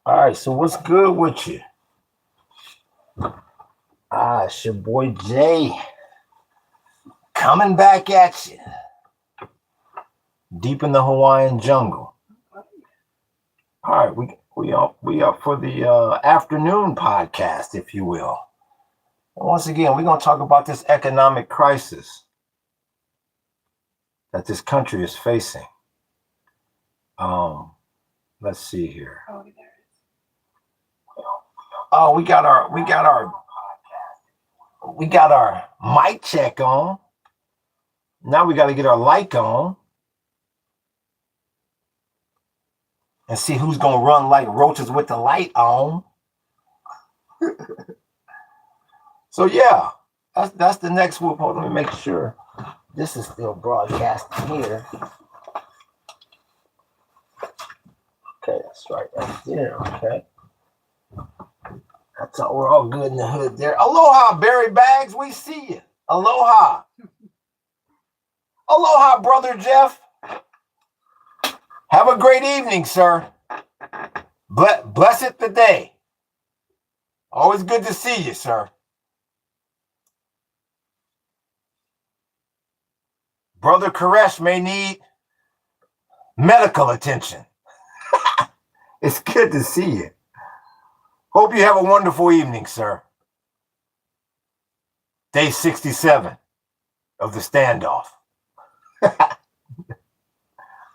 All right, so what's good with you? It's your boy Jay coming back at you deep in the Hawaiian jungle. All right, we up for the afternoon podcast, if you will. And once again, we're gonna talk about this economic crisis that this country is facing. Let's see here. Oh, we got our mic check on. Now we got to get our light on and see who's gonna run like roaches with the light on. So yeah, that's the next whoop. Hold on, let me make sure this is still broadcasting here. Okay, that's right, that's there. Okay, that's all. We're all good in the hood there. Aloha, Barry Bags, we see you. Aloha, aloha, brother Jeff. Have a great evening, sir. Bless it the day. Always good to see you, sir. Brother Koresh may need medical attention. It's good to see you. Hope you have a wonderful evening, sir. Day 67 of the standoff.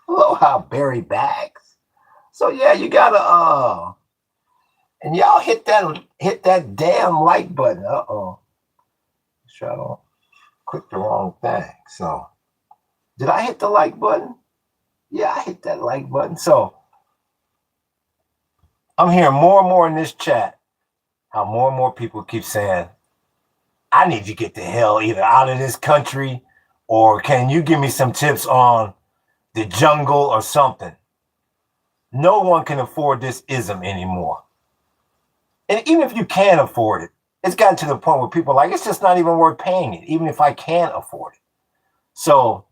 Aloha, Barry Bags. So yeah, you gotta and y'all hit that damn like button. Sure I don't click the wrong thing. So did I hit the like button? Yeah, I hit that like button. So I'm hearing more and more in this chat how more and more people keep saying, I need you to get the hell either out of this country or can you give me some tips on the jungle or something? No one can afford this ism anymore. And even if you can afford it, it's gotten to the point where people are like, it's just not even worth paying it, even if I can afford it. So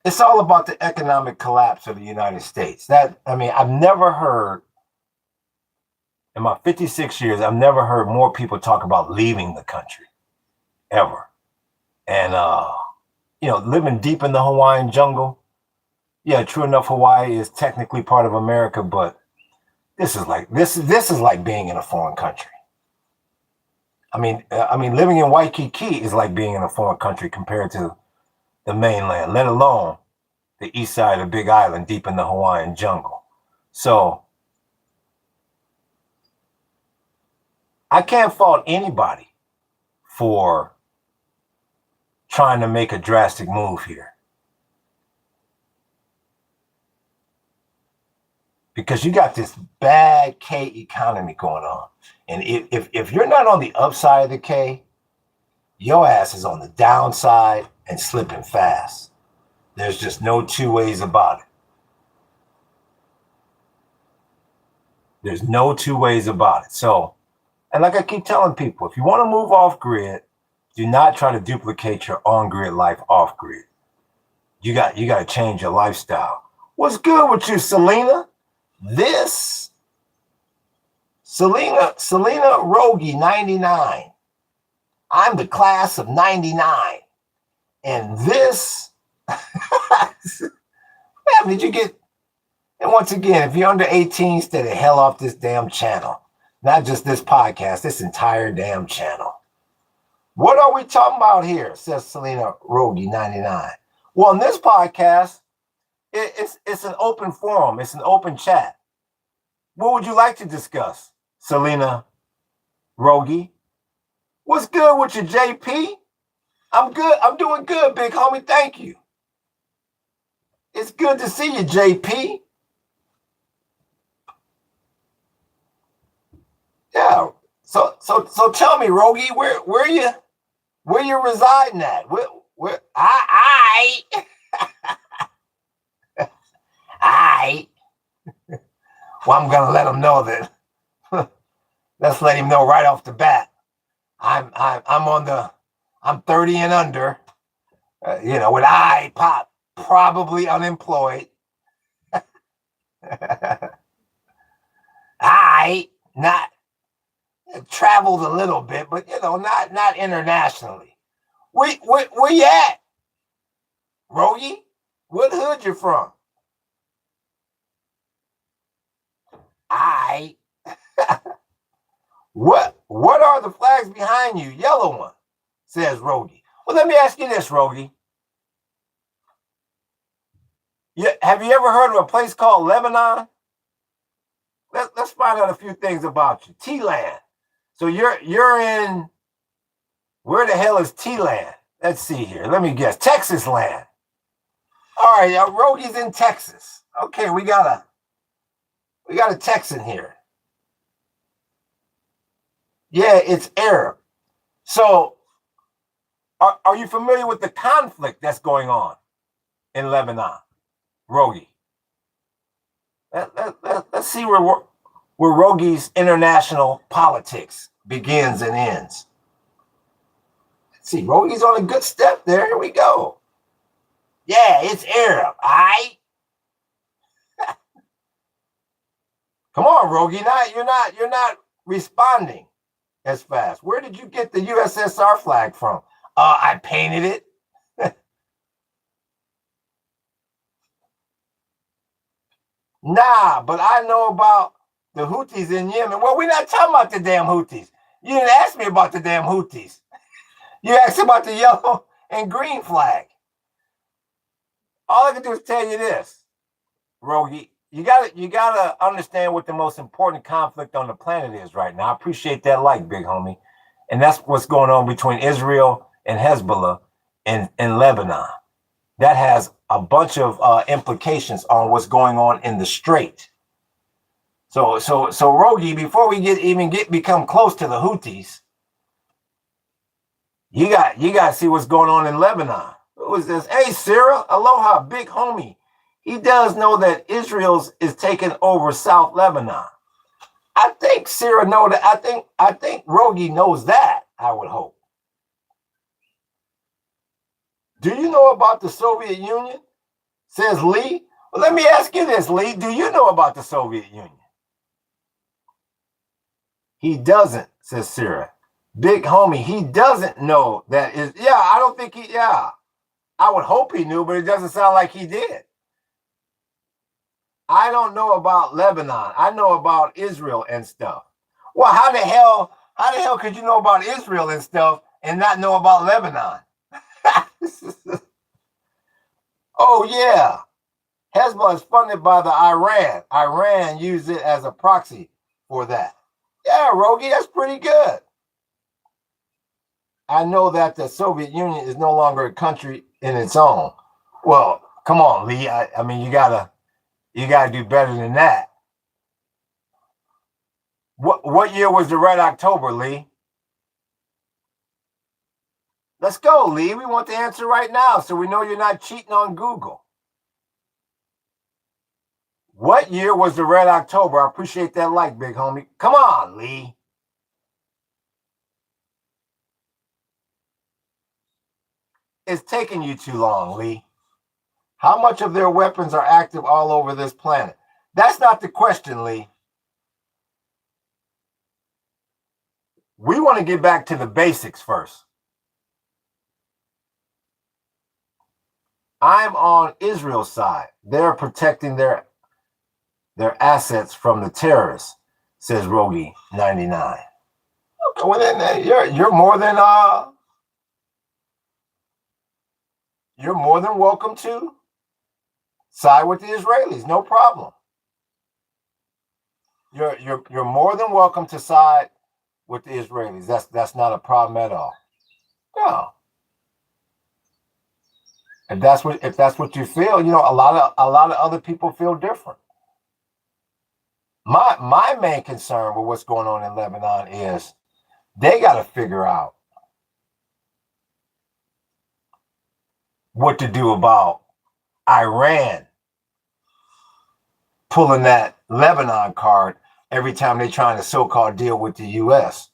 it's all about the economic collapse of the United States. I've never heard, in my 56 years, I've never heard more people talk about leaving the country, ever. And, living deep in the Hawaiian jungle, yeah, true enough, Hawaii is technically part of America, but this is like being in a foreign country. I mean, living in Waikiki is like being in a foreign country compared to the mainland, let alone the east side of Big Island, deep in the Hawaiian jungle. So I can't fault anybody for trying to make a drastic move here. Because you got this bad K economy going on. And if you're not on the upside of the K, your ass is on the downside and slipping fast. There's just no two ways about it. There's no two ways about it. So, and like I keep telling people, if you want to move off grid, do not try to duplicate your on grid life off grid. You got to change your lifestyle. What's good with you, Selena? This Selena Rogi 99. I'm the class of 99. And this did you get? And once again, if you're under 18, stay the hell off this damn channel. Not just this podcast, this entire damn channel. What are we talking about here? Says Selena Rogi 99. Well, in this podcast, it's an open forum. It's an open chat. What would you like to discuss, Selena Rogi? What's good with you, JP? I'm good. I'm doing good, big homie. Thank you. It's good to see you, JP. Yeah. So tell me, Rogi, where you residing at? Where I Well, I'm gonna let him know that. Let's let him know right off the bat. I'm 30 and under. With I pop, probably unemployed. not traveled a little bit, but not internationally. Where you at, Rogie? What hood you from? What are the flags behind you? Yellow one, says Rogie. Well, let me ask you this, Rogie. Have you ever heard of a place called Lebanon? Let's find out a few things about you. T-Land. So you're in, where the hell is T-Land? Let's see here. Let me guess. Texas land. All right, Rogie's in Texas. Okay, we got a Texan here. Yeah, it's Arab. So are you familiar with the conflict that's going on in Lebanon, Rogie? Let's see where Rogie's international politics begins and ends. Let's see, Rogie's on a good step there. Here we go. Yeah, it's Arab. All right. Come on, Rogie. You're not responding as fast. Where did you get the USSR flag from? I painted it. Nah, but I know about the Houthis in Yemen. Well, we're not talking about the damn Houthis. You didn't ask me about the damn Houthis. You asked about the yellow and green flag. All I can do is tell you this, Rogie. You gotta understand what the most important conflict on the planet is right now. I appreciate that big homie. And that's what's going on between Israel and Hezbollah in Lebanon. That has a bunch of implications on what's going on in the Strait. So Rogie, before we become close to the Houthis, you got to see what's going on in Lebanon. What was this? Hey, Sarah, aloha, big homie. He does know that Israel is taking over South Lebanon. I think Sarah know that. I think Rogie knows that. I would hope. Do you know about the Soviet Union? Says Lee. Well, let me ask you this, Lee. Do you know about the Soviet Union? He doesn't, says Sarah. Big homie, he doesn't know that is. Yeah, I don't think he. Yeah, I would hope he knew, but it doesn't sound like he did. I don't know about Lebanon. I know about Israel and stuff. Well, how the hell could you know about Israel and stuff and not know about Lebanon? Oh, yeah. Hezbollah is funded by the Iran. Iran used it as a proxy for that. Yeah, Rogie, that's pretty good. I know that the Soviet Union is no longer a country in its own. Well, come on, Lee. I mean, you gotta do better than that. What year was the Red October, Lee? Let's go, Lee. We want the answer right now so we know you're not cheating on Google. What year was the Red October? I appreciate that big homie. Come on, Lee. It's taking you too long, Lee. How much of their weapons are active all over this planet? That's not the question, Lee. We want to get back to the basics first. I'm on Israel's side. They're protecting their assets from the terrorists, says Rogie 99. Okay, well then you're more than welcome to side with the Israelis, no problem. You're more than welcome to side with the Israelis. That's not a problem at all. No. If that's what you feel, a lot of other people feel different. My main concern with what's going on in Lebanon is they got to figure out what to do about Iran pulling that Lebanon card every time they're trying to so-called deal with the U.S.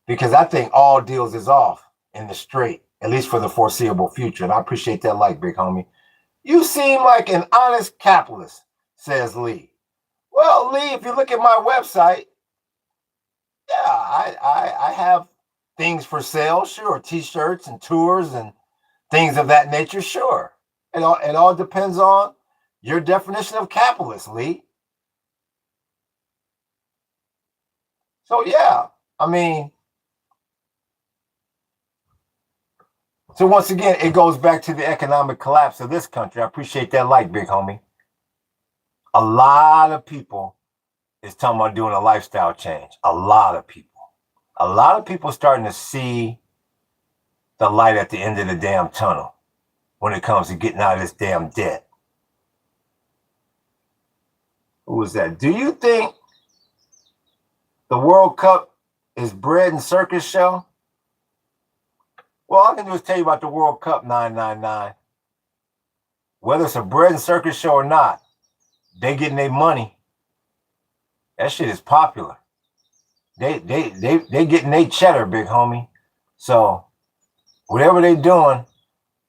Because I think all deals is off in the Strait, at least for the foreseeable future. And I appreciate that big homie. You seem like an honest capitalist, says Lee. Well, Lee, if you look at my website, Yeah, I have things for sale, sure, t-shirts and tours and things of that nature, sure. It all depends on your definition of capitalist, Lee. So yeah, I mean, so once again, it goes back to the economic collapse of this country. I appreciate that like, big homie. A lot of people is talking about doing a lifestyle change. A lot of people. A lot of people starting to see the light at the end of the damn tunnel when it comes to getting out of this damn debt. Who was that? Do you think the World Cup is bread and circus show? Well, all I can do is tell you about the World Cup 999. Whether it's a bread and circus show or not, they getting their money. That shit is popular. They getting their cheddar, big homie. So whatever they doing,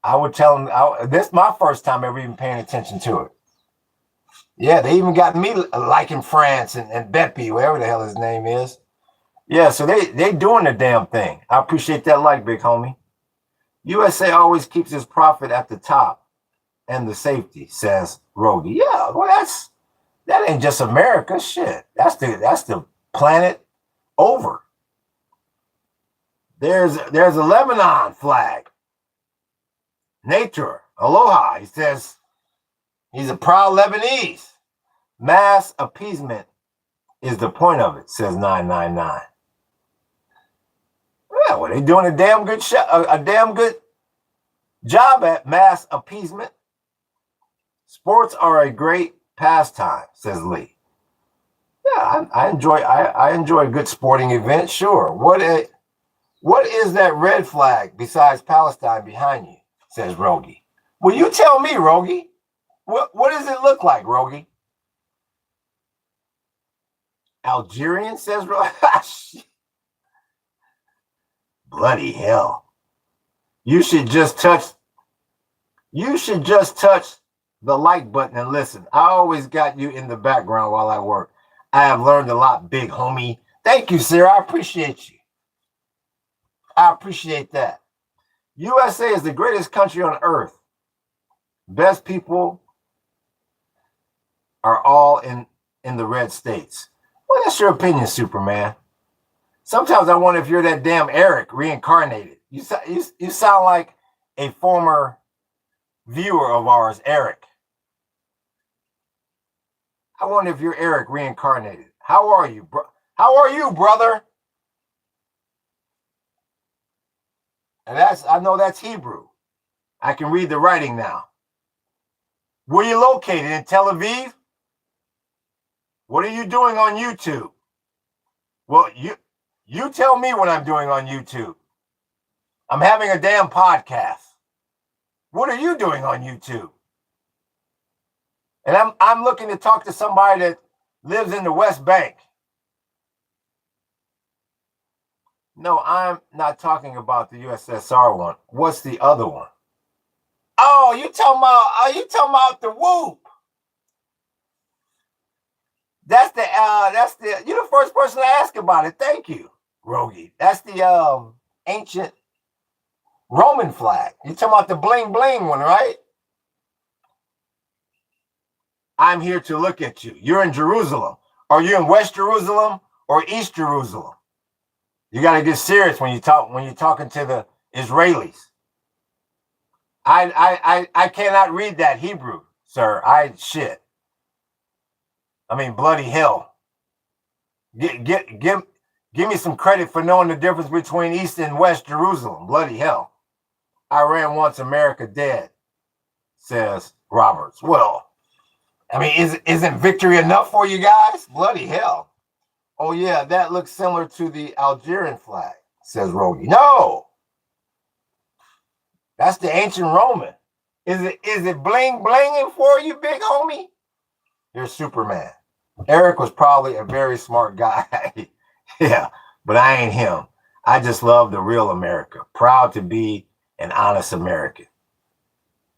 I would tell them. This is my first time ever even paying attention to it. Yeah, they even got me liking France and Beppe, whatever the hell his name is. Yeah, so they doing the damn thing. I appreciate that like, big homie. USA always keeps its profit at the top and the safety, says Rogie. Yeah, well, that ain't just America. Shit. That's the planet over. There's a Lebanon flag. Nature, aloha. He says he's a proud Lebanese. Mass appeasement is the point of it, says 999. Yeah, well, they doing a damn good job at mass appeasement. Sports are a great pastime, says Lee. Yeah, I enjoy a good sporting event. Sure. What is that red flag besides Palestine behind you? Says Rogie. Well, you tell me, Rogie. What does it look like, Rogie? Algerian, says Rogie. Bloody hell. You should just touch the like button and listen. I always got you in the background while I work. I have learned a lot, big homie. Thank you, sir. I appreciate you. I appreciate that. USA is the greatest country on earth. Best people are all in the red states. Well, that's your opinion, Superman. Sometimes I wonder if you're that damn Eric reincarnated. You sound like a former viewer of ours, Eric. I wonder if you're Eric reincarnated. How are you, bro? How are you, brother? And I know that's Hebrew. I can read the writing now. Where are you located? In Tel Aviv? What are you doing on YouTube? Well, you tell me what I'm doing on YouTube. I'm having a damn podcast. What are you doing on YouTube? And I'm looking to talk to somebody that lives in the West Bank. No, I'm not talking about the USSR one. What's the other one? Oh, you talking about the Whoop? That's the you're the first person to ask about it. Thank you, Rogie. That's the ancient Roman flag. You talking about the bling bling one, right? I'm here to look at you. You're in Jerusalem. Are you in West Jerusalem or East Jerusalem? You got to get serious when you're talking to the Israelis. I cannot read that Hebrew, sir. I mean, bloody hell. Give me some credit for knowing the difference between East and West Jerusalem. Bloody hell. Iran wants America dead, says Roberts. Well, I mean, isn't victory enough for you guys? Bloody hell. Oh, yeah, that looks similar to the Algerian flag, says Rogie. No, that's the ancient Roman. Is it bling blinging for you, big homie? You're Superman. Eric was probably a very smart guy. Yeah, but I ain't him. I just love the real America. Proud to be an honest American.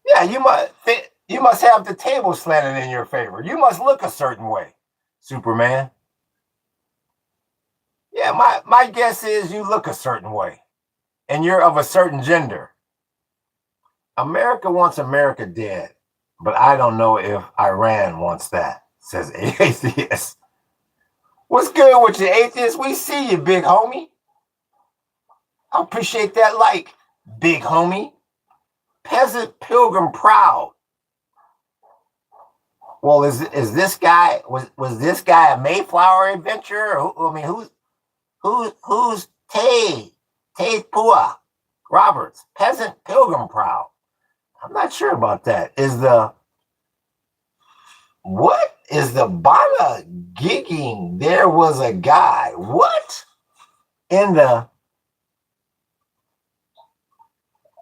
Yeah, you must have the table slanted in your favor. You must look a certain way, Superman. Yeah, my guess is you look a certain way and you're of a certain gender. America wants America dead, but I don't know if Iran wants that, says atheist. What's good with you, atheist? We see you, big homie. I appreciate that like, big homie. Peasant Pilgrim Proud. Well, is this guy was this guy a Mayflower adventurer? I mean, who's Tay Pua Roberts? Peasant Pilgrim Proud. I'm not sure about that. What is the Bana gigging? There was a guy. What in the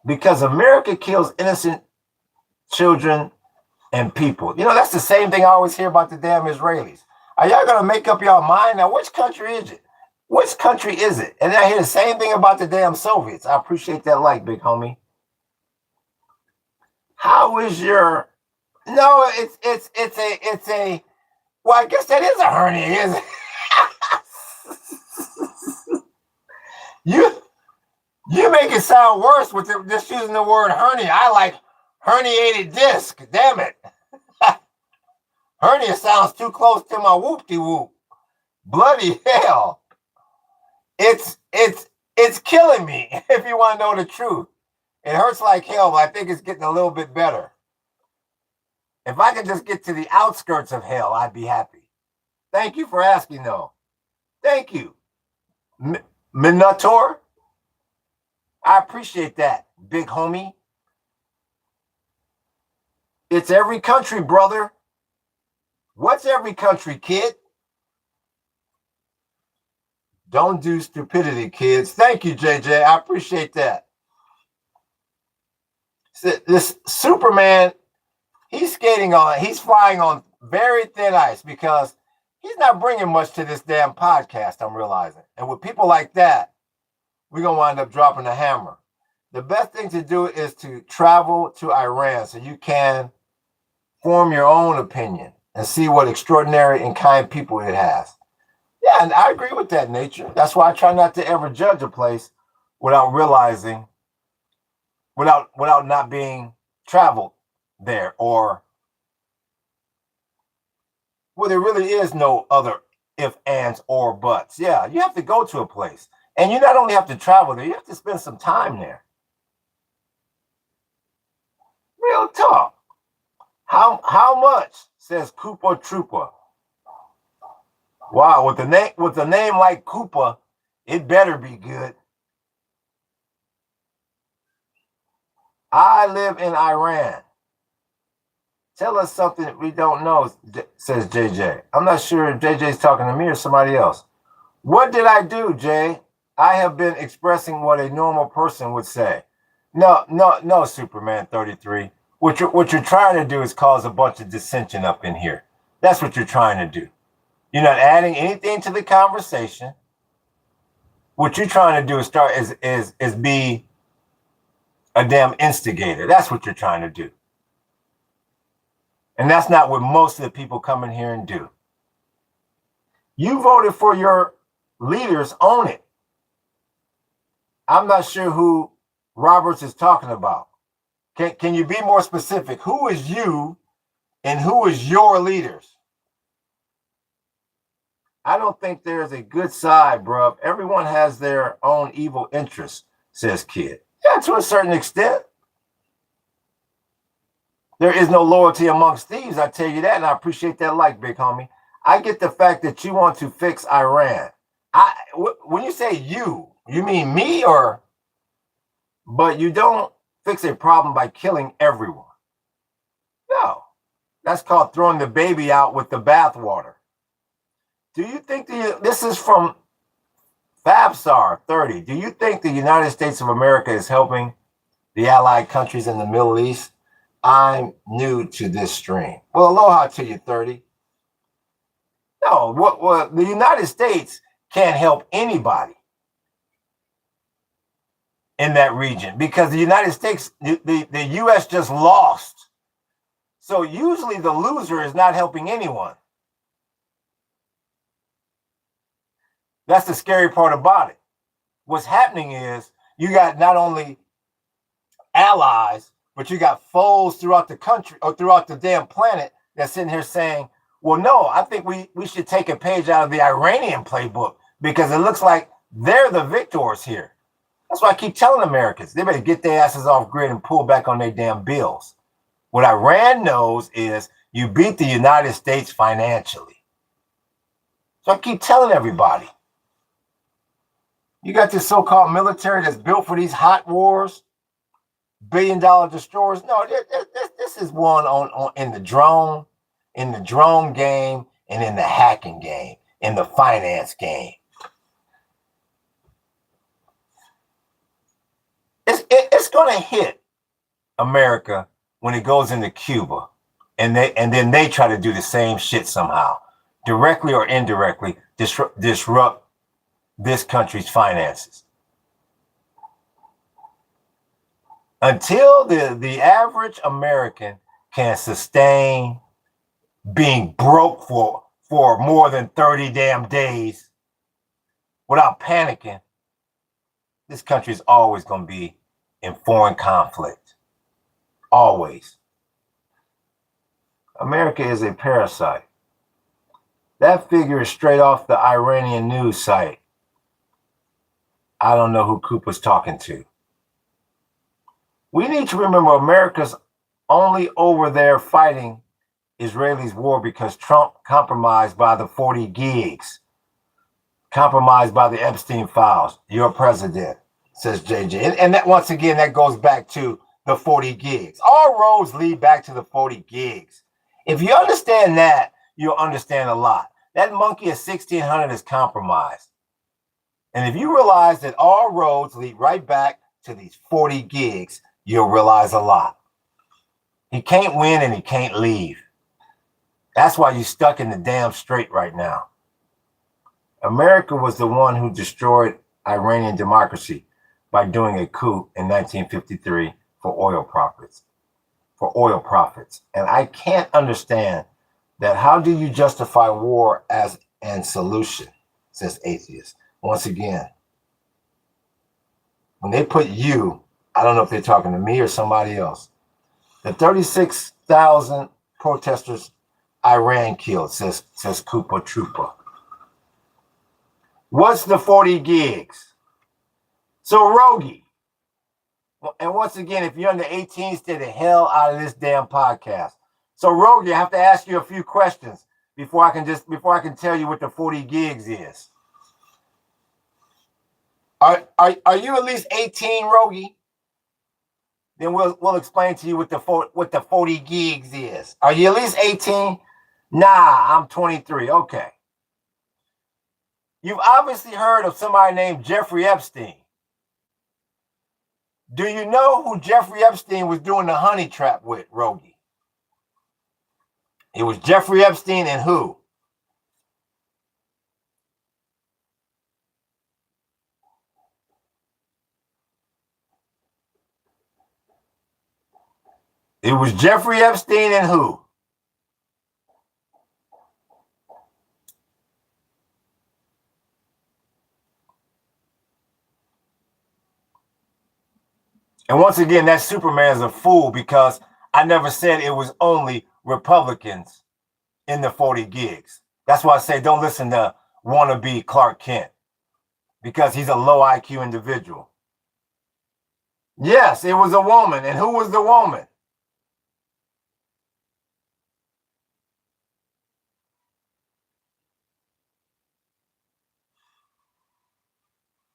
because America kills innocent children and people. You know, that's the same thing I always hear about the damn Israelis. Are y'all gonna make up your mind now? Which country is it? Which country is it? And I hear the same thing about the damn Soviets. I appreciate that like, big homie. How is your no, it's a well, I guess that is a hernia, is it? you make it sound worse with just using the word hernia. I like herniated disc. Damn it. Hernia sounds too close to my whoop-de-whoop. Bloody hell. It's killing me, if you want to know the truth. It hurts like hell, but I think it's getting a little bit better. If I could just get to the outskirts of hell, I'd be happy. Thank you for asking, though. Thank you. Minotaur, I appreciate that, big homie. It's every country, brother. What's every country, kid? Don't do stupidity, kids. Thank you, JJ. I appreciate that. This Superman, he's flying on very thin ice because he's not bringing much to this damn podcast, I'm realizing. And with people like that, we're going to wind up dropping the hammer. The best thing to do is to travel to Iran so you can form your own opinion and see what extraordinary and kind people it has. Yeah, and I agree with that, nature. That's why I try not to ever judge a place without realizing, without not being traveled there, or well, there really is no other if, ands, or buts. Yeah, you have to go to a place. And you not only have to travel there, you have to spend some time there. Real talk. How much, says Koopa Troopa. Wow, with a name like Koopa, it better be good. I live in Iran. Tell us something we don't know, says JJ. I'm not sure if JJ's talking to me or somebody else. What did I do, Jay? I have been expressing what a normal person would say. No, Superman 33. What you're trying to do is cause a bunch of dissension up in here. That's what you're trying to do. You're not adding anything to the conversation. What you're trying to do is be a damn instigator. That's what you're trying to do. And that's not what most of the people come in here and do. You voted for your leaders, own it. I'm not sure who Roberts is talking about. Can you be more specific? Who is you and who is your leaders? I don't think there's a good side, bruv. Everyone has their own evil interests, says Kid. Yeah, to a certain extent. There is no loyalty amongst thieves, I tell you that, and I appreciate that like, big homie. I get the fact that you want to fix Iran. When you say you mean me or... But you don't fix a problem by killing everyone. No. That's called throwing the baby out with the bathwater. Do you think this is from Fabsar 30? Do you think the United States of America is helping the allied countries in the Middle East? I'm new to this stream. Well, aloha to you, 30. No, what the United States can't help anybody in that region because the United States, the U.S. just lost. So usually the loser is not helping anyone. That's the scary part about it. What's happening is you got not only allies, but you got foes throughout the country or throughout the damn planet that's sitting here saying, well, no, I think we should take a page out of the Iranian playbook because it looks like they're the victors here. That's why I keep telling Americans, they better get their asses off grid and pull back on their damn bills. What Iran knows is you beat the United States financially. So I keep telling everybody, you got this so-called military that's built for these hot wars, billion-dollar destroyers. No, this is one on in the drone game, and in the hacking game, in the finance game. It's going to hit America when it goes into Cuba, and then they try to do the same shit somehow, directly or indirectly, disrupt this country's finances. Until the average American can sustain being broke for more than 30 damn days without panicking, this country is always going to be in foreign conflict. Always. America is a parasite. That figure is straight off the Iranian news site. I don't know who Cooper's talking to. We need to remember America's only over there fighting Israelis' war because Trump compromised by the 40 gigs, compromised by the Epstein files. Your president, says JJ. And that, once again, that goes back to the 40 gigs. All roads lead back to the 40 gigs. If you understand that, you'll understand a lot. That monkey at 1600 is compromised. And if you realize that all roads lead right back to these 40 gigs, you'll realize a lot. He can't win and he can't leave. That's why you're stuck in the damn strait right now. America was the one who destroyed Iranian democracy by doing a coup in 1953 for oil profits. And I can't understand that. How do you justify war as a solution, says atheist. Once again, when they put you, I don't know if they're talking to me or somebody else, the 36,000 protesters Iran killed, says Koopa Troopa. What's the 40 gigs? So Rogie, and once again, if you're under 18, stay the hell out of this damn podcast. So Rogie, I have to ask you a few questions before I can tell you what the 40 gigs is. Are you at least 18, Rogie? Then we'll explain to you what the 40 gigs is. Are you at least 18? Nah, I'm 23. Okay. You've obviously heard of somebody named Jeffrey Epstein. Do you know who Jeffrey Epstein was doing the honey trap with, Rogie? It was Jeffrey Epstein and who? It was Jeffrey Epstein and who? And once again, that Superman is a fool because I never said it was only Republicans in the 40 gigs. That's why I say don't listen to wannabe Clark Kent because he's a low IQ individual. Yes, it was a woman. And who was the woman?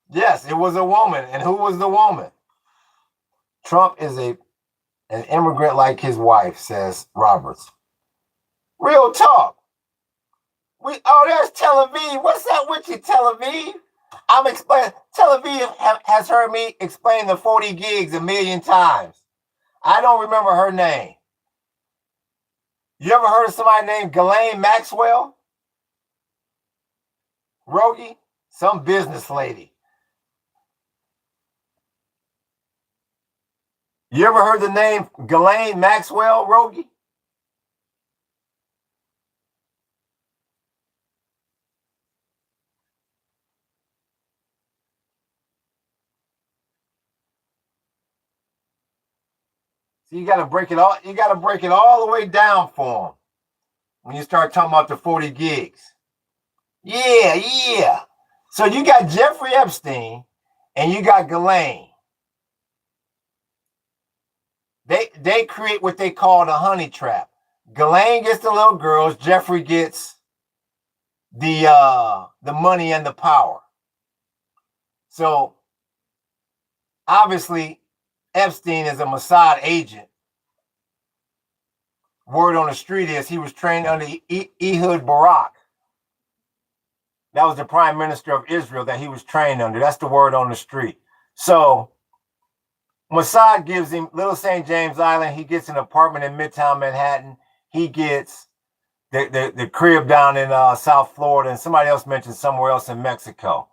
Yes, it was a woman. And who was the woman? Trump is an immigrant like his wife, says Roberts. Real talk. There's Tel Aviv. What's up with you, Tel Aviv? I'm explaining. Tel Aviv has heard me explain the 40 gigs a million times. I don't remember her name. You ever heard of somebody named Ghislaine Maxwell? Rogie? Some business lady. You ever heard the name Ghislaine Maxwell, Rogie? So you got to break it all. You got to break it all the way down for them when you start talking about the 40 gigs. Yeah. So you got Jeffrey Epstein and you got Ghislaine. They create what they call the honey trap. Ghislaine gets the little girls. Jeffrey gets the money and the power. So obviously, Epstein is a Mossad agent. Word on the street is he was trained under Ehud Barak. That was the prime minister of Israel that he was trained under. That's the word on the street. So Mossad gives him Little St. James Island. He gets an apartment in Midtown Manhattan. He gets the crib down in South Florida, and somebody else mentioned somewhere else in Mexico.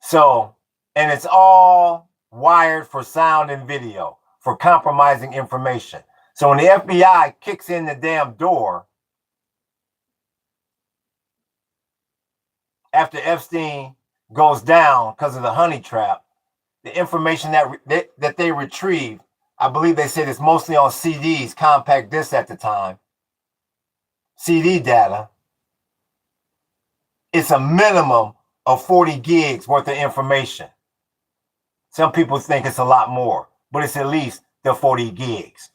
So, and it's all wired for sound and video for compromising information. So when the FBI kicks in the damn door after Epstein goes down because of the honey trap, the information that they retrieve, I believe they said it's mostly on CDs, compact discs at the time, CD data. It's a minimum of 40 gigs worth of information. Some people think it's a lot more, but it's at least the 40 gigs.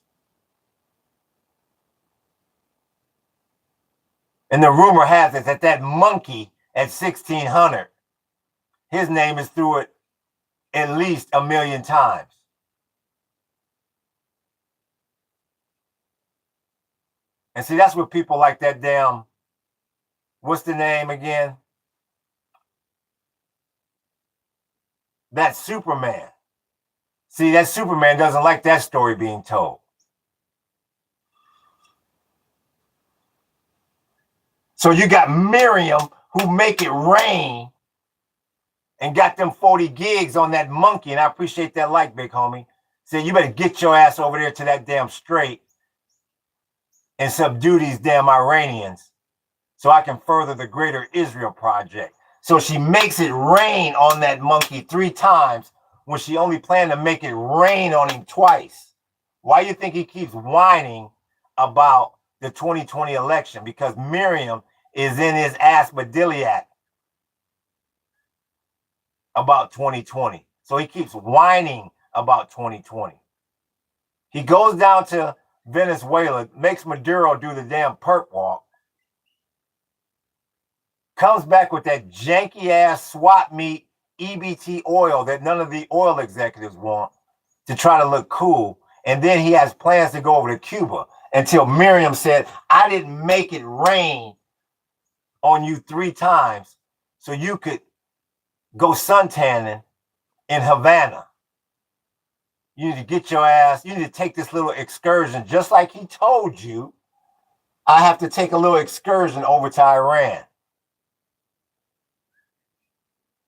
And the rumor has it that monkey at 1600, his name is through it at least 1 million times. And see, that's what people like that damn, what's the name again? That Superman. See, that Superman doesn't like that story being told. So you got Miriam who make it rain and got them 40 gigs on that monkey. And I appreciate that like, big homie. Say, you better get your ass over there to that damn strait and subdue these damn Iranians so I can further the Greater Israel Project. So she makes it rain on that monkey 3 times when she only planned to make it rain on him twice. Why do you think he keeps whining about the 2020 election? Because Miriam is in his aspidiliac about 2020. So he keeps whining about 2020. He goes down to Venezuela, makes Maduro do the damn perp walk, comes back with that janky ass swap meet EBT oil that none of the oil executives want to try to look cool. And then he has plans to go over to Cuba until Miriam said, I didn't make it rain on you 3 times so you could go suntanning in Havana. You need to get your ass, you need to take this little excursion, just like he told you, I have to take a little excursion over to Iran.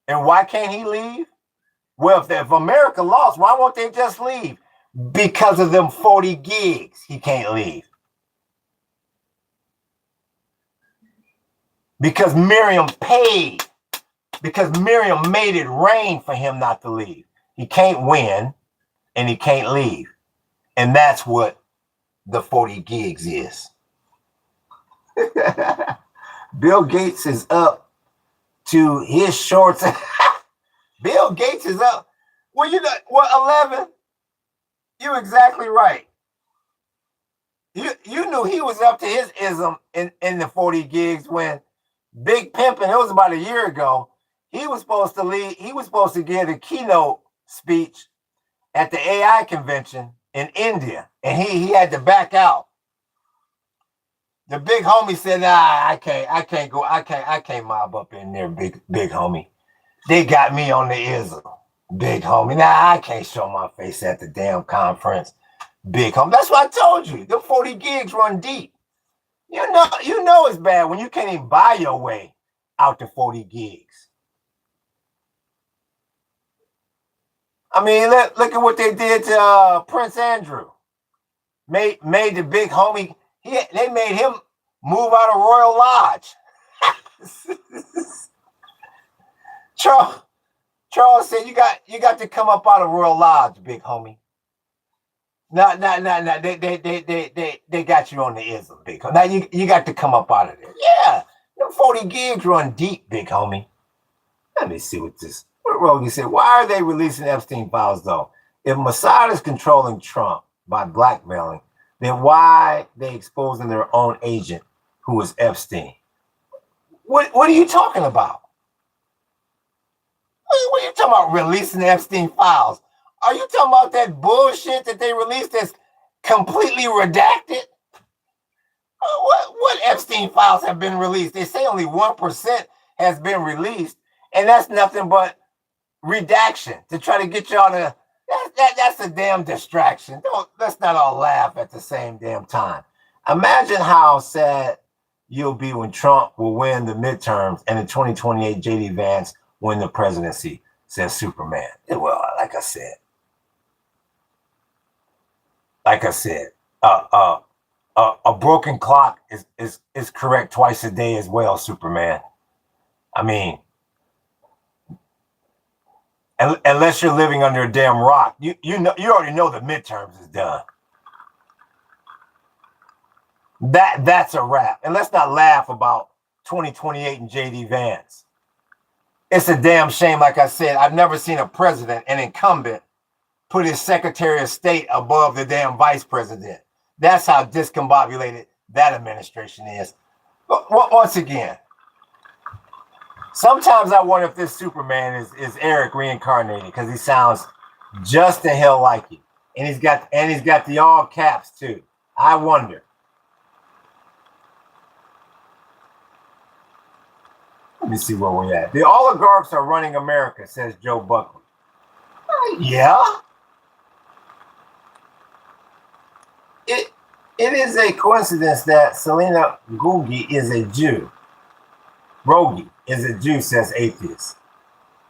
And why can't he leave? Well, if America lost, why won't they just leave? Because of them 40 gigs, he can't leave. Because Miriam paid. Because Miriam made it rain for him not to leave. He can't win and he can't leave. And that's what the 40 gigs is. Bill Gates is up to his shorts. Bill Gates is up. Well, 11. You're exactly right. You knew he was up to his ism in the 40 gigs when Big Pimpin', it was about a year ago, he was supposed to lead, he was supposed to give a keynote speech at the AI convention in India, and he had to back out. The big homie said, nah, I can't mob up in there, big homie. They got me on the ism, big homie. Nah, I can't show my face at the damn conference, big homie. That's what I told you. The 40 gigs run deep. You know it's bad when you can't even buy your way out to 40 gigs. I mean, look at what they did to Prince Andrew. Made the big homie, they made him move out of Royal Lodge. Charles said, you got to come up out of Royal Lodge, big homie. No. They got you on the ism, big homie. Now you got to come up out of there. Yeah, them 40 gigs run deep, big homie. Let me see what Rogan said. Why are they releasing Epstein files though? If Mossad is controlling Trump by blackmailing, then why they exposing their own agent who was Epstein? What are you talking about? What are you talking about releasing Epstein files? Are you talking about that bullshit that they released that's completely redacted? What Epstein files have been released? They say only 1% has been released, and that's nothing but redaction to try to get y'all to that's a damn distraction. Let's not all laugh at the same damn time. Imagine how sad you'll be when Trump will win the midterms and in 2028 JD Vance win the presidency, says Superman. Well, like I said, a broken clock is correct twice a day as well, Superman. I mean, unless you're living under a damn rock, you already know the midterms is done. That's a wrap. And let's not laugh about 2028 and JD Vance. It's a damn shame. Like I said, I've never seen a president, an incumbent, put his Secretary of State above the damn vice president. That's how discombobulated that administration is. But once again, sometimes I wonder if this Superman is Eric reincarnated, because he sounds just the hell like you. And he's got the all caps too. I wonder. Let me see where we're at. The oligarchs are running America, says Joe Buckley. Yeah. It is a coincidence that Selena Gogi is a Jew. Rogi is a Jew, says atheist.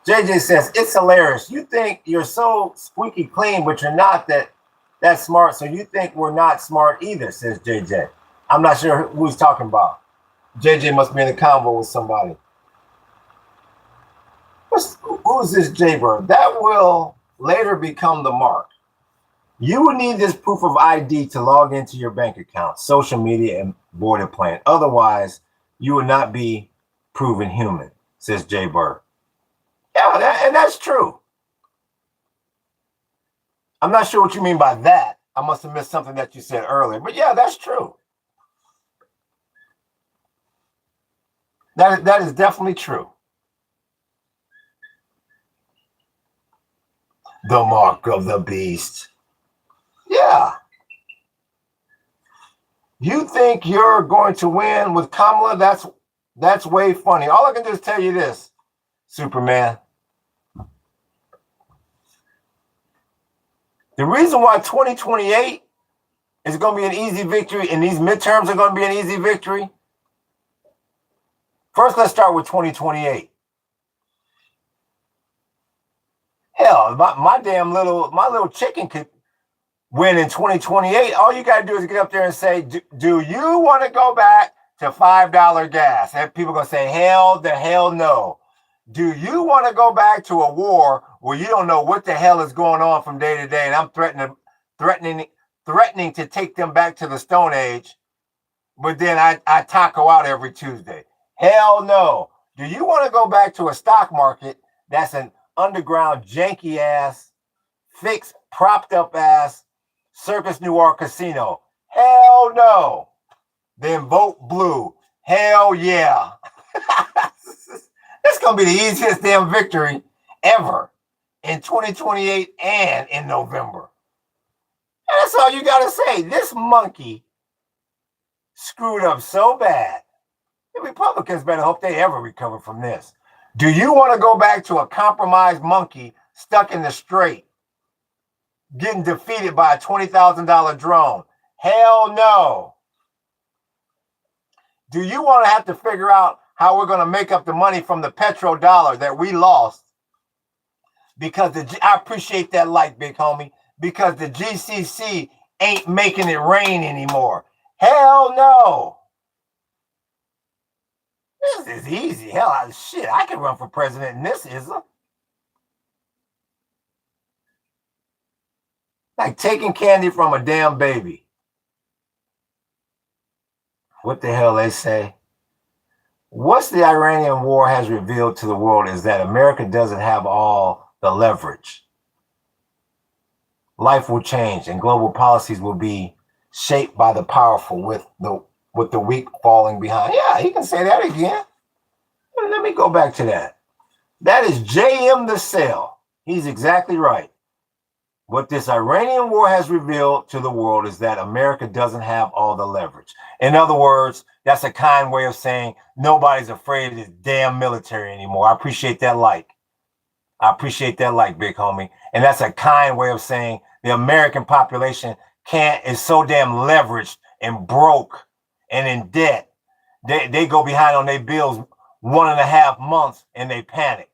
JJ says, it's hilarious. You think you're so squeaky clean, but you're not that smart. So you think we're not smart either, says JJ. I'm not sure who he's talking about. JJ must be in a convo with somebody. Who's this Jaybird? That will later become the mark. You would need this proof of ID to log into your bank account, social media, and border plan. Otherwise, you would not be proven human, says Jaybird. Yeah, and that's true. I'm not sure what you mean by that. I must have missed something that you said earlier. But yeah, that's true. That is definitely true. The mark of the beast. Yeah. You think you're going to win with Kamala? That's way funny. All I can do is tell you this, Superman. The reason why 2028 is going to be an easy victory and these midterms are going to be an easy victory. First, let's start with 2028. Hell, my little chicken could win in 2028. All you got to do is get up there and say, do you want to go back to $5 gas? And people are going to say, hell the hell no. Do you want to go back to a war where you don't know what the hell is going on from day to day? And I'm threatening to take them back to the Stone Age, but then I taco out every Tuesday. Hell no. Do you want to go back to a stock market that's an underground, janky ass, fixed, propped up ass Circus Noir casino? Hell no. Then vote blue. Hell yeah. It's going to be the easiest damn victory ever in 2028 and in November. And that's all you got to say. This monkey screwed up so bad. The Republicans better hope they ever recover from this. Do you want to go back to a compromised monkey stuck in the strait, getting defeated by a $20,000 drone? Hell no. Do you want to have to figure out how we're going to make up the money from the petrodollar that we lost? Because I appreciate that like, big homie, because the GCC ain't making it rain anymore. Hell no. This is easy. Hell, shit, I can run for president in this, isn't it? Like taking candy from a damn baby. What the hell they say? What the Iranian war has revealed to the world is that America doesn't have all the leverage. Life will change and global policies will be shaped by the powerful with the weak falling behind. Yeah, he can say that again. Let me go back to that. That is J.M. the Cell. He's exactly right. What this Iranian war has revealed to the world is that America doesn't have all the leverage. In other words, that's a kind way of saying nobody's afraid of this damn military anymore. I appreciate that like. I appreciate that like, big homie. And that's a kind way of saying the American population is so damn leveraged and broke and in debt. They go behind on their bills 1.5 months and they panic.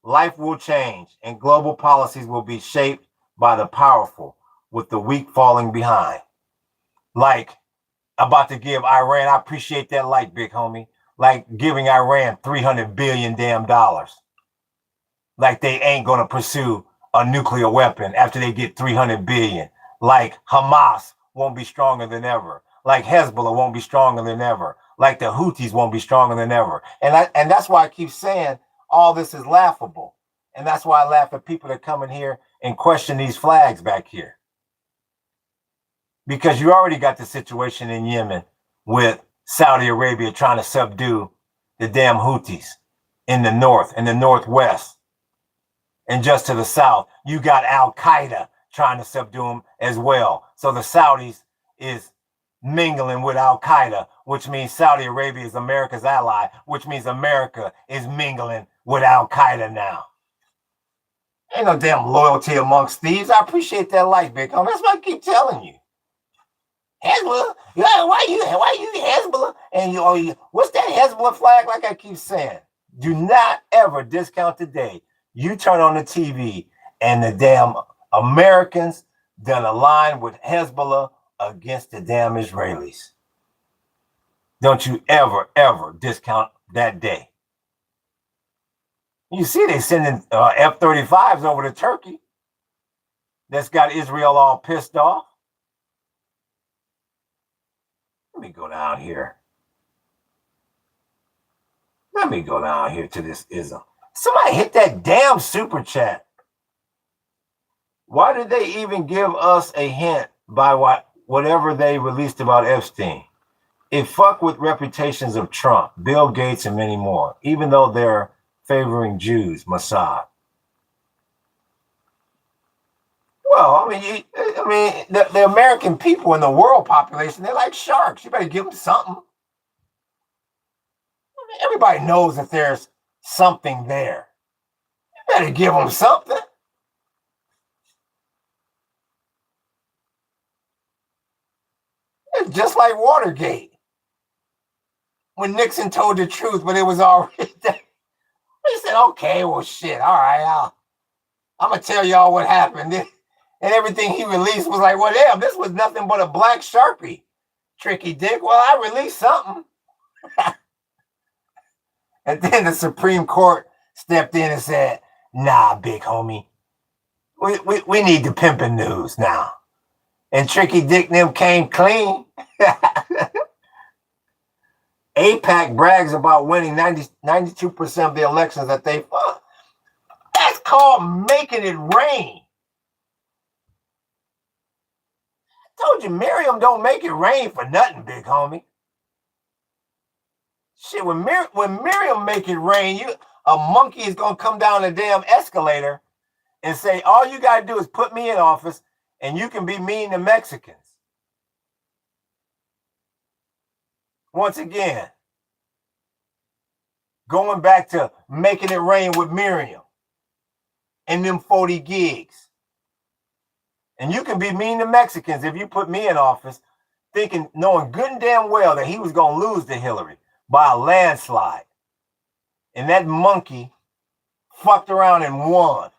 Life will change and global policies will be shaped by the powerful with the weak falling behind. Like about to give Iran, I appreciate that like, big homie, like giving Iran $300 billion damn dollars. Like they ain't going to pursue a nuclear weapon after they get 300 billion. Like Hamas won't be stronger than ever. Like Hezbollah won't be stronger than ever. Like the Houthis won't be stronger than ever. And that's why I keep saying all this is laughable. And that's why I laugh at people that come in here and question these flags back here. Because you already got the situation in Yemen with Saudi Arabia trying to subdue the damn Houthis in the north, in the northwest. And just to the south, you got Al-Qaeda trying to subdue them as well. So the Saudis is mingling with Al-Qaeda, which means Saudi Arabia is America's ally, which means America is mingling with Al-Qaeda now. Ain't no damn loyalty amongst thieves. I appreciate that like, big homie. That's what I keep telling you. Hezbollah, yeah, why you Hezbollah? And what's that Hezbollah flag? Like I keep saying, do not ever discount the day you turn on the TV and the damn Americans done align with Hezbollah against the damn Israelis. Don't you ever, ever discount that day. You see they sending F-35s over to Turkey. That's got Israel all pissed off. Let me go down here. Let me go down here to this ism. Somebody hit that damn super chat. Why did they even give us a hint by whatever they released about Epstein? It fucked with reputations of Trump, Bill Gates, and many more, even though they're favoring Jews, Mossad. Well, I mean, the American people and the world population, they're like sharks. You better give them something. I mean, everybody knows that there's something there. You better give them something. It's just like Watergate. When Nixon told the truth, but it was already there. He said, okay, well, shit, all right, I'm going to tell y'all what happened. And everything he released was like, well, damn, this was nothing but a black Sharpie, Tricky Dick. Well, I released something. And then the Supreme Court stepped in and said, nah, big homie, we need the pimping news now. And Tricky Dick and them came clean. AIPAC brags about winning 92% of the elections that they fought. That's called making it rain. I told you, Miriam don't make it rain for nothing, big homie. Shit, when Miriam make it rain, a monkey is going to come down the damn escalator and say, all you got to do is put me in office and you can be mean to Mexicans. Once again, going back to making it rain with Miriam and them 40 gigs. And you can be mean to Mexicans if you put me in office, knowing good and damn well that he was going to lose to Hillary by a landslide. And that monkey fucked around and won.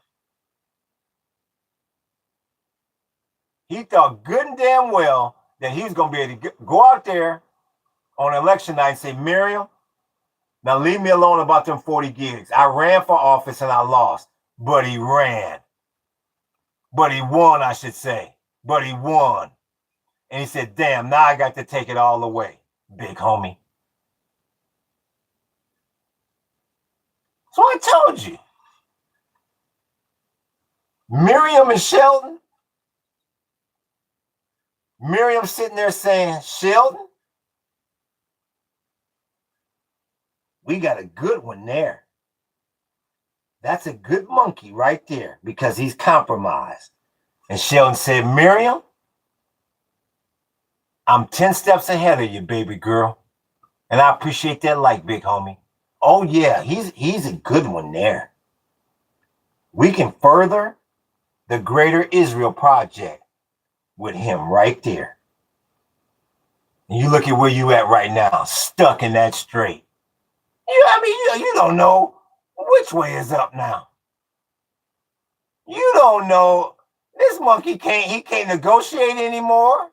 He thought good and damn well that he was going to be able to go out there on election night and say, Miriam, now leave me alone about them 40 gigs. I ran for office and I lost, but he ran. But he won, I should say. But he won. And he said, damn, now I got to take it all away, big homie. So I told you. Miriam and Sheldon. Miriam sitting there saying, Sheldon, we got a good one there. That's a good monkey right there because he's compromised. And Sheldon said, Miriam, I'm 10 steps ahead of you, baby girl. And I appreciate that like, big homie. Oh, yeah, he's a good one there. We can further the Greater Israel Project with him right there. And you look at where you at right now, stuck in that strait. You don't know which way is up now. You don't know. This monkey can't negotiate anymore.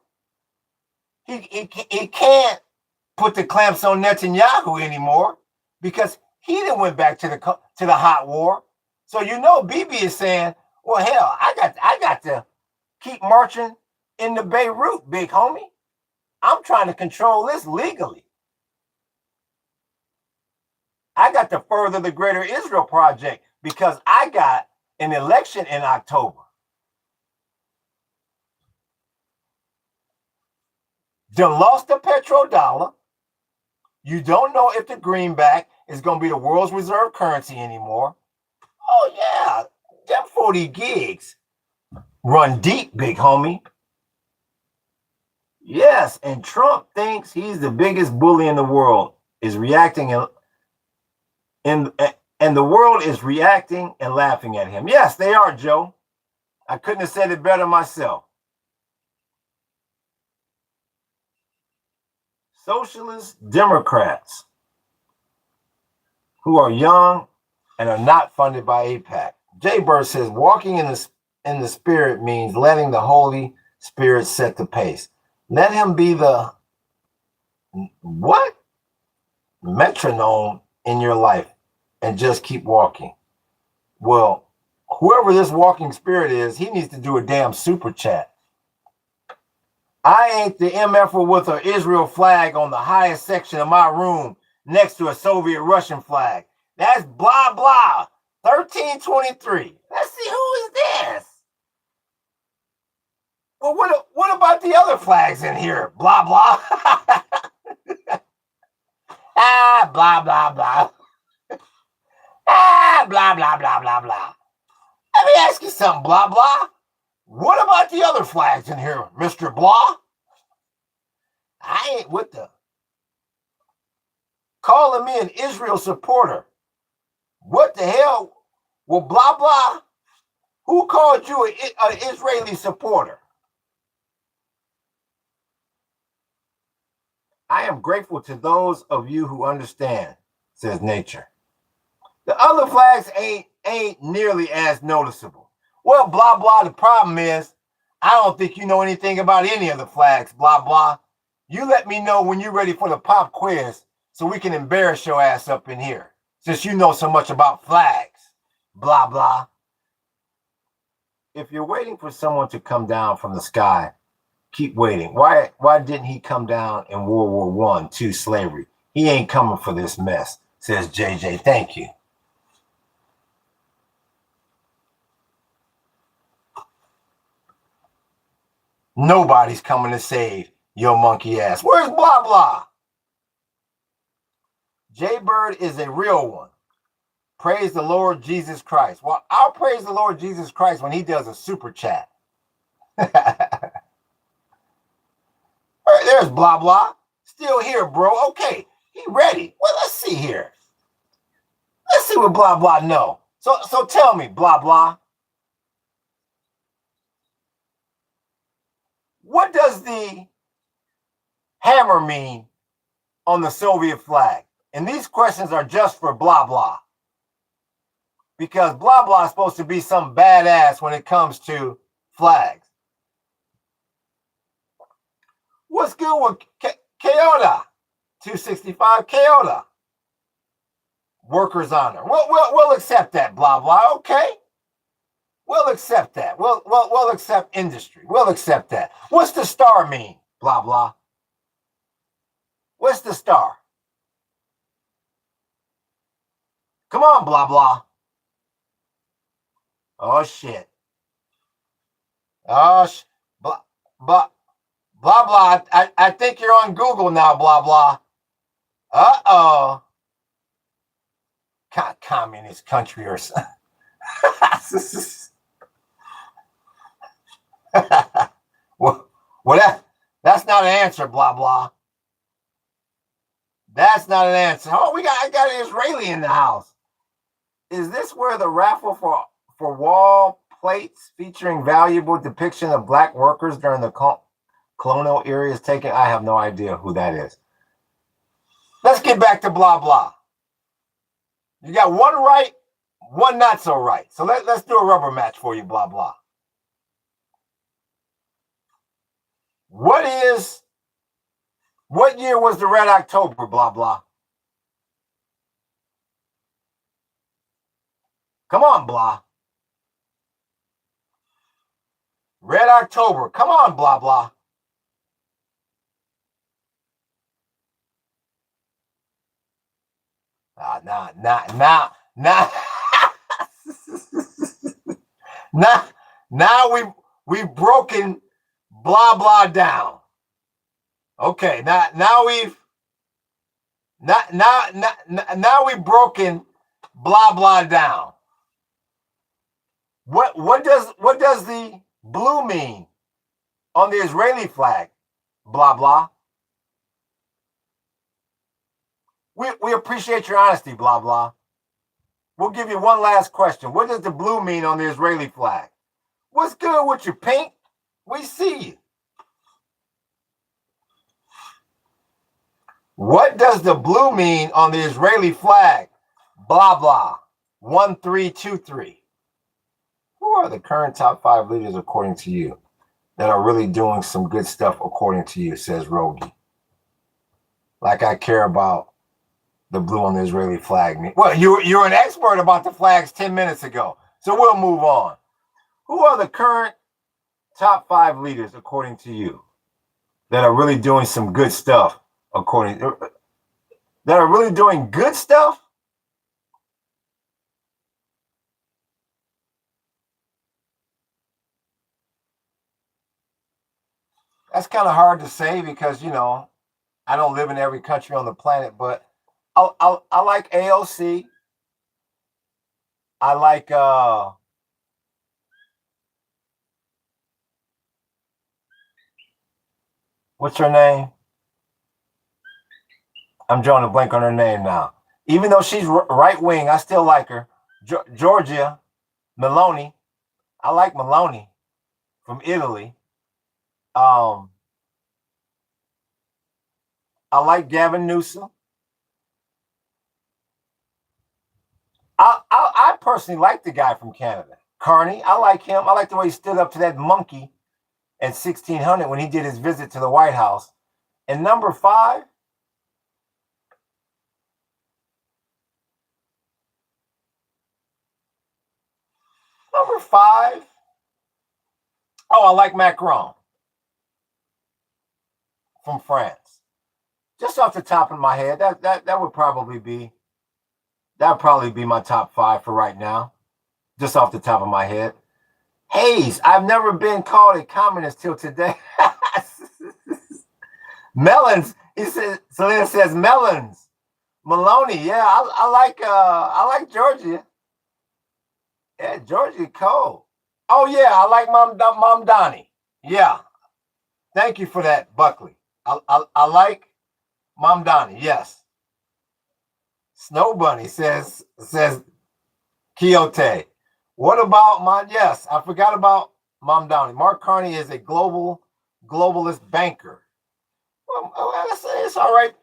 He can't put the clamps on Netanyahu anymore because he done went back to the hot war. So Bibi is saying, well, hell, I got to keep marching in the Beirut, big homie. I'm trying to control this legally. I got to further the Greater Israel Project because I got an election in October. Done lost the petrodollar. You don't know if the greenback is going to be the world's reserve currency anymore. Oh, yeah, them 40 gigs run deep, big homie. Yes, and Trump thinks he's the biggest bully in the world, is reacting and the world is reacting and laughing at him. Yes, they are, Joe. I couldn't have said it better myself. Socialist Democrats who are young and are not funded by AIPAC. Jay Bird says, walking in the Spirit means letting the Holy Spirit set the pace. Let him be the what? Metronome in your life and just keep walking. Well, whoever this walking spirit is, he needs to do a damn super chat. I ain't the MFer with an Israel flag on the highest section of my room next to a Soviet Russian flag. That's blah, blah, 1323. Let's see, who is this? Well, what about the other flags in here? Blah, blah. Blah, blah, blah. Blah, blah, blah, blah, blah. Let me ask you something, blah, blah. What about the other flags in here, Mr. Blah? I ain't with the calling me an Israel supporter. What the hell? Well, blah, blah. Who called you an Israeli supporter? I am grateful to those of you who understand, says Nature. The other flags ain't nearly as noticeable. Well, blah, blah, the problem is, I don't think you know anything about any of the flags, blah, blah. You let me know when you're ready for the pop quiz so we can embarrass your ass up in here, since you know so much about flags, blah, blah. If you're waiting for someone to come down from the sky, keep waiting. Why didn't he come down in World War I, II, slavery? He ain't coming for this mess, says JJ. Thank you. Nobody's coming to save your monkey ass. Where's blah, blah? Jay Bird is a real one. Praise the Lord Jesus Christ. Well, I'll praise the Lord Jesus Christ when he does a super chat. There's blah, blah. Still here, bro. Okay, he ready. Well, let's see here. Let's see what blah, blah know. So tell me, blah, blah. What does the hammer mean on the Soviet flag? And these questions are just for blah, blah. Because blah, blah is supposed to be some badass when it comes to flags. What's good with Kyoto? 265 Kyoto. Workers' honor. We'll accept that, blah, blah. Okay. We'll accept that. We'll accept industry. We'll accept that. What's the star mean? Blah, blah. What's the star? Come on, blah, blah. Oh, shit. Oh, blah, blah, blah, blah. I think you're on Google now, blah, blah. Uh-oh. Communist country or something. well, that's not an answer, blah, blah. That's not an answer. Oh, I got an Israeli in the house. Is this where the raffle for wall plates featuring valuable depiction of black workers during the colonial era is taken? I have no idea who that is. Let's get back to blah, blah. You got one right, one not so right. So let's do a rubber match for you, blah, blah. What year was the Red October, blah, blah? Come on, blah. Red October. Come on, blah, blah. Now we've broken blah, blah down. Okay, now we've broken blah, blah down. What does the blue mean on the Israeli flag? Blah, blah. We appreciate your honesty, blah, blah. We'll give you one last question. What does the blue mean on the Israeli flag? What's good with you, Pink? We see you. What does the blue mean on the Israeli flag? Blah, blah. 1323. Who are the current top 5 leaders according to you that are really doing some good stuff according to you, says Rogi. Like I care about the blue on the Israeli flag. Well, you're an expert about the flags 10 minutes ago, so we'll move on. Who are the current top 5 leaders according to you that are really doing some good stuff that are really doing good stuff? That's kind of hard to say because, I don't live in every country on the planet, but I like AOC. I like what's her name? I'm drawing a blank on her name now. Even though she's right wing, I still like her. Giorgia Meloni. I like Meloni from Italy. I like Gavin Newsom. I personally like the guy from Canada, Carney. I like him. I like the way he stood up to that monkey at 1600 when he did his visit to the White House. And number 5, oh, I like Macron from France. Just off the top of my head, that would probably be my top 5 for right now. Just off the top of my head. Hayes, I've never been called a communist till today. Melons, he says. Selena says melons. Maloney, yeah, I like Georgia. Yeah, Georgia cold. Oh yeah, I like Mom Donnie. Yeah, thank you for that, Buckley. I like Mom Donnie. Yes. Snow Bunny says Quixote. What about yes, I forgot about Mom Donnie. Mark Carney is a globalist banker. Well, it's all right.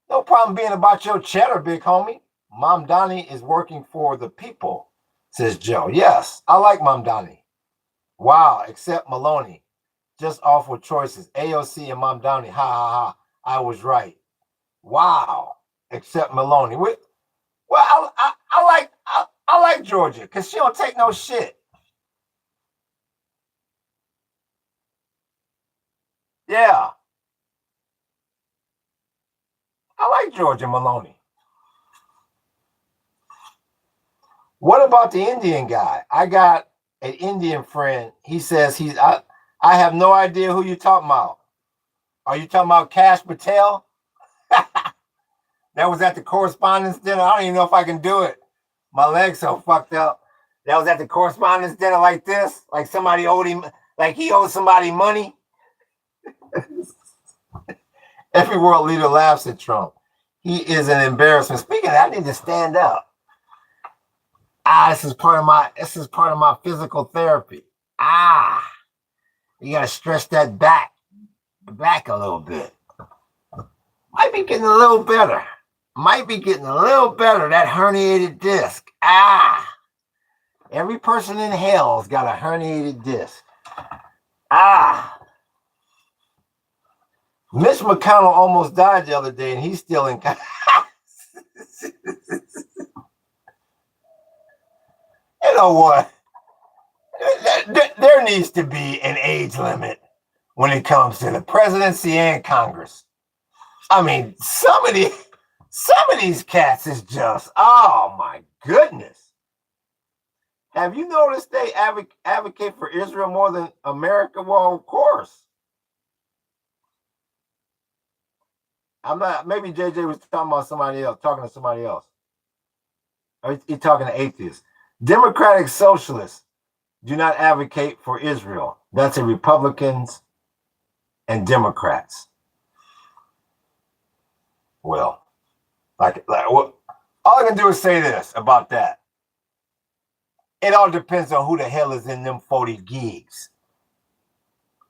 No problem being about your cheddar, big homie. Mom Donnie is working for the people, says Joe. Yes, I like Mom Donnie. Wow, except Maloney. Just awful choices. AOC and Mom Donnie. Ha ha ha. I was right. Wow. Except Maloney. Well, I like Georgia because she don't take no shit. Yeah. I like Georgia Maloney. What about the Indian guy? I got an Indian friend. He says I have no idea who you're talking about. Are you talking about Kash Patel? That was at the correspondence dinner. I don't even know if I can do it. My leg's so fucked up. That was at the correspondence dinner like this, like somebody owed him, like he owed somebody money. Every world leader laughs at Trump. He is an embarrassment. Speaking of that, I need to stand up. This is part of my physical therapy. You gotta stretch that back a little bit. Might be getting a little better. That herniated disc. Every person in hell's got a herniated disc. Mitch McConnell almost died the other day, and he's still in. You know what? There needs to be an age limit when it comes to the presidency and Congress. I mean, some of these cats is just, oh my goodness. Have you noticed they advocate for Israel more than America? Well, of course. Maybe JJ was talking to somebody else. Or he's talking to atheists. Democratic socialists do not advocate for Israel. That's the Republicans and Democrats. Well, all I can do is say this about that. It all depends on who the hell is in them 40 gigs.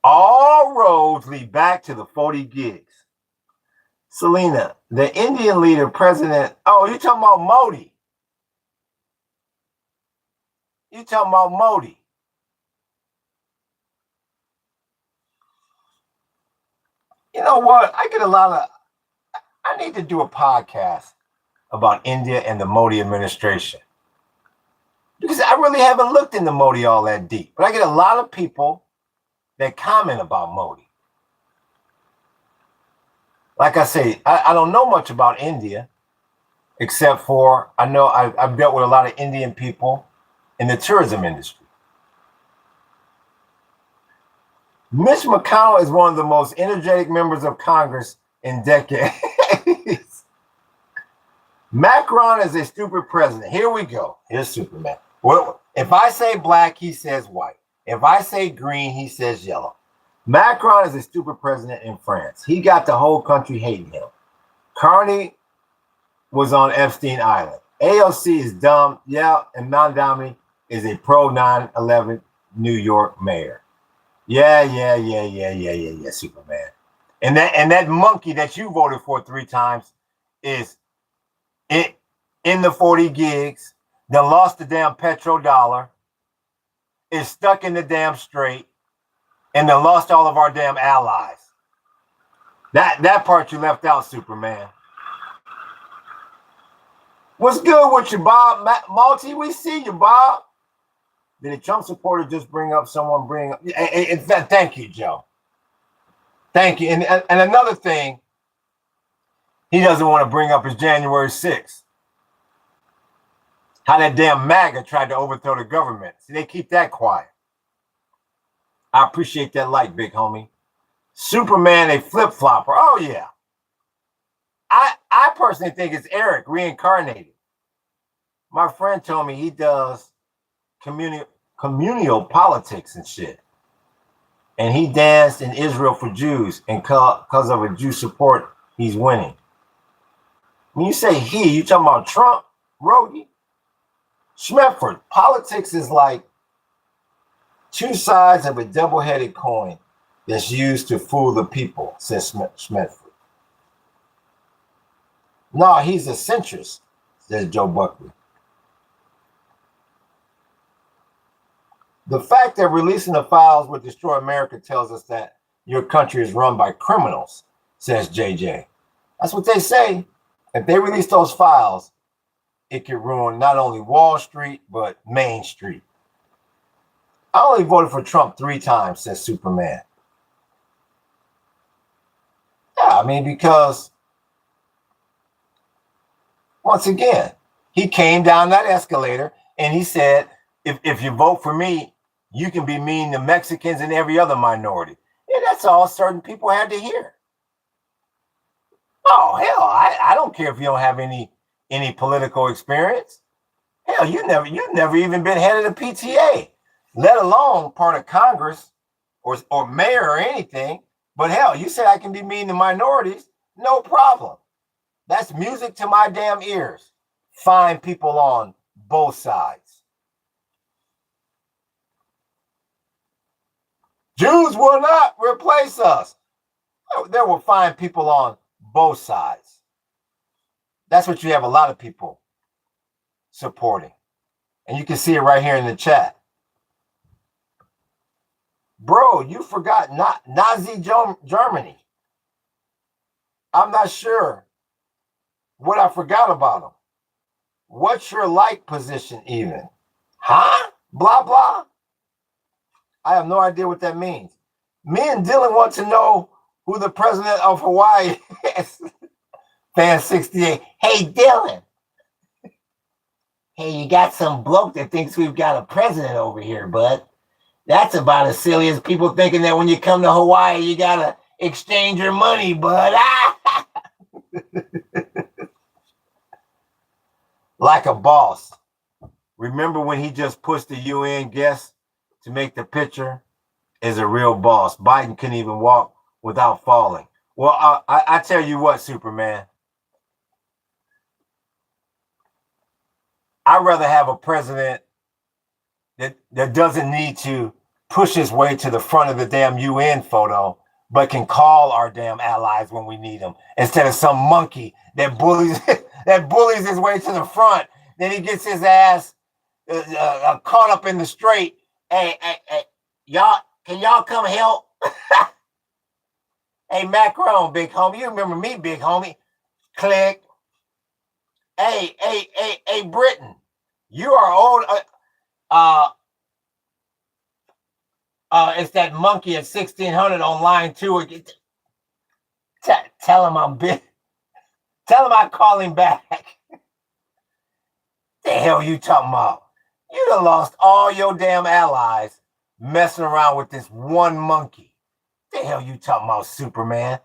All roads lead back to the 40 gigs. Selena, the Indian leader, President. Oh, you're talking about Modi. You know what? I need to do a podcast about India and the Modi administration. Because I really haven't looked into Modi all that deep. But I get a lot of people that comment about Modi. Like I say, I don't know much about India, except for I know I've dealt with a lot of Indian people in the tourism industry. Mitch McConnell is one of the most energetic members of Congress in decades. Macron is a stupid president. Here we go. Here's Superman. Well, if I say black, he says white. If I say green, he says yellow. Macron is a stupid president in France. He got the whole country hating him. Carney was on Epstein Island. AOC is dumb. Yeah, and Mamdani is a pro 9/11 New York mayor. Yeah, Superman. And that monkey that you voted for 3 times is in the 40 gigs, then lost the damn petrodollar, is stuck in the damn strait, and then lost all of our damn allies. That part you left out, Superman. What's good with you, Bob? Malty, we see you, Bob. Did a Trump supporter just bring up? Thank you, Joe. Thank you. And another thing he doesn't want to bring up is January 6th. How that damn MAGA tried to overthrow the government. See, they keep that quiet. I appreciate that like, big homie. Superman, a flip-flopper. Oh, yeah. I personally think it's Eric reincarnated. My friend told me he does communal politics and shit. And he danced in Israel for Jews, and because of a Jew support, he's winning. When you say he, you talking about Trump, Rogie, Schmefford. Politics is like 2 sides of a double-headed coin that's used to fool the people, says Schmefford. No, he's a centrist, says Joe Buckley. The fact that releasing the files would destroy America tells us that your country is run by criminals, says JJ. That's what they say. If they release those files, it could ruin not only Wall Street, but Main Street. I only voted for Trump 3 times, says Superman. I mean, because once again, he came down that escalator and he said, if you vote for me, you can be mean to Mexicans and every other minority. And that's all certain people had to hear. Oh, hell, I don't care if you don't have any political experience. Hell, you've never even been head of the PTA, let alone part of Congress or mayor or anything. But hell, you said I can be mean to minorities, no problem. That's music to my damn ears. Fine people on both sides. Jews will not replace us. There were fine people on both sides. That's what you have a lot of people supporting. And you can see it right here in the chat. Bro, you forgot Nazi Germany. I'm not sure what I forgot about them. What's your like position even? Huh? Blah, blah. I have no idea what that means. Me and Dylan want to know who the president of Hawaii is. Fan 68. Hey, Dylan. Hey, you got some bloke that thinks we've got a president over here, bud. That's about as silly as people thinking that when you come to Hawaii, you got to exchange your money, bud. Like a boss. Remember when he just pushed the UN guest to make the picture? Is a real boss. Biden couldn't even walk without falling. Well, I tell you what, Superman. I'd rather have a president that doesn't need to push his way to the front of the damn UN photo, but can call our damn allies when we need them, instead of some monkey that bullies his way to the front. Then he gets his ass caught up in the straight. Hey, y'all, can y'all come help? Hey, Macron, big homie. You remember me, big homie. Click. Hey, Britain. You are old. It's that monkey at 1600 on line 2. Tell him I'm big. Tell him I call him back. The hell you talking about? You done lost all your damn allies messing around with this one monkey. The hell you talking about, Superman?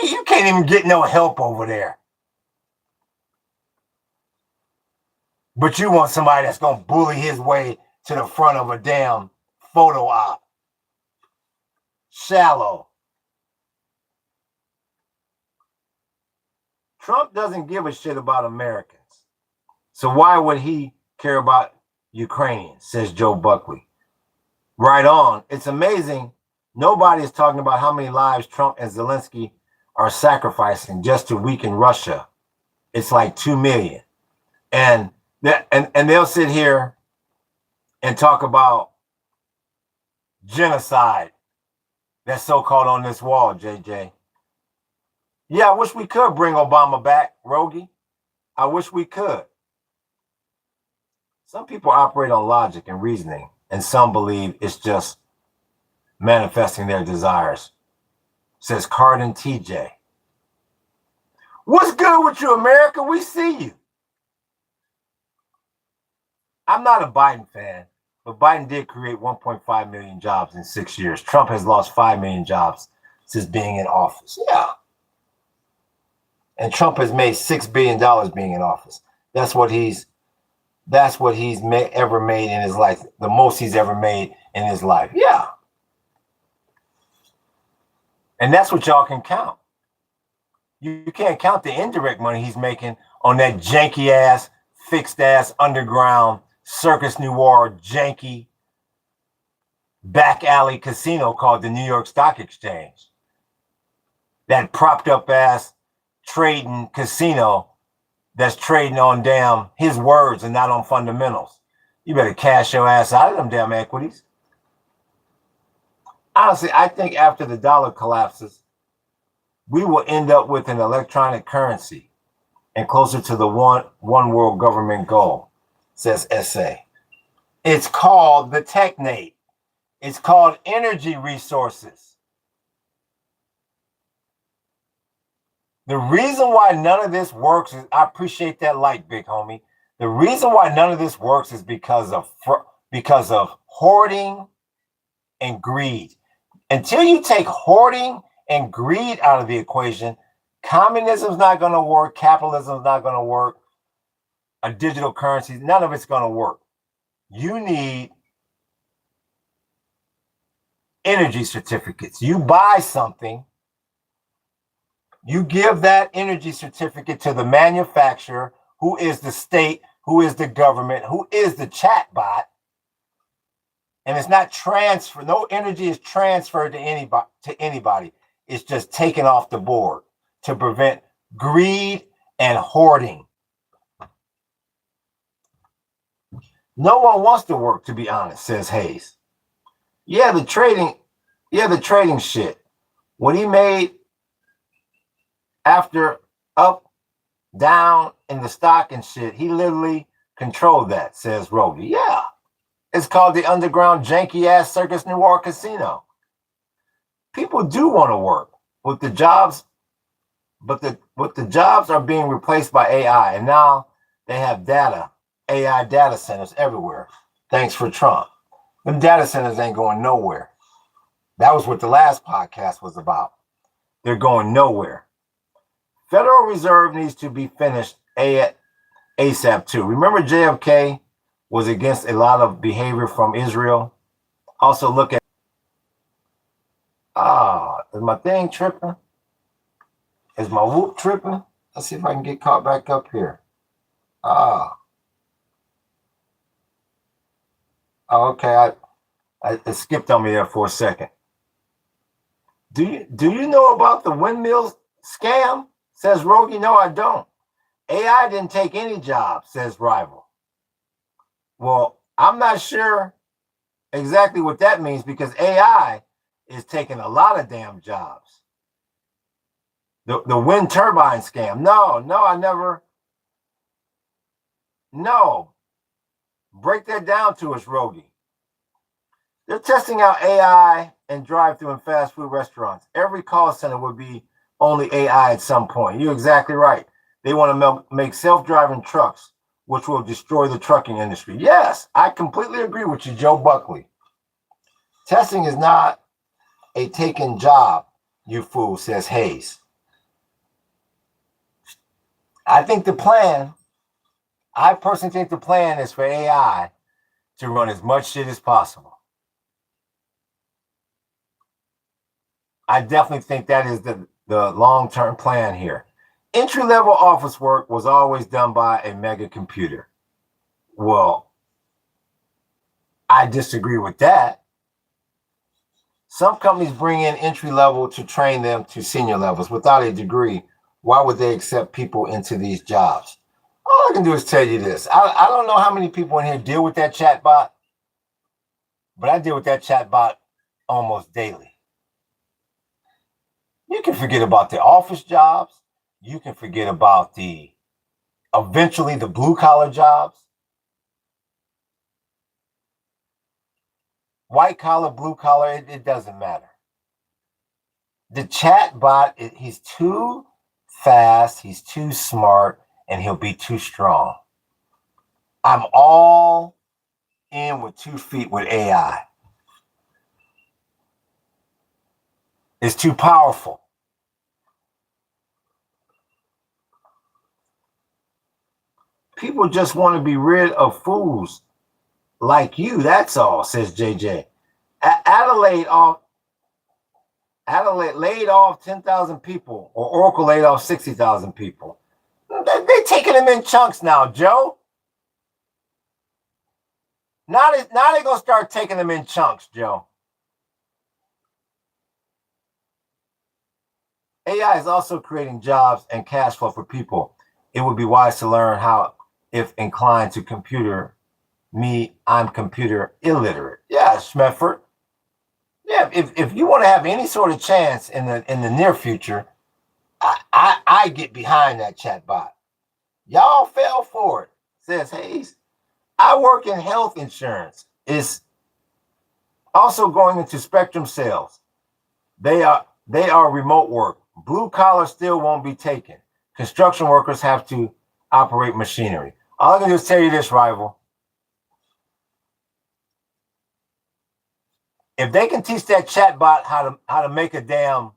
You can't even get no help over there. But you want somebody that's going to bully his way to the front of a damn photo op. Shallow. Trump doesn't give a shit about Americans. So why would he care about Ukrainians, says Joe Buckley. Right on. It's amazing. Nobody is talking about how many lives Trump and Zelensky are sacrificing just to weaken Russia. It's like 2 million. And they'll sit here and talk about genocide that's so-called on this wall, JJ. Yeah, I wish we could bring Obama back, Rogie. I wish we could. Some people operate on logic and reasoning, and some believe it's just manifesting their desires, says Cardin TJ. What's good with you, America? We see you. I'm not a Biden fan, but Biden did create 1.5 million jobs in 6 years. Trump has lost 5 million jobs since being in office. Yeah. And Trump has made $6 billion being in office. That's what he's ever made in his life. The most he's ever made in his life. Yeah. And that's what y'all can count. You can't count the indirect money he's making on that janky ass, fixed ass, underground, Circus Noir, janky, back alley casino called the New York Stock Exchange. That propped up ass trading casino that's trading on damn his words and not on fundamentals. You better cash your ass out of them damn equities. Honestly, I think after the dollar collapses, we will end up with an electronic currency and closer to the one world government goal, says SA. It's called the Technate. It's called energy resources. The reason why none of this works is, I appreciate that light, big homie. The reason why none of this works is because of hoarding and greed. Until you take hoarding and greed out of the equation, communism's not going to work, capitalism's not going to work, a digital currency, none of it's going to work. You need energy certificates. You buy something, you give that energy certificate to the manufacturer, who is the state, who is the government, who is the chatbot, and it's not transferred. No energy is transferred to anybody. It's just taken off the board to prevent greed and hoarding. No one wants to work, to be honest, says Hayes. Yeah, the trading shit. What he made after up, down in the stock and shit, he literally controlled that, says Roby. Yeah. It's called the underground janky ass Circus Noir Casino. People do want to work with the jobs, but the jobs are being replaced by AI, and now they have AI data centers everywhere. Thanks for Trump. Them data centers ain't going nowhere. That was what the last podcast was about. They're going nowhere. Federal Reserve needs to be finished ASAP too. Remember JFK was against a lot of behavior from Israel. Also look at, is my thing tripping? Is my whoop tripping? Let's see if I can get caught back up here. Okay, it skipped on me there for a second. Do you know about the windmills scam? Says Rogie. No, I don't. AI didn't take any job, says Rival. Well, I'm not sure exactly what that means, because AI is taking a lot of damn jobs. The wind turbine scam. No, I never. No. Break that down to us, Rogie. They're testing out AI and drive-through and fast food restaurants. Every call center would be only AI at some point. You're exactly right. They want to make self-driving trucks, which will destroy the trucking industry. Yes, I completely agree with you, Joe Buckley. Testing is not a taken job, you fool, says Hayes. I personally think the plan is for AI to run as much shit as possible. I definitely think that is the long-term plan here. Entry-level office work was always done by a mega computer. Well, I disagree with that. Some companies bring in entry-level to train them to senior levels without a degree. Why would they accept people into these jobs? All I can do is tell you this. I don't know how many people in here deal with that chatbot, but I deal with that chatbot almost daily. You can forget about the office jobs. You can forget about eventually the blue collar jobs. White collar, blue collar, it doesn't matter. The chatbot, he's too fast, he's too smart, and he'll be too strong. I'm all in with 2 feet with AI. It's too powerful. People just want to be rid of fools like you. That's all, says JJ. Adelaide laid off 10,000 people, or Oracle laid off 60,000 people. They're taking them in chunks now, Joe. Now they're going to start taking them in chunks, Joe. AI is also creating jobs and cash flow for people. It would be wise to learn how, if inclined to computer. I'm computer illiterate. Yeah, Schmefford. Yeah, if you want to have any sort of chance in the near future, I get behind that chatbot. Y'all fell for it, says Hayes. I work in health insurance. It's also going into spectrum sales. They are remote work. Blue collar still won't be taken. Construction workers have to operate machinery. All I can do is tell you this, rival. If they can teach that chatbot how to make a damn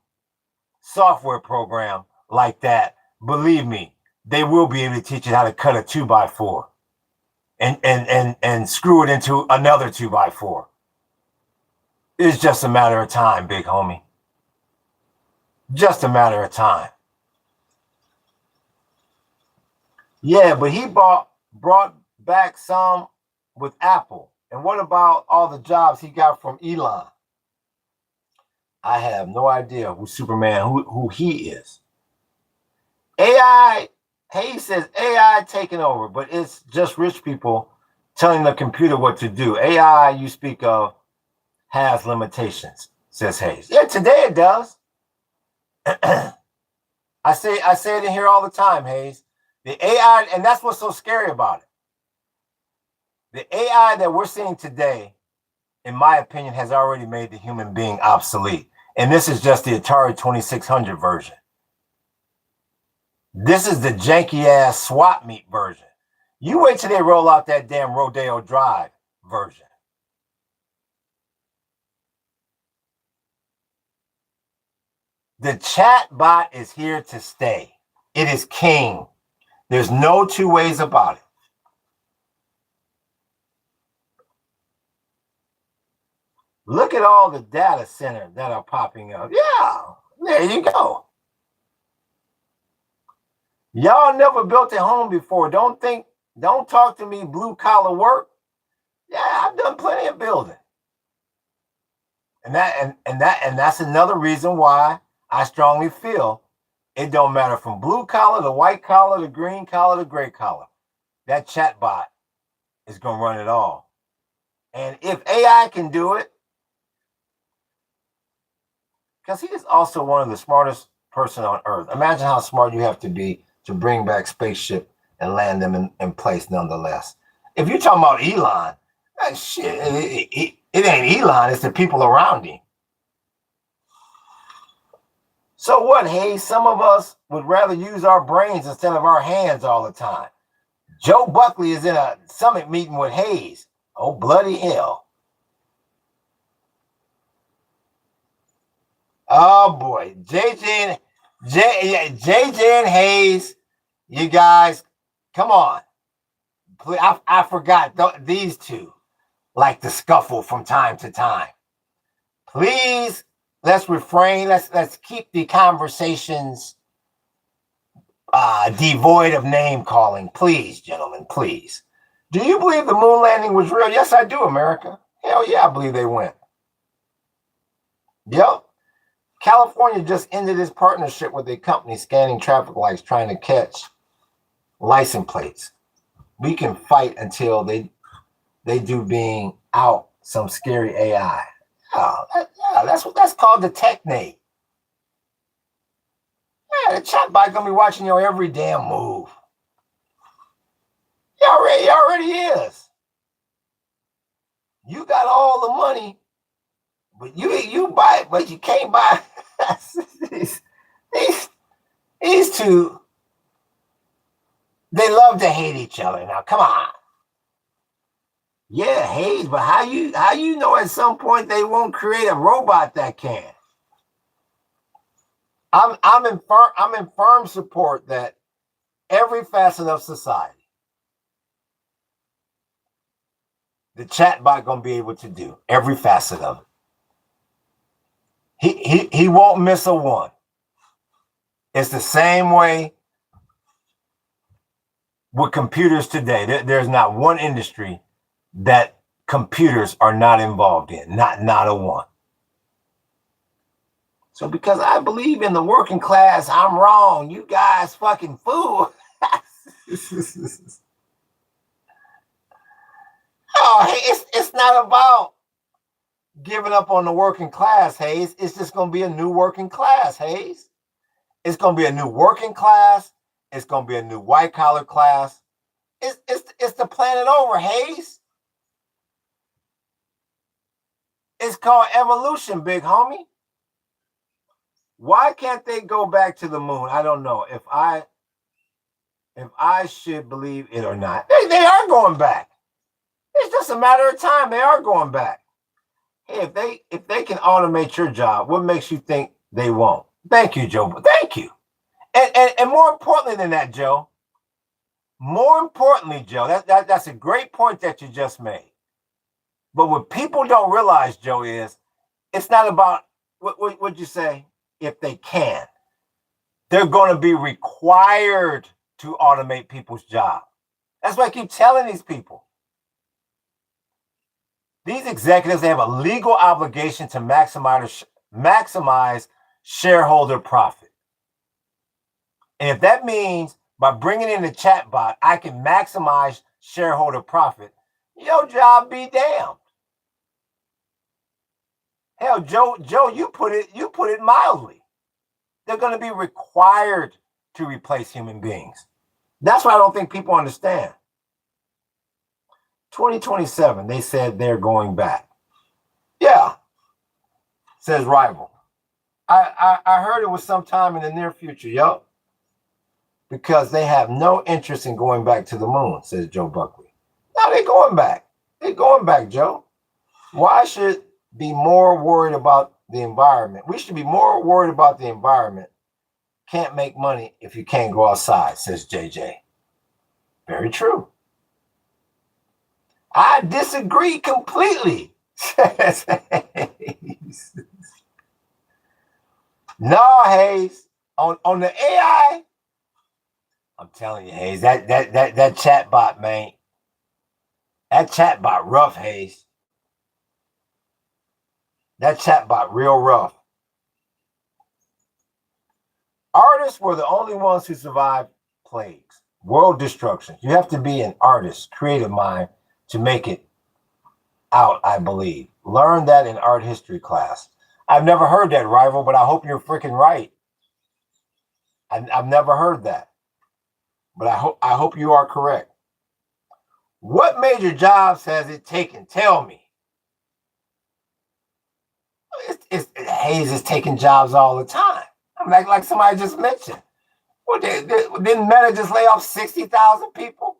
software program like that, believe me, they will be able to teach it how to cut a 2x4 and screw it into another 2x4. It's just a matter of time, big homie. Just a matter of time. Yeah, but he brought back some with Apple. And what about all the jobs he got from Elon? I have no idea who Superman, who he is. AI, he says AI taking over, but it's just rich people telling the computer what to do. AI you speak of has limitations, says Hayes. Yeah, today it does. I say it in here all the time, Hayes. The AI, and that's what's so scary about it. The AI that we're seeing today, in my opinion, has already made the human being obsolete. And this is just the Atari 2600 version. This is the janky ass swap meet version. You wait till they roll out that damn Rodeo Drive version. The chat bot is here to stay. It is king. There's no two ways about it. Look at all the data centers that are popping up. Yeah, there you go. Y'all never built a home before. Don't talk to me blue collar work. Yeah, I've done plenty of building. And that's another reason why I strongly feel it don't matter from blue collar to white collar to green collar to gray collar. That chat bot is going to run it all. And if AI can do it, because he is also one of the smartest person on earth. Imagine how smart you have to be to bring back spaceship and land them in place nonetheless. If you're talking about Elon, that shit, it ain't Elon, it's the people around him. So what, Hayes? Some of us would rather use our brains instead of our hands all the time. Joe Buckley is in a summit meeting with Hayes. Oh, bloody hell. Oh boy, JJ and Hayes, you guys, come on. Please, I forgot these two like to scuffle from time to time. Please, let's refrain. Let's keep the conversations devoid of name calling. Please, gentlemen, please. Do you believe the moon landing was real? Yes, I do, America. Hell yeah, I believe they went. Yep. California just ended its partnership with a company scanning traffic lights trying to catch license plates. We can fight until they do being out some scary AI. That's called the technate. Yeah, the chatbot gonna be watching your every damn move. He already is. You got all the money, but you buy it, but you can't buy these two. They love to hate each other. Now, come on. Yeah, hate, but how you know at some point they won't create a robot that can? I'm in firm support that every facet of society, the chatbot gonna be able to do every facet of it. He won't miss a one. It's the same way with computers today. There's not one industry that computers are not involved in. Not a one. So because I believe in the working class, I'm wrong. You guys fucking fool. Oh, hey, it's not about giving up on the working class, Hayes. It's just going to be a new working class, Hayes. It's going to be a new working class. It's going to be a new white collar class. It's the planet over, Hayes. It's called evolution, big homie. Why can't they go back to the moon? I don't know if I should believe it or not. They are going back. It's just a matter of time. They are going back. Hey, if they can automate your job, what makes you think they won't? Thank you, Joe. Thank you. And more importantly than that, Joe. More importantly, Joe, that's a great point that you just made. But what people don't realize, Joe, is it's not about what would you say if they can. They're going to be required to automate people's job. That's what I keep telling these people. These executives, they have a legal obligation to maximize shareholder profit. And if that means by bringing in the chatbot, I can maximize shareholder profit, your job be damned. Hell, Joe, you put it mildly. They're going to be required to replace human beings. That's what I don't think people understand. 2027, they said they're going back. Yeah, says Rival. I heard it was sometime in the near future, yo. Because they have no interest in going back to the moon, says Joe Buckley. No, they're going back. They're going back, Joe. Why should be more worried about the environment? We should be more worried about the environment. Can't make money if you can't go outside, says JJ. Very true. I disagree completely, says Hayes. No, Hayes. On the AI, I'm telling you, Hayes, that chat bot, man. That chat bot rough, Hayes. That chat bot real rough. Artists were the only ones who survived plagues, world destruction. You have to be an artist, creative mind, to make it out, I believe. Learn that in art history class. I've never heard that, Rival, but I hope you're freaking right. I've never heard that, but I hope you are correct. What major jobs has it taken? Tell me. Hayes is taking jobs all the time. I'm like somebody just mentioned. Well, didn't Meta just lay off 60,000 people?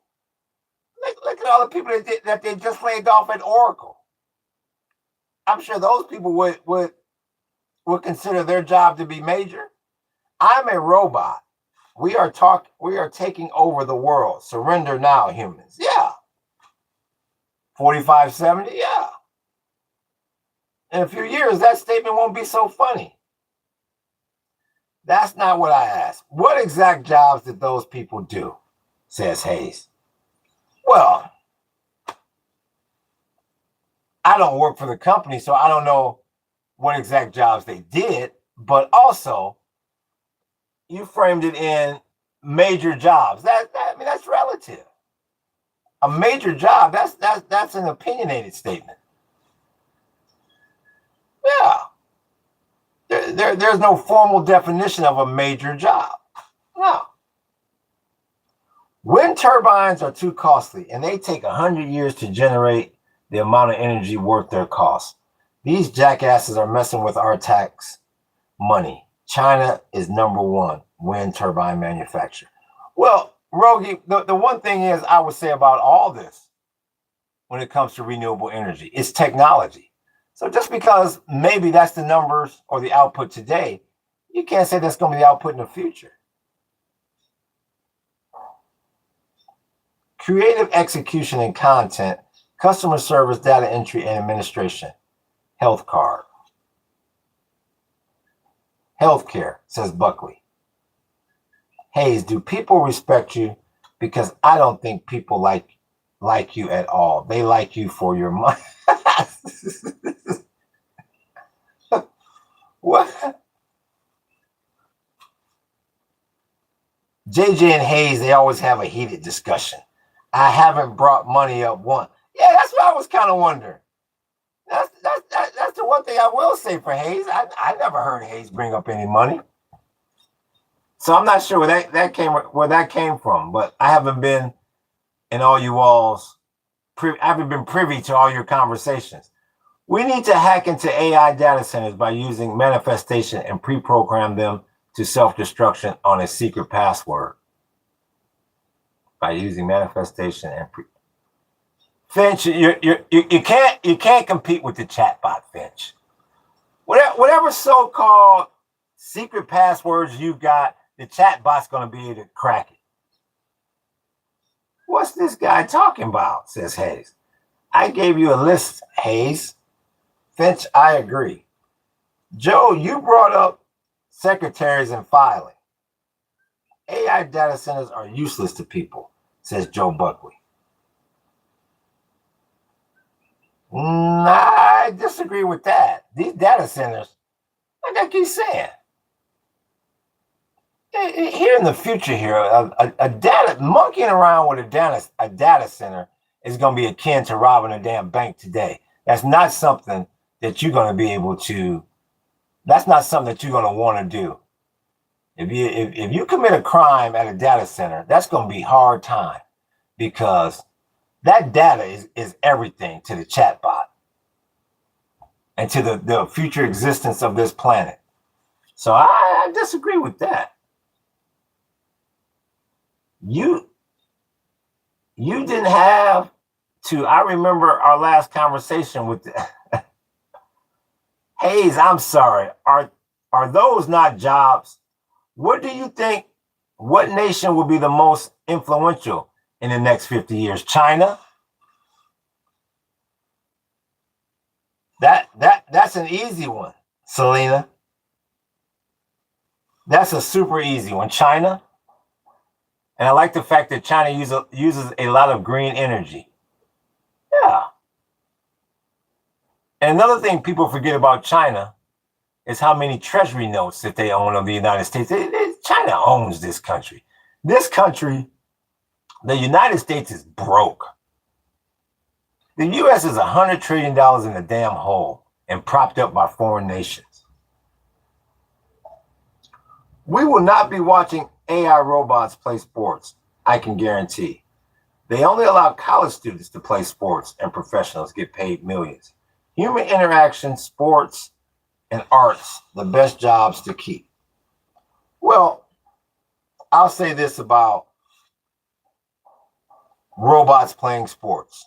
Look at all the people that they just laid off at Oracle. I'm sure those people would consider their job to be major. I'm a robot. We are taking over the world. Surrender now, humans. Yeah. 4570, yeah. In a few years, that statement won't be so funny. That's not what I asked. What exact jobs did those people do? Says Hayes. Well, I don't work for the company, so I don't know what exact jobs they did, but also you framed it in major jobs. That's relative. A major job, that's an opinionated statement. Yeah. There's no formal definition of a major job. No. Wind turbines are too costly, and they take 100 years to generate the amount of energy worth their cost. These jackasses are messing with our tax money. China is #1 wind turbine manufacturer. Well, Rogi, the one thing is I would say about all this when it comes to renewable energy, it's technology. So just because maybe that's the numbers or the output today, you can't say that's going to be the output in the future. Creative execution and content, customer service, data entry, and administration. Health card. Healthcare, says Buckley. Hayes, do people respect you? Because I don't think people like you at all. They like you for your money. What? JJ and Hayes, they always have a heated discussion. I haven't brought money up once. Yeah, that's what I was kind of wondering. That's the one thing I will say for Hayes. I never heard Hayes bring up any money. So I'm not sure where that came from, but I haven't been in all you all's I haven't been privy to all your conversations. We need to hack into AI data centers by using manifestation and pre-program them to self-destruction on a secret password. By using manifestation and Finch, you can't compete with the chatbot, Finch. Whatever so-called secret passwords you got, the chatbot's going to be able to crack it. What's this guy talking about? Says Hayes. I gave you a list, Hayes. Finch, I agree. Joe, you brought up secretaries and filing. AI data centers are useless to people, says Joe Buckley. I disagree with that. These data centers, like I keep saying, here in the future here, a data monkeying around with a data center is going to be akin to robbing a damn bank today. That's not something that you're going to be able to, that's not something that you're going to want to do. If you commit a crime at a data center, that's going to be hard time, because that data is everything to the chatbot and to the future existence of this planet. So I disagree with that. You didn't have to. I remember our last conversation with Hayes. I'm sorry. Are those not jobs? What do you think? What nation will be the most influential in the next 50 years? China? That's an easy one, Selena. That's a super easy one. China. And I like the fact that China uses a lot of green energy. Yeah. And another thing people forget about China is how many treasury notes that they own of the United States. China owns this country. This country, the United States, is broke. The U.S. is $100 trillion in the damn hole and propped up by foreign nations. We will not be watching AI robots play sports, I can guarantee. They only allow college students to play sports, and professionals get paid millions. Human interaction, sports, and arts, the best jobs to keep. Well, I'll say this about robots playing sports.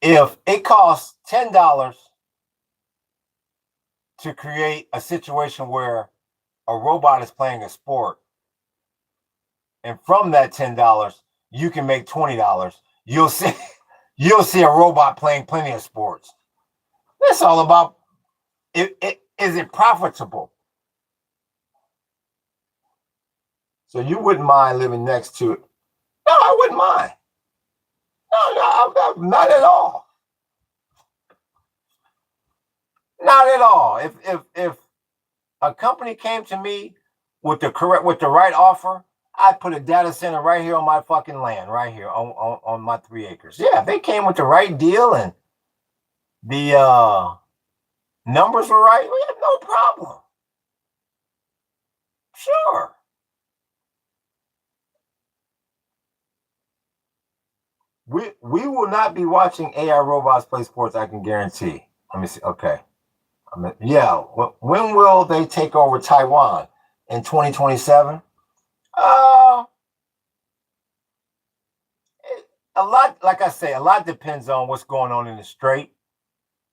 If it costs $10 to create a situation where a robot is playing a sport, and from that $10 you can make $20, you'll see a robot playing plenty of sports. That's all about is it profitable? So you wouldn't mind living next to it? No, I wouldn't mind. No, not at all. Not at all. If a company came to me with the right offer, I'd put a data center right here on my fucking land, right here on my 3 acres. Yeah, if they came with the right deal and the numbers were right, we have no problem. Sure. We will not be watching AI robots play sports, I can guarantee. Let me see. Okay. Yeah. When will they take over Taiwan? In 2027? A lot, like I say, a lot depends on what's going on in the Strait.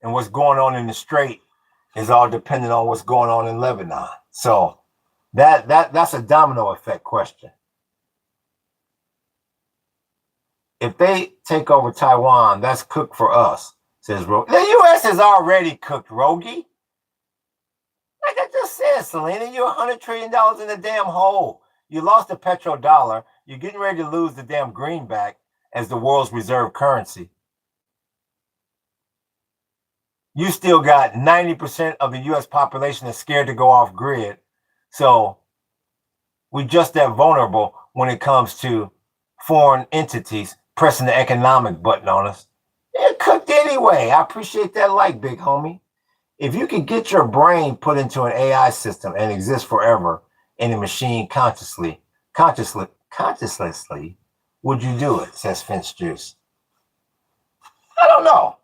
And what's going on in the Strait is all dependent on what's going on in Lebanon. So that's a domino effect question. If they take over Taiwan, that's cooked for us, says Rogie. The U.S. is already cooked, Rogie. Like I just said, Selena, you're $100 trillion in the damn hole. You lost the petrodollar. You're getting ready to lose the damn greenback as the world's reserve currency. You still got 90% of the U.S. population that's scared to go off grid. So we're just that vulnerable when it comes to foreign entities pressing the economic button on us. They're cooked anyway. I appreciate that like, big homie. If you could get your brain put into an AI system and exist forever in a machine consciously, would you do it? Says Finch Juice. I don't know.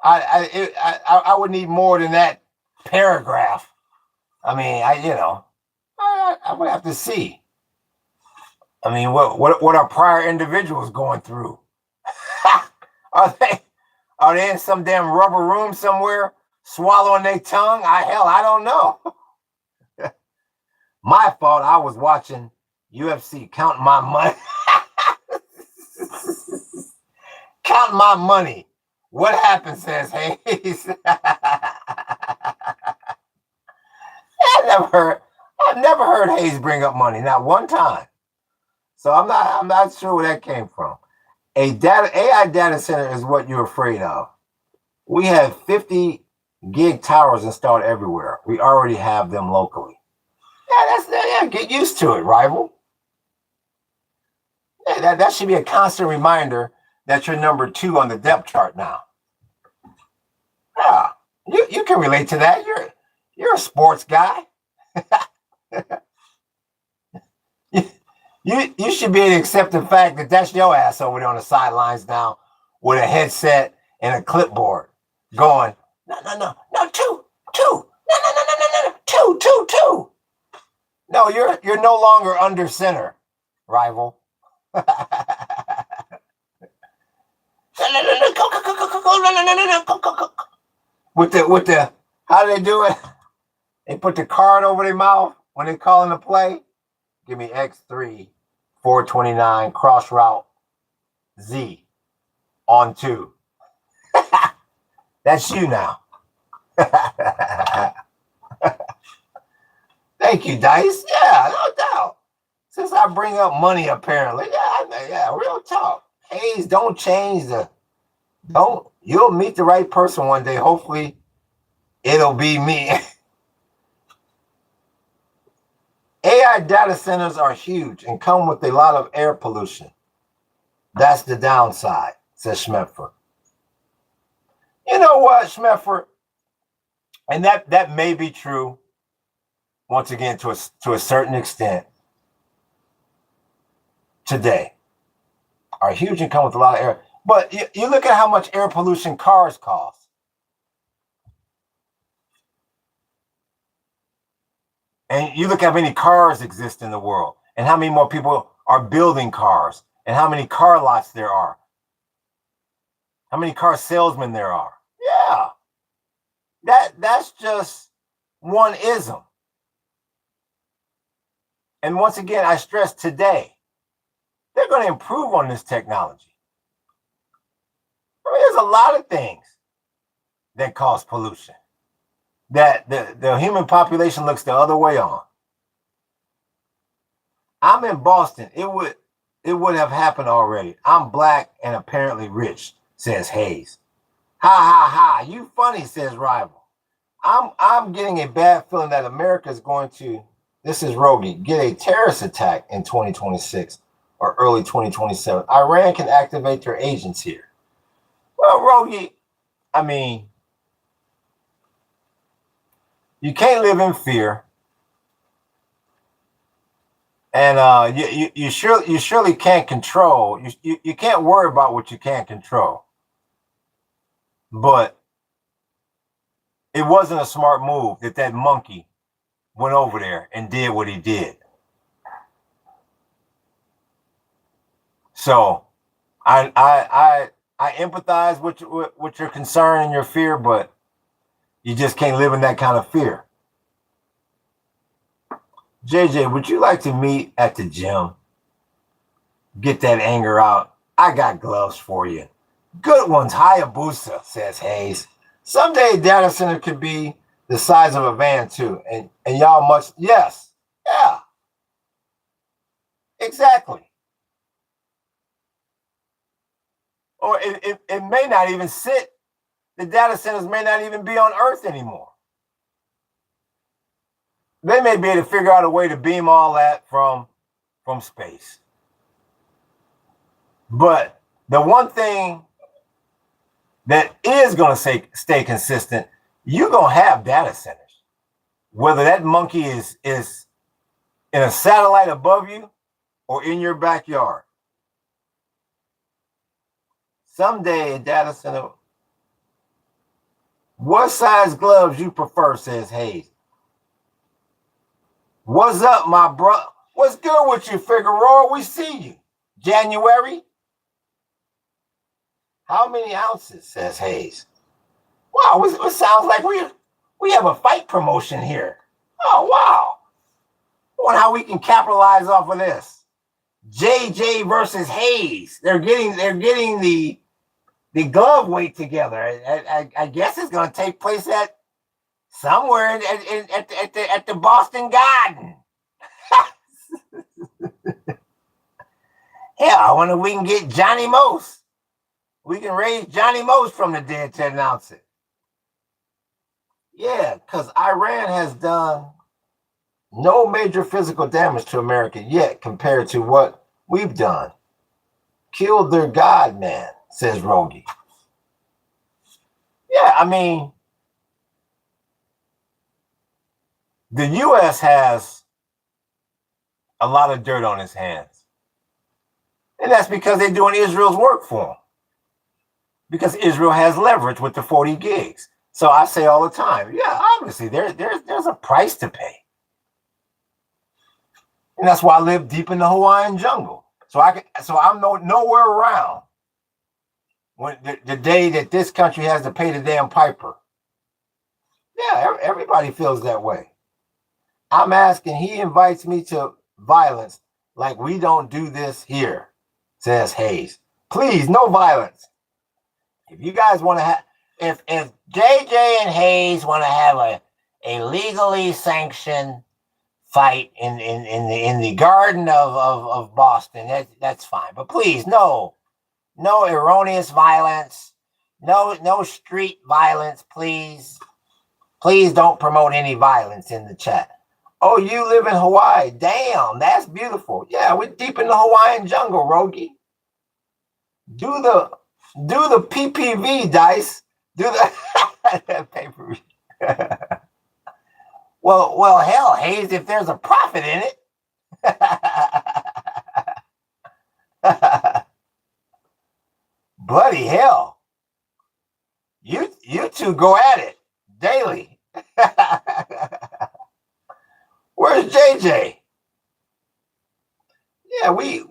I would need more than that paragraph. I mean, I would have to see. I mean, what are prior individuals going through? are they are they in some damn rubber room somewhere swallowing their tongue? I don't know. My fault. I was watching UFC, counting my money. Counting my money. What happened, says Hayes. I've never heard Hayes bring up money, not one time. So I'm not sure where that came from. AI data center is what you're afraid of. We have 50 gig towers installed everywhere. We already have them locally. Yeah, get used to it, rival. Yeah, that should be a constant reminder that you're number 2 on the depth chart now. Yeah, you can relate to that. You're a sports guy. you should be able to accept the fact that that's your ass over there on the sidelines now with a headset and a clipboard going, no, two, no, two. No, you're no longer under center, rival. With the how do they do it? They put the card over their mouth when they call in the play. Give me X3, 429, cross route, Z, on 2. That's you now. Thank you, Dice. Yeah, no doubt. Since I bring up money, apparently. Yeah, real talk. Hayes, don't change you'll meet the right person one day. Hopefully, it'll be me. AI data centers are huge and come with a lot of air pollution. That's the downside, says Schmepfer. You know what, Schmepfer? And that may be true, once again, to a certain extent. Today are huge and come with a lot of air. But you look at how much air pollution cars cost. And you look at how many cars exist in the world and how many more people are building cars and how many car lots there are. How many car salesmen there are. Yeah. That's just one ism. And once again, I stress today, they're going to improve on this technology. I mean, there's a lot of things that cause pollution that the human population looks the other way on. I'm in Boston. It would have happened already. I'm black and apparently rich, says Hayes. Ha ha ha! You funny, says Rival. I'm getting a bad feeling that America is going to, this is Rogie, get a terrorist attack in 2026 or early 2027. Iran can activate their agents here. Well, Rogie, I mean, you can't live in fear, and you surely can't control. You can't worry about what you can't control. But it wasn't a smart move that monkey went over there and did what he did. So I empathize with your concern and your fear, but you just can't live in that kind of fear. JJ, would you like to meet at the gym? Get that anger out. I got gloves for you. Good ones, Hayabusa, says Hayes. Someday a data center could be the size of a van too. And y'all must, yes, yeah, exactly. Or it may not even sit, the data centers may not even be on Earth anymore. They may be able to figure out a way to beam all that from space. But the one thing that is going to stay consistent, you're going to have data centers. Whether that monkey is in a satellite above you or in your backyard. Someday a data center What size gloves you prefer, says Hayes. What's up, my bro? What's good with you, Figueroa? We see you. January? How many ounces, says Hayes. Wow, it sounds like we have a fight promotion here. Oh, wow. I wonder how we can capitalize off of this. JJ versus Hayes. They're getting the glove weight together. I guess it's going to take place at somewhere at the Boston Garden. Yeah, I wonder if we can get Johnny Most. We can raise Johnny Most from the dead to announce it. Yeah, because Iran has done no major physical damage to America yet compared to what we've done. Killed their God, man, says Rogie. Yeah, I mean, the U.S. has a lot of dirt on its hands. And that's because they're doing Israel's work for them. Because Israel has leverage with the 40 gigs. So I say all the time, yeah, obviously there's a price to pay. And that's why I live deep in the Hawaiian jungle. So I'm nowhere around when the day that this country has to pay the damn piper. Yeah, everybody feels that way. I'm asking, he invites me to violence like we don't do this here, says Hayes. Please, no violence. If you guys want to have, if JJ and Hayes want to have a legally sanctioned fight in the Garden of Boston, that's fine. But please, no erroneous violence, no street violence, please. Please don't promote any violence in the chat. Oh, you live in Hawaii. Damn, that's beautiful. Yeah, we're deep in the Hawaiian jungle, Rogie. Do the PPV, Dice. Do the paper. well, hell, Hayes, if there's a profit in it. Bloody hell. You two go at it daily. Where's JJ? Yeah, we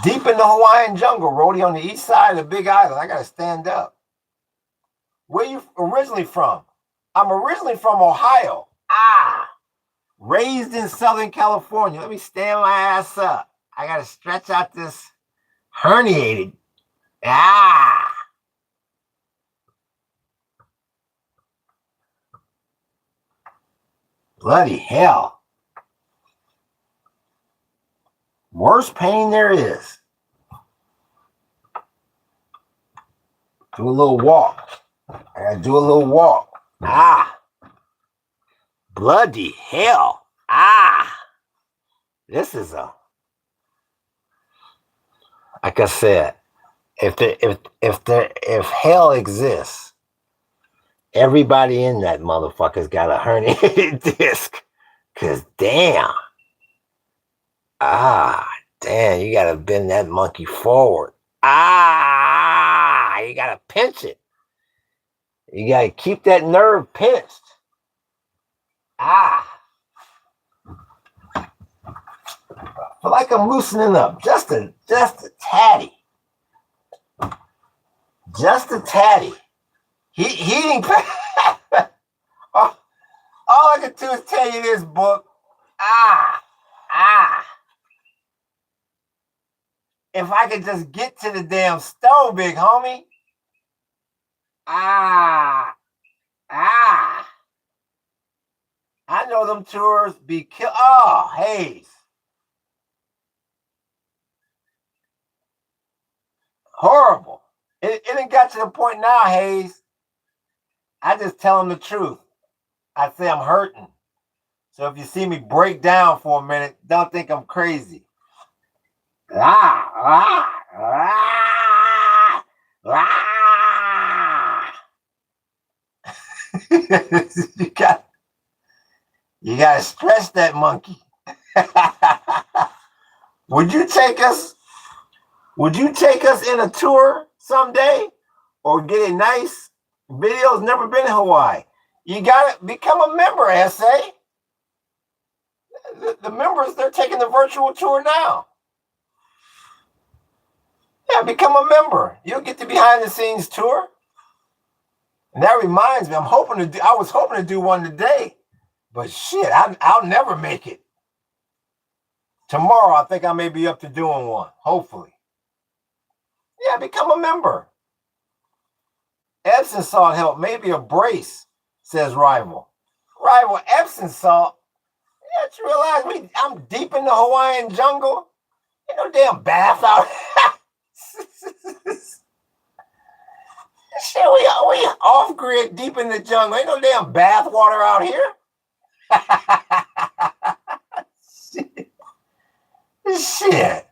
deep in the Hawaiian jungle, Rody, on the east side of the Big Island. I gotta stand up. Where you originally from? I'm originally from Ohio. Raised in Southern California. Let me stand my ass up. I gotta stretch out this herniated. Bloody hell. Worst pain there is. Do a little walk. I gotta do a little walk. Bloody hell. This is like I said, if hell exists, everybody in that motherfucker's got a herniated disc. Cause damn. Damn, you gotta bend that monkey forward. You gotta pinch it. You gotta keep that nerve pinched. I feel like I'm loosening up just a tatty. Just a tatty. Heating all I can do is tell you this, book. If I could just get to the damn stove, big homie. I know them tours be killed. Oh, Hayes. Horrible. It got to the point now, Hayes. I just tell them the truth. I say I'm hurting. So if you see me break down for a minute, don't think I'm crazy. You gotta stretch that monkey. Would you take us in a tour someday, or get a nice Video's never been in Hawaii. You gotta become a member, SA. The members, they're taking the virtual tour now. Yeah, become a member. You'll get the behind the scenes tour. And that reminds me, I was hoping to do one today, but shit, I'll never make it. Tomorrow, I think I may be up to doing one, hopefully. Yeah, become a member. Epsom salt help, maybe a brace, says Rival. Rival, Epsom salt? Yeah, you realize I'm deep in the Hawaiian jungle? Ain't no damn bath out here. Shit, we off grid deep in the jungle. Ain't no damn bath water out here. Shit.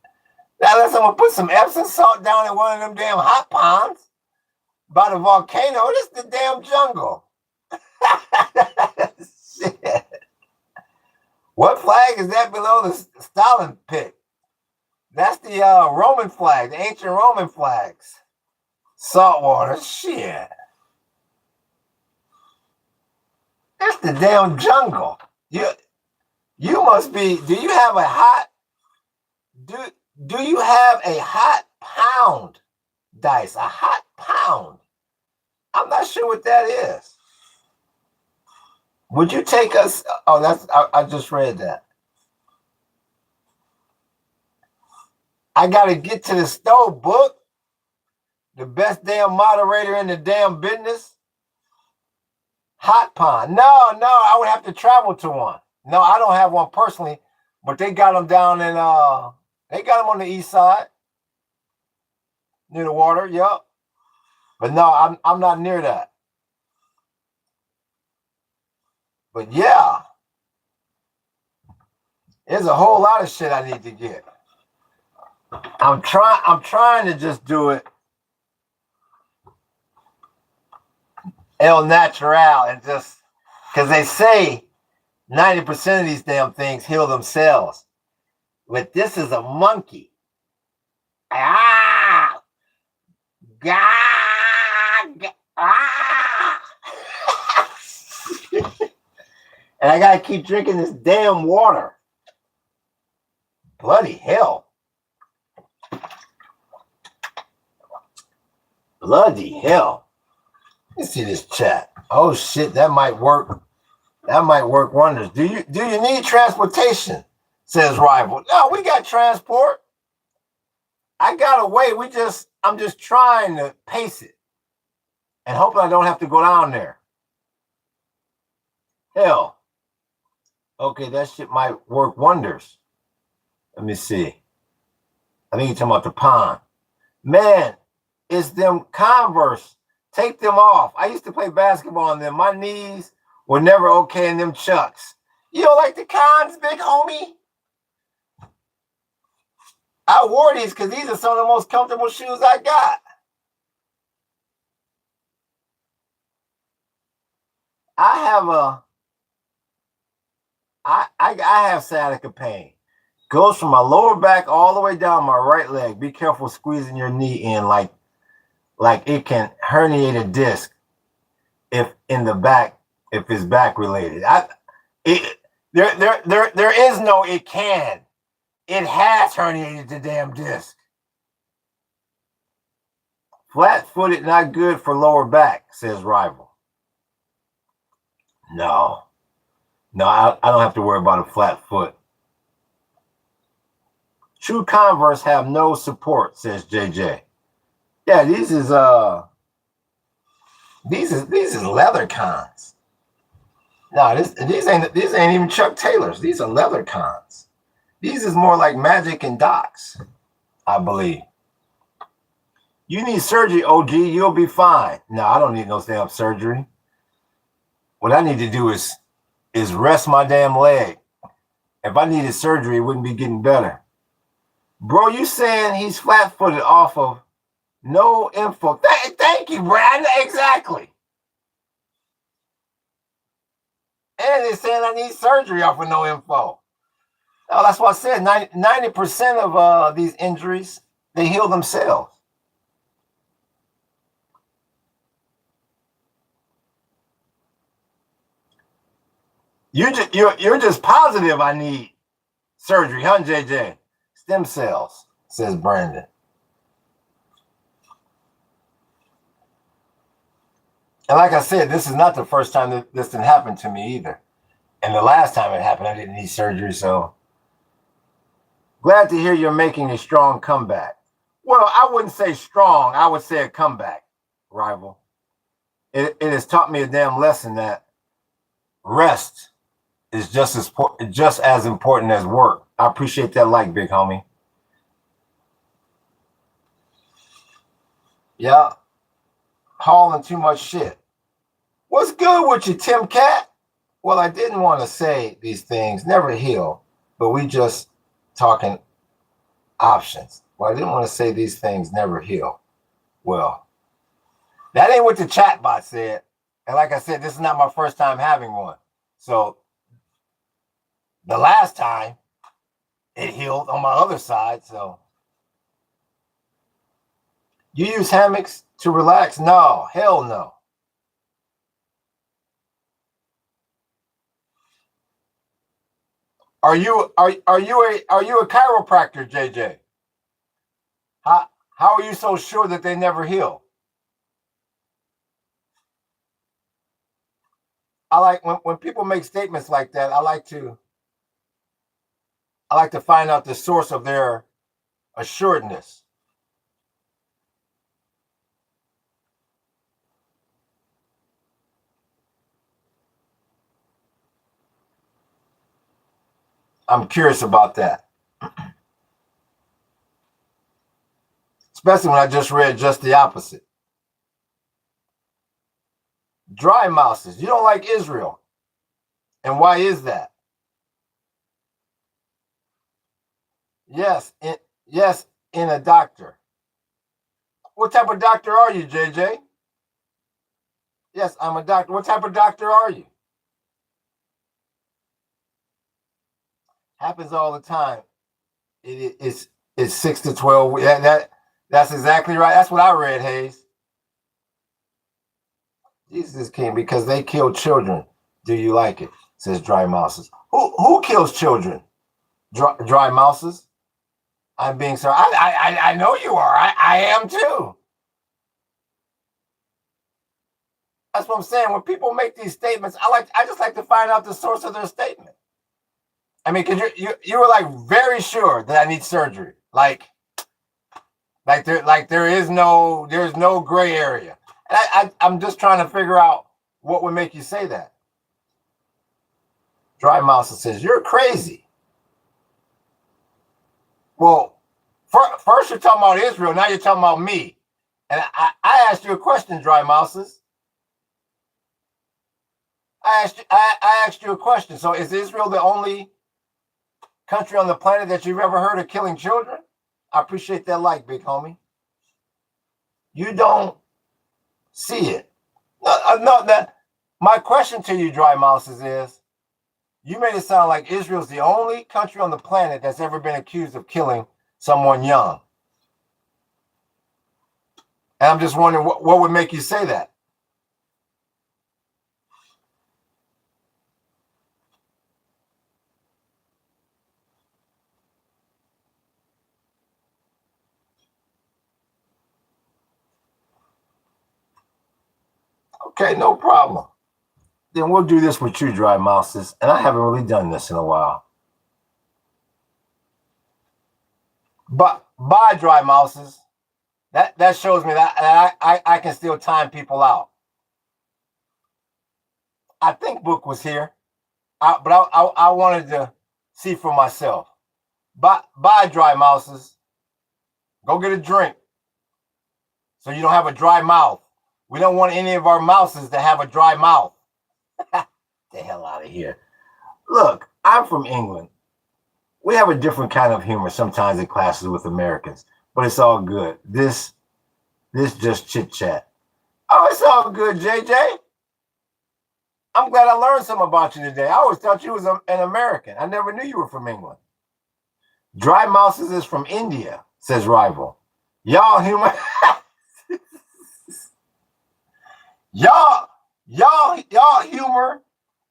Now unless I'm gonna put some Epsom salt down in one of them damn hot ponds by the volcano. This is the damn jungle. Shit. What flag is that below the Stalin pick? That's the Roman flag, the ancient Roman flags. Saltwater, shit. That's the damn jungle. You must be. Do you have a hot? Do you have a hot pound dice? A hot pound? I'm not sure what that is. Would you take us? Oh, I just read that. I got to get to the stove book. The best damn moderator in the damn business. Hot pond. No, I would have to travel to one. No, I don't have one personally, but they got them down in they got them on the east side. Near the water, yep. But no, I'm not near that. But yeah. There's a whole lot of shit I need to get. I'm trying to just do it El Natural, and just because they say 90% of these damn things heal themselves. But this is a monkey. Ah! God! Ah! And I gotta keep drinking this damn water. Bloody hell. Bloody hell. Let me see this chat. Oh shit, that might work. That might work wonders. Do you need transportation? Says Rival. No, we got transport. I got a way. I'm just trying to pace it. And hoping I don't have to go down there. Hell. Okay, that shit might work wonders. Let me see. I think you're talking about the pond. Man, it's them Converse. Take them off. I used to play basketball in them. My knees were never okay in them Chucks. You don't like the Cons, big homie? I wore these because these are some of the most comfortable shoes I got. I have sciatica pain. Goes from my lower back all the way down my right leg. Be careful squeezing your knee in like it can herniate a disc if it's back related. There is no it can. It has herniated the damn disc. Flat-footed, not good for lower back, says Rival. No, I don't have to worry about a flat foot. True Converse have no support, says JJ. Yeah, these is leather Cons. No, these ain't even Chuck Taylors. These are leather Cons. These is more like Magic and Docs, I believe. You need surgery, OG. You'll be fine. No, I don't need no damn surgery. What I need to do is rest my damn leg. If I needed surgery, it wouldn't be getting better. Bro, you saying he's flat-footed off of no info. Thank you, Brad. Exactly. And they're saying I need surgery off of no info. Oh, that's what I said. 90% of these injuries, they heal themselves. You're just positive I need surgery, huh, JJ? Stem cells, says Brandon. And like I said, this is not the first time that this didn't happen to me either. And the last time it happened, I didn't need surgery. So glad to hear you're making a strong comeback. Well, I wouldn't say strong. I would say a comeback, rival. It has taught me a damn lesson that rest is just as important as work. I appreciate that like, big homie. Yeah. Hauling too much shit. What's good with you, Tim Cat? Well, I didn't want to say these things never heal, but we just talking options. Well, I didn't want to say these things never heal. Well, that ain't what the chat bot said. And like I said, this is not my first time having one. So the last time it healed on my other side. So you use hammocks to relax? No, hell no. Are you a chiropractor, JJ? How are you so sure that they never heal? I like when people make statements like that. I like to find out the source of their assuredness. I'm curious about that. Especially when I just read just the opposite. Dry mouses. You don't like Israel. And why is that? Yes, in a doctor. What type of doctor are you, JJ? Yes, I'm a doctor. What type of doctor are you? Happens all the time. It's 6 to 12. That's exactly right. That's what I read, Hayes. Jesus came because they killed children. Do you like it? Says Dry Mouses. Who kills children? Dry Mouses. I'm being sorry. I know you are. I am too. That's what I'm saying. When people make these statements, I just like to find out the source of their statement. I mean, because you were like very sure that I need surgery. Like there's no gray area. And I'm just trying to figure out what would make you say that. Dry Mouse says, you're crazy. Well, first you're talking about Israel, now you're talking about me. And I asked you a question, Dry Mouses. I asked you a question. So is Israel the only country on the planet that you've ever heard of killing children? I appreciate that like, big homie. You don't see it. My question to you, Dry Mouses, is you made it sound like Israel's the only country on the planet that's ever been accused of killing someone young. And I'm just wondering what would make you say that? Okay, no problem. Then we'll do this with you, Dry Mouses. And I haven't really done this in a while. But bye, Dry Mouses. That shows me that I can still time people out. I think Book was here, but I wanted to see for myself. Bye, Dry Mouses. Go get a drink so you don't have a dry mouth. We don't want any of our mouses to have a dry mouth. The hell out of here. Look, I'm from England. We have a different kind of humor sometimes in classes with Americans, but it's all good. This just chit chat. Oh, it's all good, JJ. I'm glad I learned something about you today. I always thought you was an American. I never knew you were from England. Dry Mouses is from India, says Rival. Y'all humor. y'all humor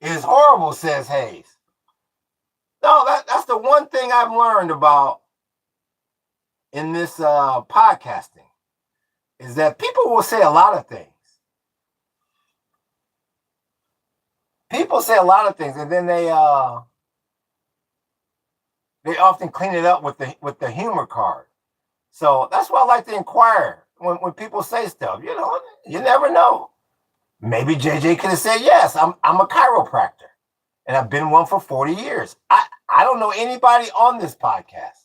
is horrible, says Hayes. No, that's the one thing I've learned about in this podcasting is that people will say a lot of things. People say a lot of things, and then they often clean it up with the humor card. So that's why I like to inquire when people say stuff. You know, you never know. Maybe JJ could have said yes. I'm a chiropractor, and I've been one for 40 years. I don't know anybody on this podcast.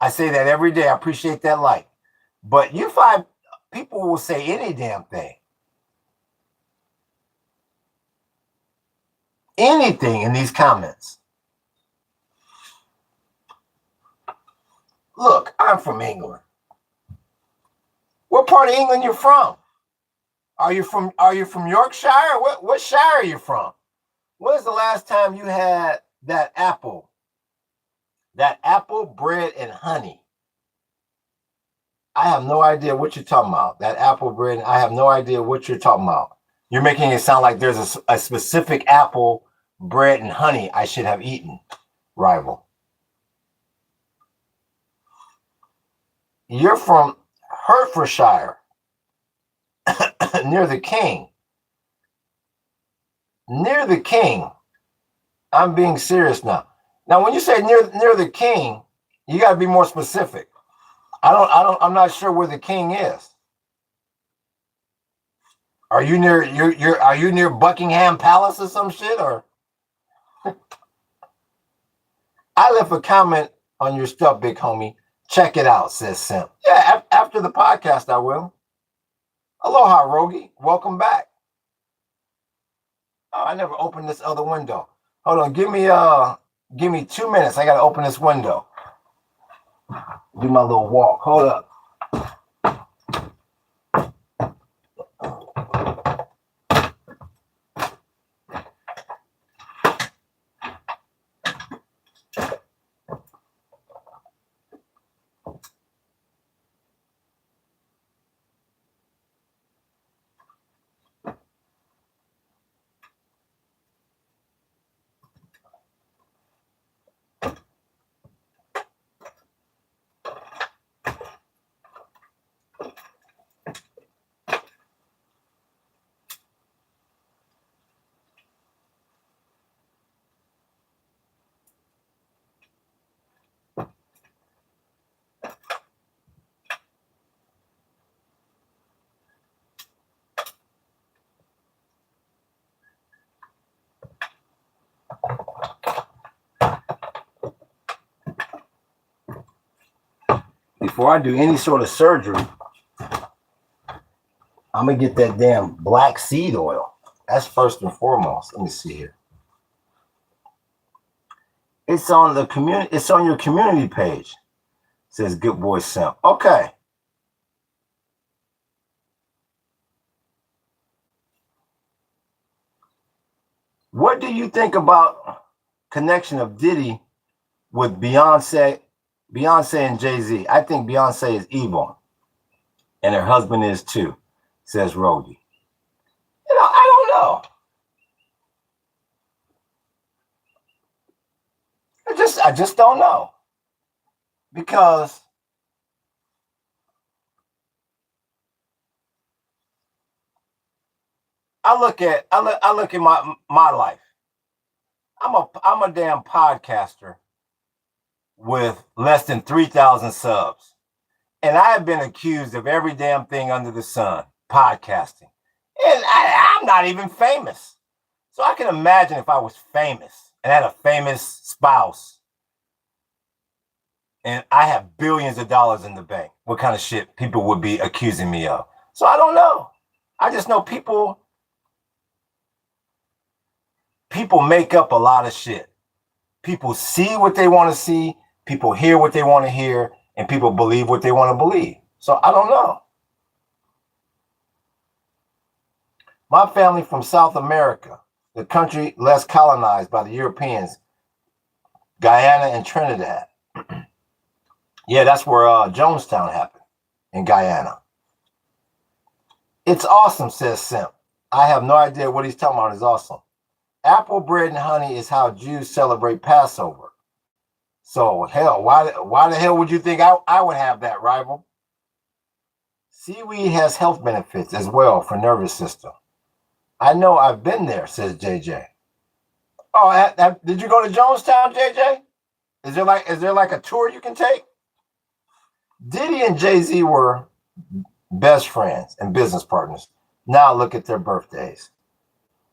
I say that every day. I appreciate that like. But you find people will say any damn thing. Anything in these comments. Look, I'm from England. What part of England you from? Are you from Yorkshire? What shire are you from? When was the last time you had that apple? That apple, bread, and honey. I have no idea what you're talking about. That apple bread, I have no idea what you're talking about. You're making it sound like there's a specific apple, bread, and honey I should have eaten, rival. You're from Hertfordshire, near the king. Near the king. I'm being serious now. Now, when you say near the king, you got to be more specific. I'm not sure where the king is. Are you near are you near Buckingham Palace or some shit? Or I left a comment on your stuff, big homie. Check it out, says Simp. Yeah, after the podcast, I will. Aloha, Rogi. Welcome back. Oh, I never opened this other window. Hold on, give me 2 minutes. I gotta open this window. Do my little walk. Hold up. Before I do any sort of surgery, I'm gonna get that damn black seed oil. That's first and foremost. Let me see here. It's on the community. It's on your community page. It says Good Boy Simp. Okay. What do you think about connection of Diddy with Beyonce and Jay-Z? I think Beyonce is evil, and her husband is too, says Rogi. You know, I don't know. I just don't know, because I look at my life. I'm a damn podcaster with less than 3,000 subs, and I have been accused of every damn thing under the sun, podcasting, and I'm not even famous. So I can imagine if I was famous and had a famous spouse, and I have billions of dollars in the bank, what kind of shit people would be accusing me of. So I don't know. I just know people make up a lot of shit. People see what they want to see, people hear what they want to hear, and people believe what they want to believe. So I don't know. My family from South America, the country less colonized by the Europeans, Guyana and Trinidad. Yeah, that's where Jonestown happened, in Guyana. It's awesome, says Simp. I have no idea what he's talking about is awesome. apple bread and honey is how Jews celebrate Passover. So hell, why the hell would you think I would have that, rival? Seaweed has health benefits as well for nervous system. I know, I've been there, says JJ. Oh, did you go to Jonestown, JJ? Is there like a tour you can take? Diddy and Jay-Z were best friends and business partners. Now look at their birthdays.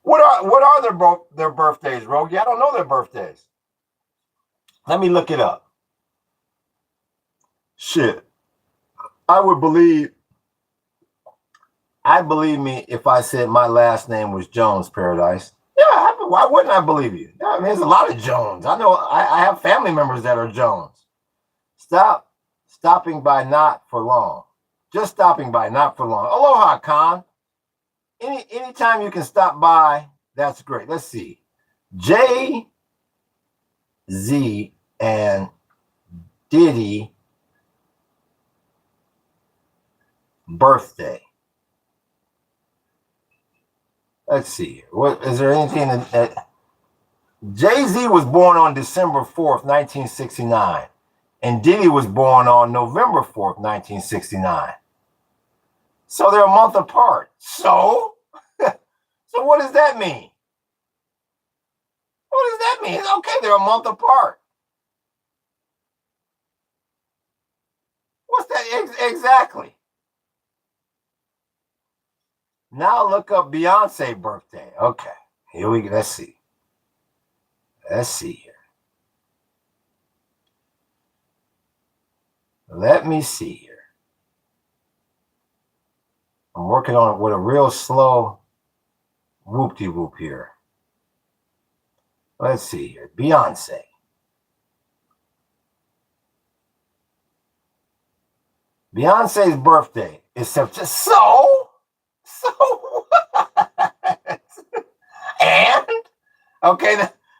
What are their birthdays, Rogie? I don't know their birthdays. Let me look it up. Shit. I believe me if I said my last name was Jones, Paradise. Yeah, why wouldn't I believe you? I mean, there's a lot of Jones. I know I have family members that are Jones. Stopping by, not for long. Just stopping by, not for long. Aloha, Khan. Anytime you can stop by, that's great. Let's see. Jay-Z and Diddy birthday. Let's see. What is there anything that Jay-Z was born on December 4th, 1969, and Diddy was born on November 4th, 1969. So they're a month apart. So what does that mean? What does that mean? Okay, they're a month apart. What's that exactly? Now look up Beyonce birthday. Okay, here we go. Let's see. Let's see here. Let me see here. I'm working on it with a real slow whoop-de-whoop here. Let's see here. Beyonce. Beyonce's birthday is September. So what? And? Okay,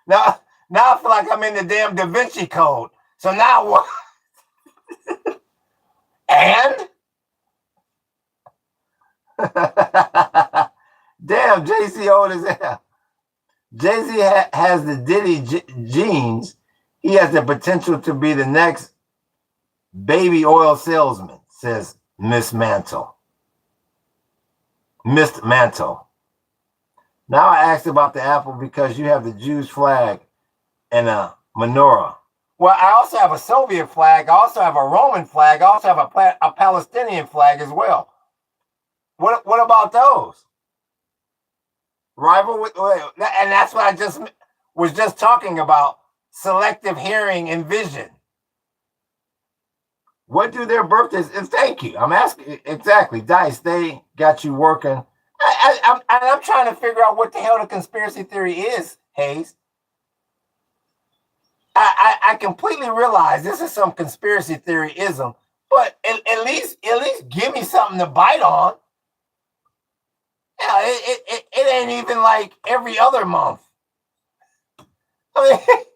now I feel like I'm in the damn Da Vinci Code. So now what? And? Damn, Jay-Z old as hell. Jay-Z has the Diddy genes. He has the potential to be the next baby oil salesman, says Miss Mantle. Miss Mantle. Now I asked about the apple because you have the Jews flag and a menorah. Well, I also have a Soviet flag. I also have a Roman flag. I also have a Palestinian flag as well. What about those? Rival with, and that's what I was just talking about. Selective hearing and vision. What do their birthdays? And thank you. I'm asking exactly. Dice, they got you working. I'm trying to figure out what the hell the conspiracy theory is, Hayes. I completely realize this is some conspiracy theoryism, but at least give me something to bite on. Yeah, it ain't even like every other month. I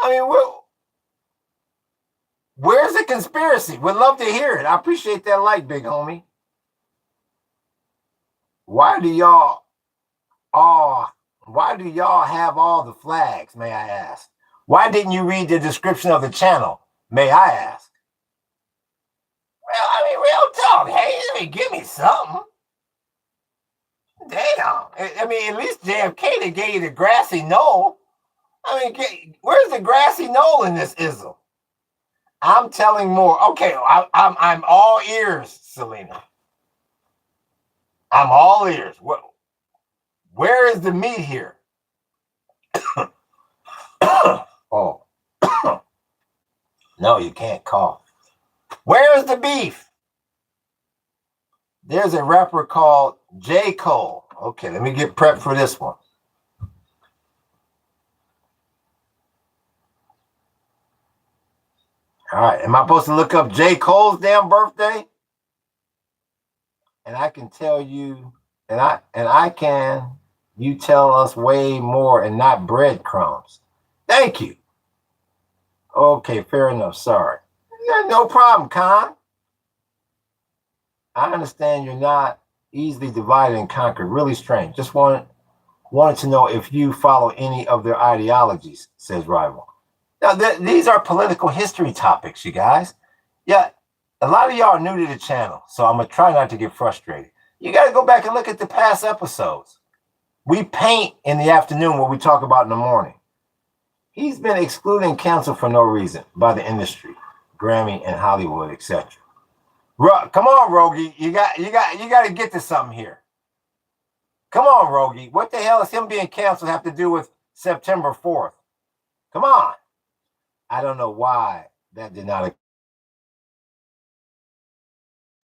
mean, where's the conspiracy? Would love to hear it. I appreciate that like, big homie. Why do y'all have all the flags, may I ask? Why didn't you read the description of the channel, may I ask? Well, I mean, real talk, hey, I mean, give me something. Damn. I mean, at least JFK, they gave you the grassy knoll. I mean, where's the grassy knoll in this ism? I'm telling more. Okay, I'm all ears, Selena. I'm all ears. Where is the meat here? Oh. No, you can't cough. Where is the beef? There's a rapper called J. Cole. Okay, let me get prepped for this one. All right, am I supposed to look up J. Cole's damn birthday? And I can tell you, you tell us way more and not breadcrumbs. Thank you. Okay, fair enough. Sorry. Yeah, no problem, Khan. I understand you're not easily divided and conquered. Really strange. Just wanted Wanted to know if you follow any of their ideologies, says Rival. Now, these are political history topics, you guys. Yeah, a lot of y'all are new to the channel, so I'm going to try not to get frustrated. You got to go back and look at the past episodes. We paint in the afternoon what we talk about in the morning. He's been excluding counsel for no reason by the industry, Grammy and Hollywood, etc. Come on, Rogie. You got to get to something here. Come on, Rogie. What the hell does him being canceled have to do with September 4th? Come on. I don't know why that did not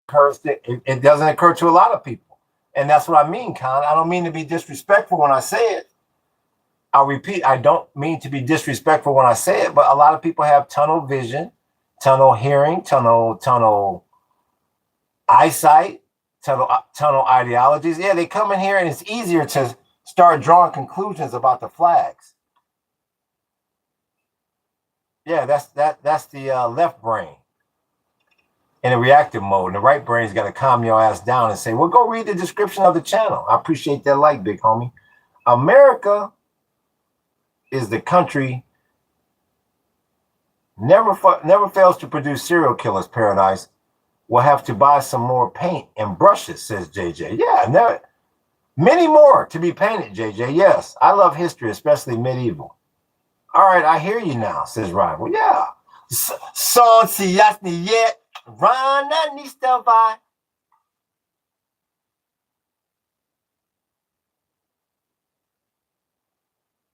occur. It doesn't occur to a lot of people. And that's what I mean, Con. I don't mean to be disrespectful when I say it. I'll repeat, I don't mean to be disrespectful when I say it, but a lot of people have tunnel vision, tunnel hearing, tunnel eyesight, tunnel ideologies. Yeah, they come in here and it's easier to start drawing conclusions about the flags. Yeah, that's the left brain in a reactive mode. And the right brain's got to calm your ass down and say, well, go read the description of the channel. I appreciate that like, big homie. America is the country never fails to produce serial killers, Paradise. We'll have to buy some more paint and brushes, says JJ. Yeah, many more to be painted, JJ. Yes, I love history, especially medieval. All right, I hear you now, says Rival. Yeah. Солнце яснее, рано не вставай.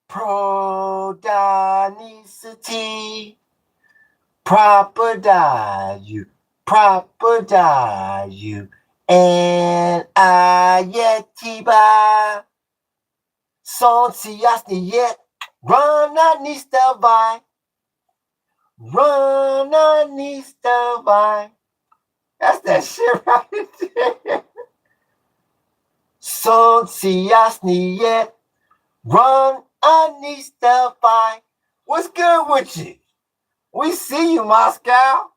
Prodanicity, propagate you, and ayetiba. Солнце яснее, рано не вставай. Rana Nistavai. That's that shit right there. Солнце яснее, Rana Nistavai. What's good with you? We see you, Moscow.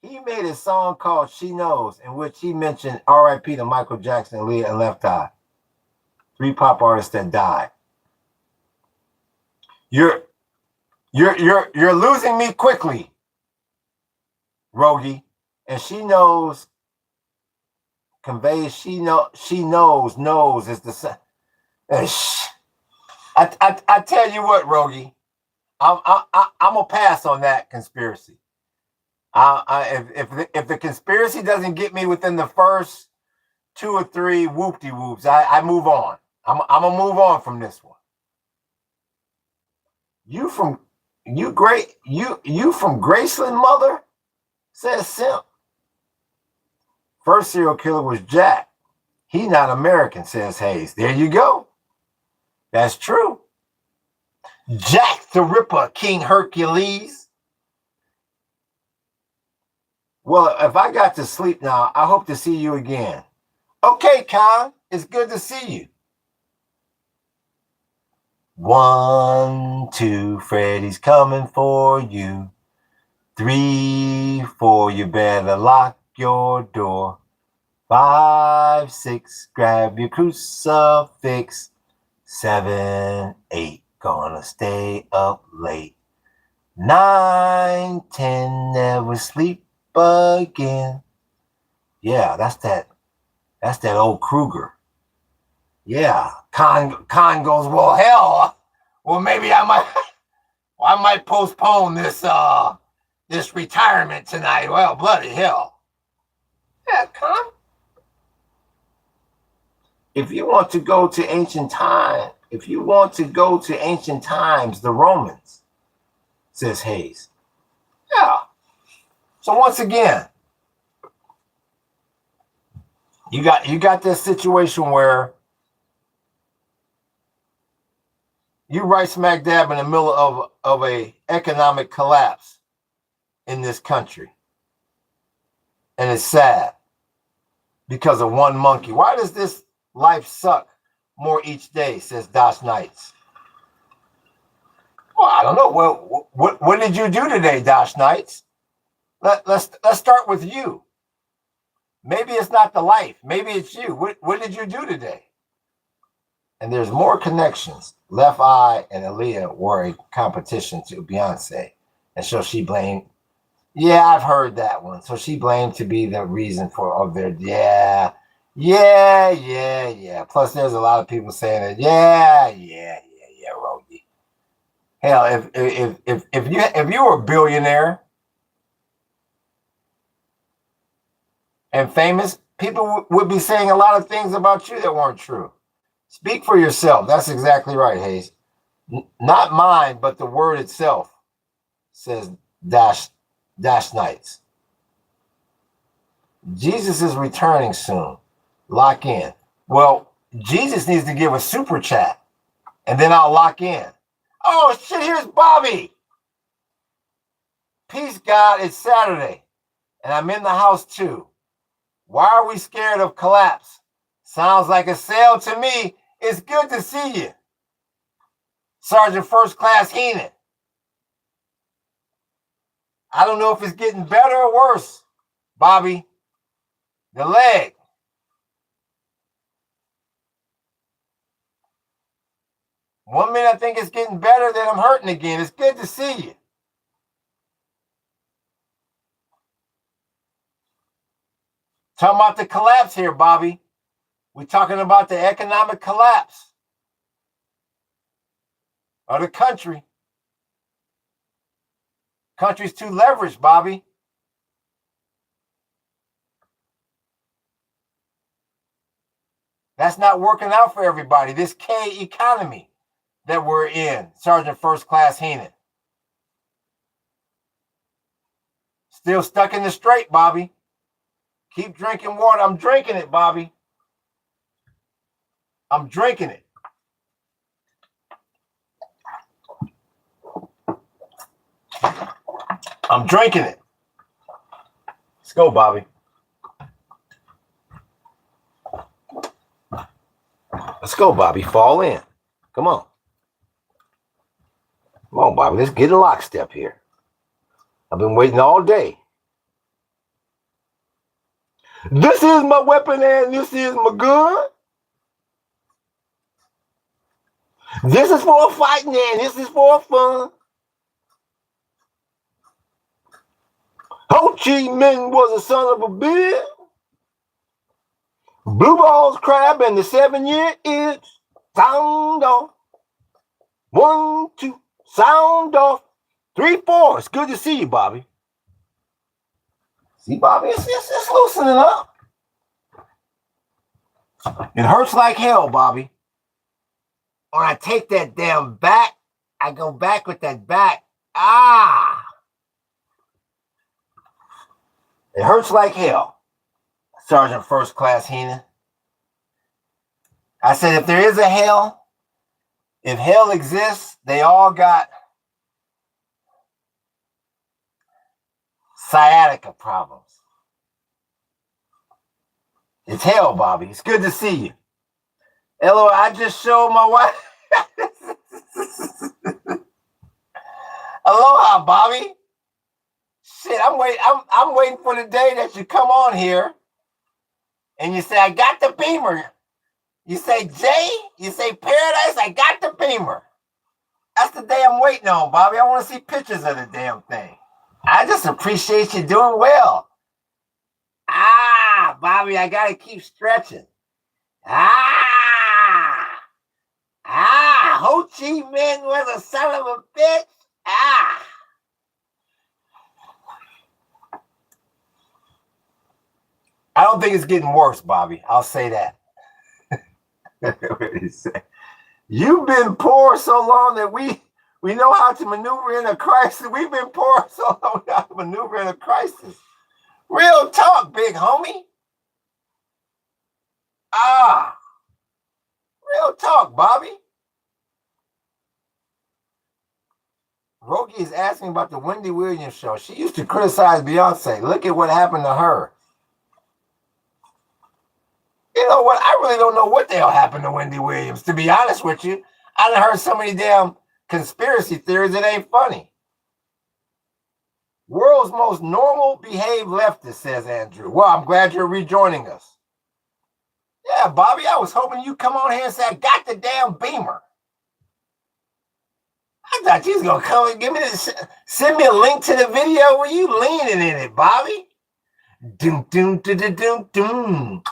He made a song called She Knows, in which he mentioned R.I.P. to Michael Jackson, Leah, and Left Eye. 3 pop artists that died. You're losing me quickly, Rogie. And She Knows conveys she knows is the same. I tell you what, Rogie, I'm gonna pass on that conspiracy. If the conspiracy doesn't get me within the first 2 or 3 whoop-de-whoops, I move on. I'm gonna move on from this one. You from Graceland, mother? Says Simp. First serial killer was Jack. He not American, says Hayes. There you go. That's true. Jack the Ripper, King Hercules. Well, if I got to sleep now, I hope to see you again. Okay, Con, it's good to see you. 1, 2, Freddy's coming for you. 3, 4, you better lock your door. 5, 6, grab your crucifix. 7, 8, gonna stay up late. 9, 10, never sleep again. Yeah, that's that old Kruger. Yeah, Khan goes, well, hell, well, maybe I might postpone this retirement tonight. Well, bloody hell. Yeah, Khan. If you want to go to ancient times, the Romans, says Hayes. Yeah. So once again, you got this situation where you right smack dab in the middle of a economic collapse in this country. And it's sad because of one monkey. Why does this life suck more each day, says Dash Knights? Well, I don't know. Well, what did you do today, Dash Knights? Let's start with you. Maybe it's not the life. Maybe it's you. What did you do today? And there's more connections. Left Eye and Aaliyah were a competition to Beyonce. And so she blamed, yeah, I've heard that one. So she blamed to be the reason for of their, yeah. Plus, there's a lot of people saying that, yeah, Rogie. Hell, if you were a billionaire and famous, people would be saying a lot of things about you that weren't true. Speak for yourself. That's exactly right, Hayes. Not mine, but the word itself, says Dash Knights. Jesus is returning soon. Lock in. Well, Jesus needs to give a super chat, and then I'll lock in. Oh, shit, here's Bobby. Peace, God, it's Saturday, and I'm in the house, too. Why are we scared of collapse? Sounds like a sale to me. It's good to see you. Sergeant First Class Heenan. I don't know if it's getting better or worse, Bobby. The leg. One minute I think it's getting better, then I'm hurting again. It's good to see you. Talking about the collapse here, Bobby. We're talking about the economic collapse of the country. Country's too leveraged, Bobby. That's not working out for everybody. This K economy that we're in, Sergeant First Class Heenan. Still stuck in the straight, Bobby. Keep drinking water. I'm drinking it, Bobby. I'm drinking it. I'm drinking it. Let's go, Bobby. Let's go, Bobby. Fall in. Come on. Come on, Bobby. Let's get a lockstep here. I've been waiting all day. This is my weapon and this is my gun. This is for fighting and this is for fun. Ho Chi Minh was a son of a bitch. Blue balls crab and the 7-year itch. Sound off. 1, 2, sound off. 3, 4. It's good to see you, Bobby. See, Bobby, it's loosening up. It hurts like hell, Bobby. When I take that damn back, I go back with that back. Ah! It hurts like hell, Sergeant First Class Heenan. I said, if there is a hell, if hell exists, they all got sciatica problems. It's hell, Bobby. It's good to see you. Hello, I just showed my wife. Aloha, Bobby. Shit, I'm waiting for the day that you come on here and you say, I got the beamer. You say, Jay, you say, Paradise, I got the beamer. That's the day I'm waiting on, Bobby. I want to see pictures of the damn thing. I just appreciate you doing well. Ah, Bobby, I got to keep stretching. Ho Chi Minh was a son of a bitch. I don't think it's getting worse, Bobby. I'll say that. What did he say? You've been poor so long that we know how to maneuver in a crisis. We've been poor so long we know how to maneuver in a crisis. Real talk, big homie. Real talk, Bobby. Rogie is asking about the Wendy Williams show. She used to criticize Beyonce. Look at what happened to her. You know what? I really don't know what the hell happened to Wendy Williams, to be honest with you. I done heard so many damn conspiracy theories, it ain't funny. World's most normal behaved leftist, says Andrew. Well, I'm glad you're rejoining us. Yeah, Bobby, I was hoping you come on here and say, I got the damn Beamer. I thought you was going to come and give me this. Send me a link to the video where you leaning in it, Bobby. Doom, doom, doom, doom, doom.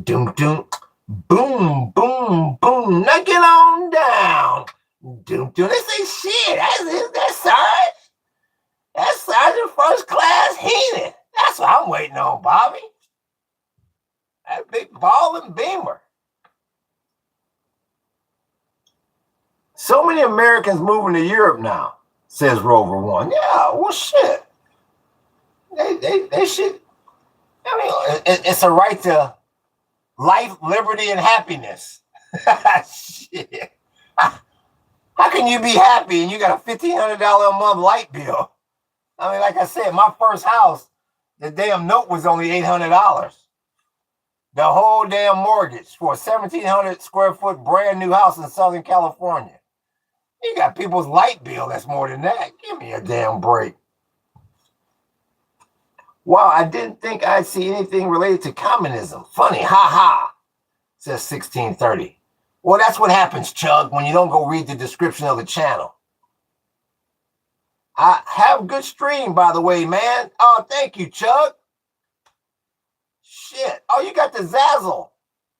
Doom, doom. Boom, boom, boom. Now get on down. Doom, doom. They say, shit, that's Sarge. That's Sergeant First Class Heenan. That's what I'm waiting on, Bobby. That big ball and Beamer. So many Americans moving to Europe now, says Rover One. Yeah, well, shit. They should. I mean, it's a right to life, liberty, and happiness. Shit. How can you be happy and you got a $1,500 a month light bill? I mean, like I said, my first house, the damn note was only $800. The whole damn mortgage for a 1,700 square foot brand new house in Southern California. You got people's light bill that's more than that. Give me a damn break. Wow, I didn't think I'd see anything related to communism. Funny, ha ha, says 1630. Well, that's what happens, Chug, when you don't go read the description of the channel. I have a good stream, by the way, man. Oh, thank you, Chug. Shit. Oh, you got the Zazzle.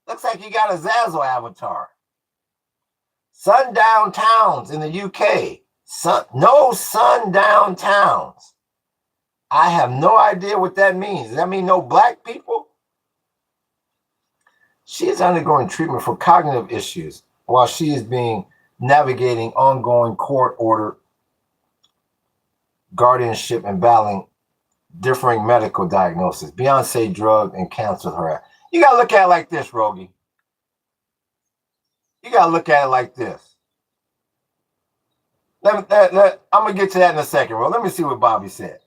Looks like you got a Zazzle avatar. Sundown towns in the UK. No sundown towns. I have no idea what that means. Does that mean no black people? She is undergoing treatment for cognitive issues while she is navigating ongoing court order guardianship and battling differing medical diagnoses. Beyonce drugged and canceled her. You got to look at it like this, Rogie. You got to look at it like this. I'm going to get to that in a second, bro. Let me see what Bobby said.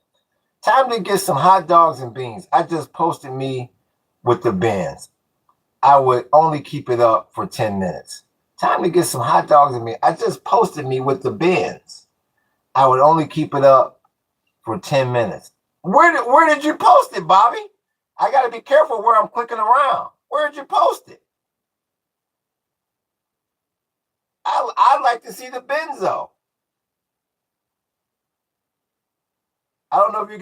Time to get some hot dogs and beans. I just posted me with the bins. I would only keep it up for 10 minutes. Time to get some hot dogs and beans. I just posted me with the bins. I would only keep it up for 10 minutes. Where did you post it, Bobby? I got to be careful where I'm clicking around. Where did you post it? I'd like to see the benzo. I don't know if you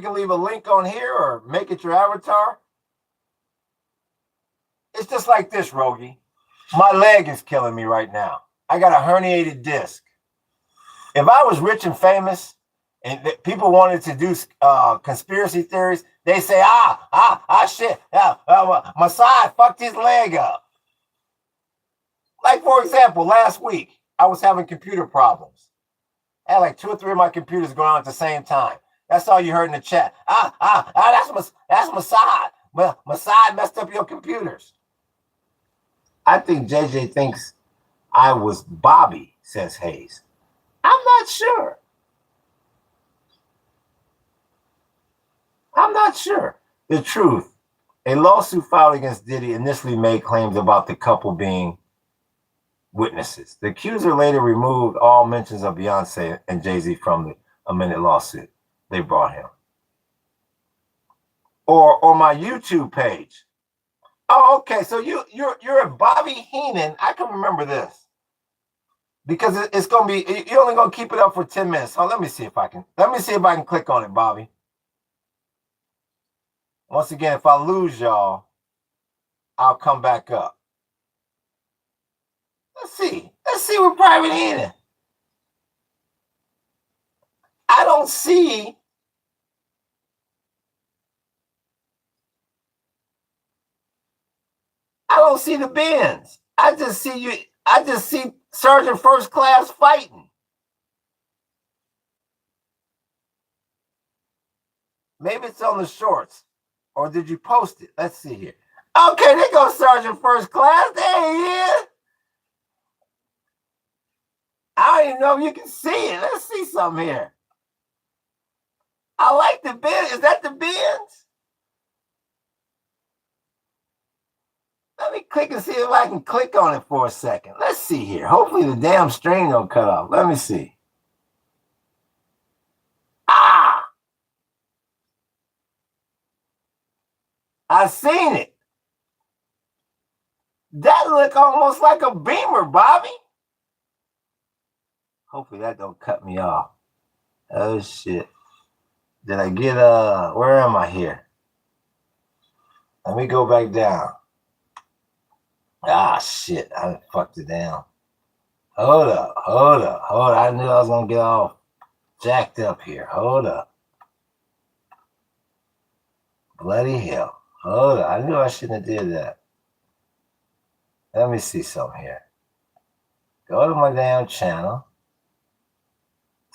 can leave a link on here or make it your avatar. It's just like this, Rogie. My leg is killing me right now. I got a herniated disc. If I was rich and famous and people wanted to do conspiracy theories, they say, shit, Mossad fucked his leg up. Like, for example, last week, I was having computer problems. I had like 2 or 3 of my computers going on at the same time. That's all you heard in the chat. That's Mossad. Mossad messed up your computers. I think JJ thinks I was Bobby, says Hayes. I'm not sure. The truth. A lawsuit filed against Diddy initially made claims about the couple being witnesses. The accuser later removed all mentions of Beyonce and Jay-Z from the amended lawsuit they brought him. Or my YouTube page. Oh, okay. So you're a Bobby Heenan. I can remember this because it's gonna be. You're only gonna keep it up for 10 minutes. So let me see if I can click on it, Bobby. Once again, if I lose y'all, I'll come back up. Let's see what Private Heenan. I don't see. I don't see the bins. I just see Sergeant First Class fighting. Maybe it's on the shorts. Or did you post it? Let's see here. Okay, there goes Sergeant First Class. There he is. I don't even know if you can see it. Let's see something here. I like the bins. Is that the bins? Let me click and see if I can click on it for a second. Let's see here. Hopefully the damn string don't cut off. Let me see. I seen it. look almost like a Beamer, Bobby. Hopefully that don't cut me off. Oh shit. Did I get where am I here? Let me go back down. Ah shit, I fucked it down. Hold up. I knew I was gonna get all jacked up here. Hold up. Bloody hell. Hold up. I knew I shouldn't have did that. Let me see something here. Go to my damn channel.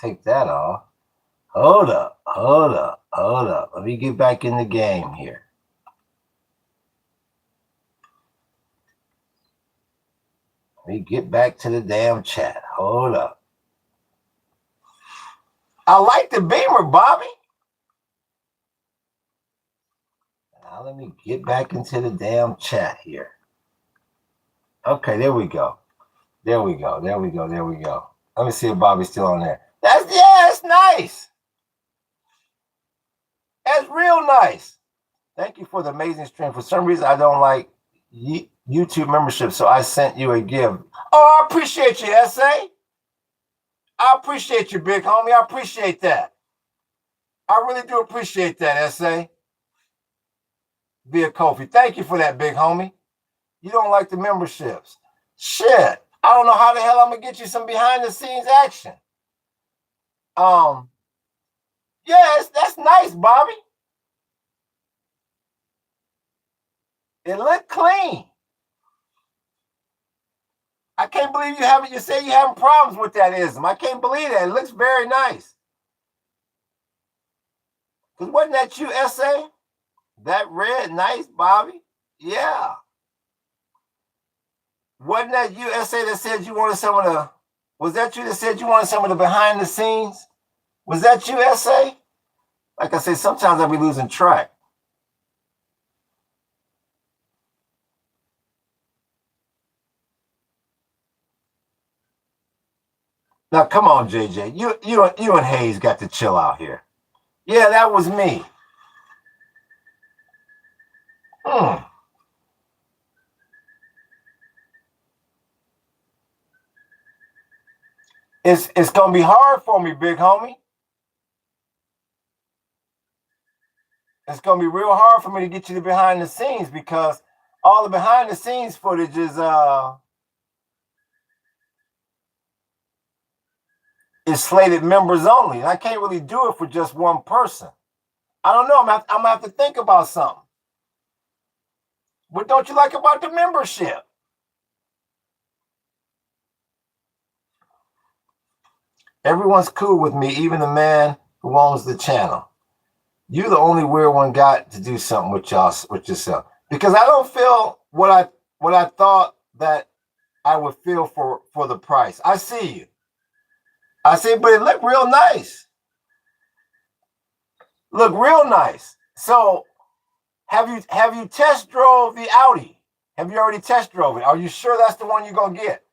Take that off. Hold up. Let me get back in the game here. Let me get back to the damn chat. Hold up. I like the Beamer, Bobby. Now let me get back into the damn chat here. Okay, there we go. Let me see if Bobby's still on there. That's nice. That's real nice. Thank you for the amazing stream. For some reason, I don't like YouTube membership, so I sent you a gift. Oh, I appreciate you, SA. I appreciate you, big homie. I appreciate that. I really do appreciate that, SA. Via Kofi. Thank you for that, big homie. You don't like the memberships. Shit. I don't know how the hell I'm going to get you some behind-the-scenes action. Yes, that's nice, Bobby. It looked clean. I can't believe you say you're having problems with that ism. I can't believe that. It looks very nice. Because wasn't that you, SA? That red, nice, Bobby? Yeah. Wasn't that you, SA, that said you wanted some of the... Was that you that said you wanted some of the behind the scenes? Was that you, SA? Like I said, sometimes I'll be losing track. Now, come on, JJ. You and Hayes got to chill out here. Yeah, that was me. It's going to be hard for me, big homie. It's going to be real hard for me to get you the behind the scenes because all the behind the scenes footage is slated members only. And I can't really do it for just one person. I don't know. I'm going to have to think about something. What don't you like about the membership? Everyone's cool with me, even the man who owns the channel. You're the only weird one got to do something with yourself. Because I don't feel what I thought that I would feel for the price. I see you. I say, but it looked real nice. Look real nice. So have you test drove the Audi? Have you already test drove it? Are you sure that's the one you're gonna get?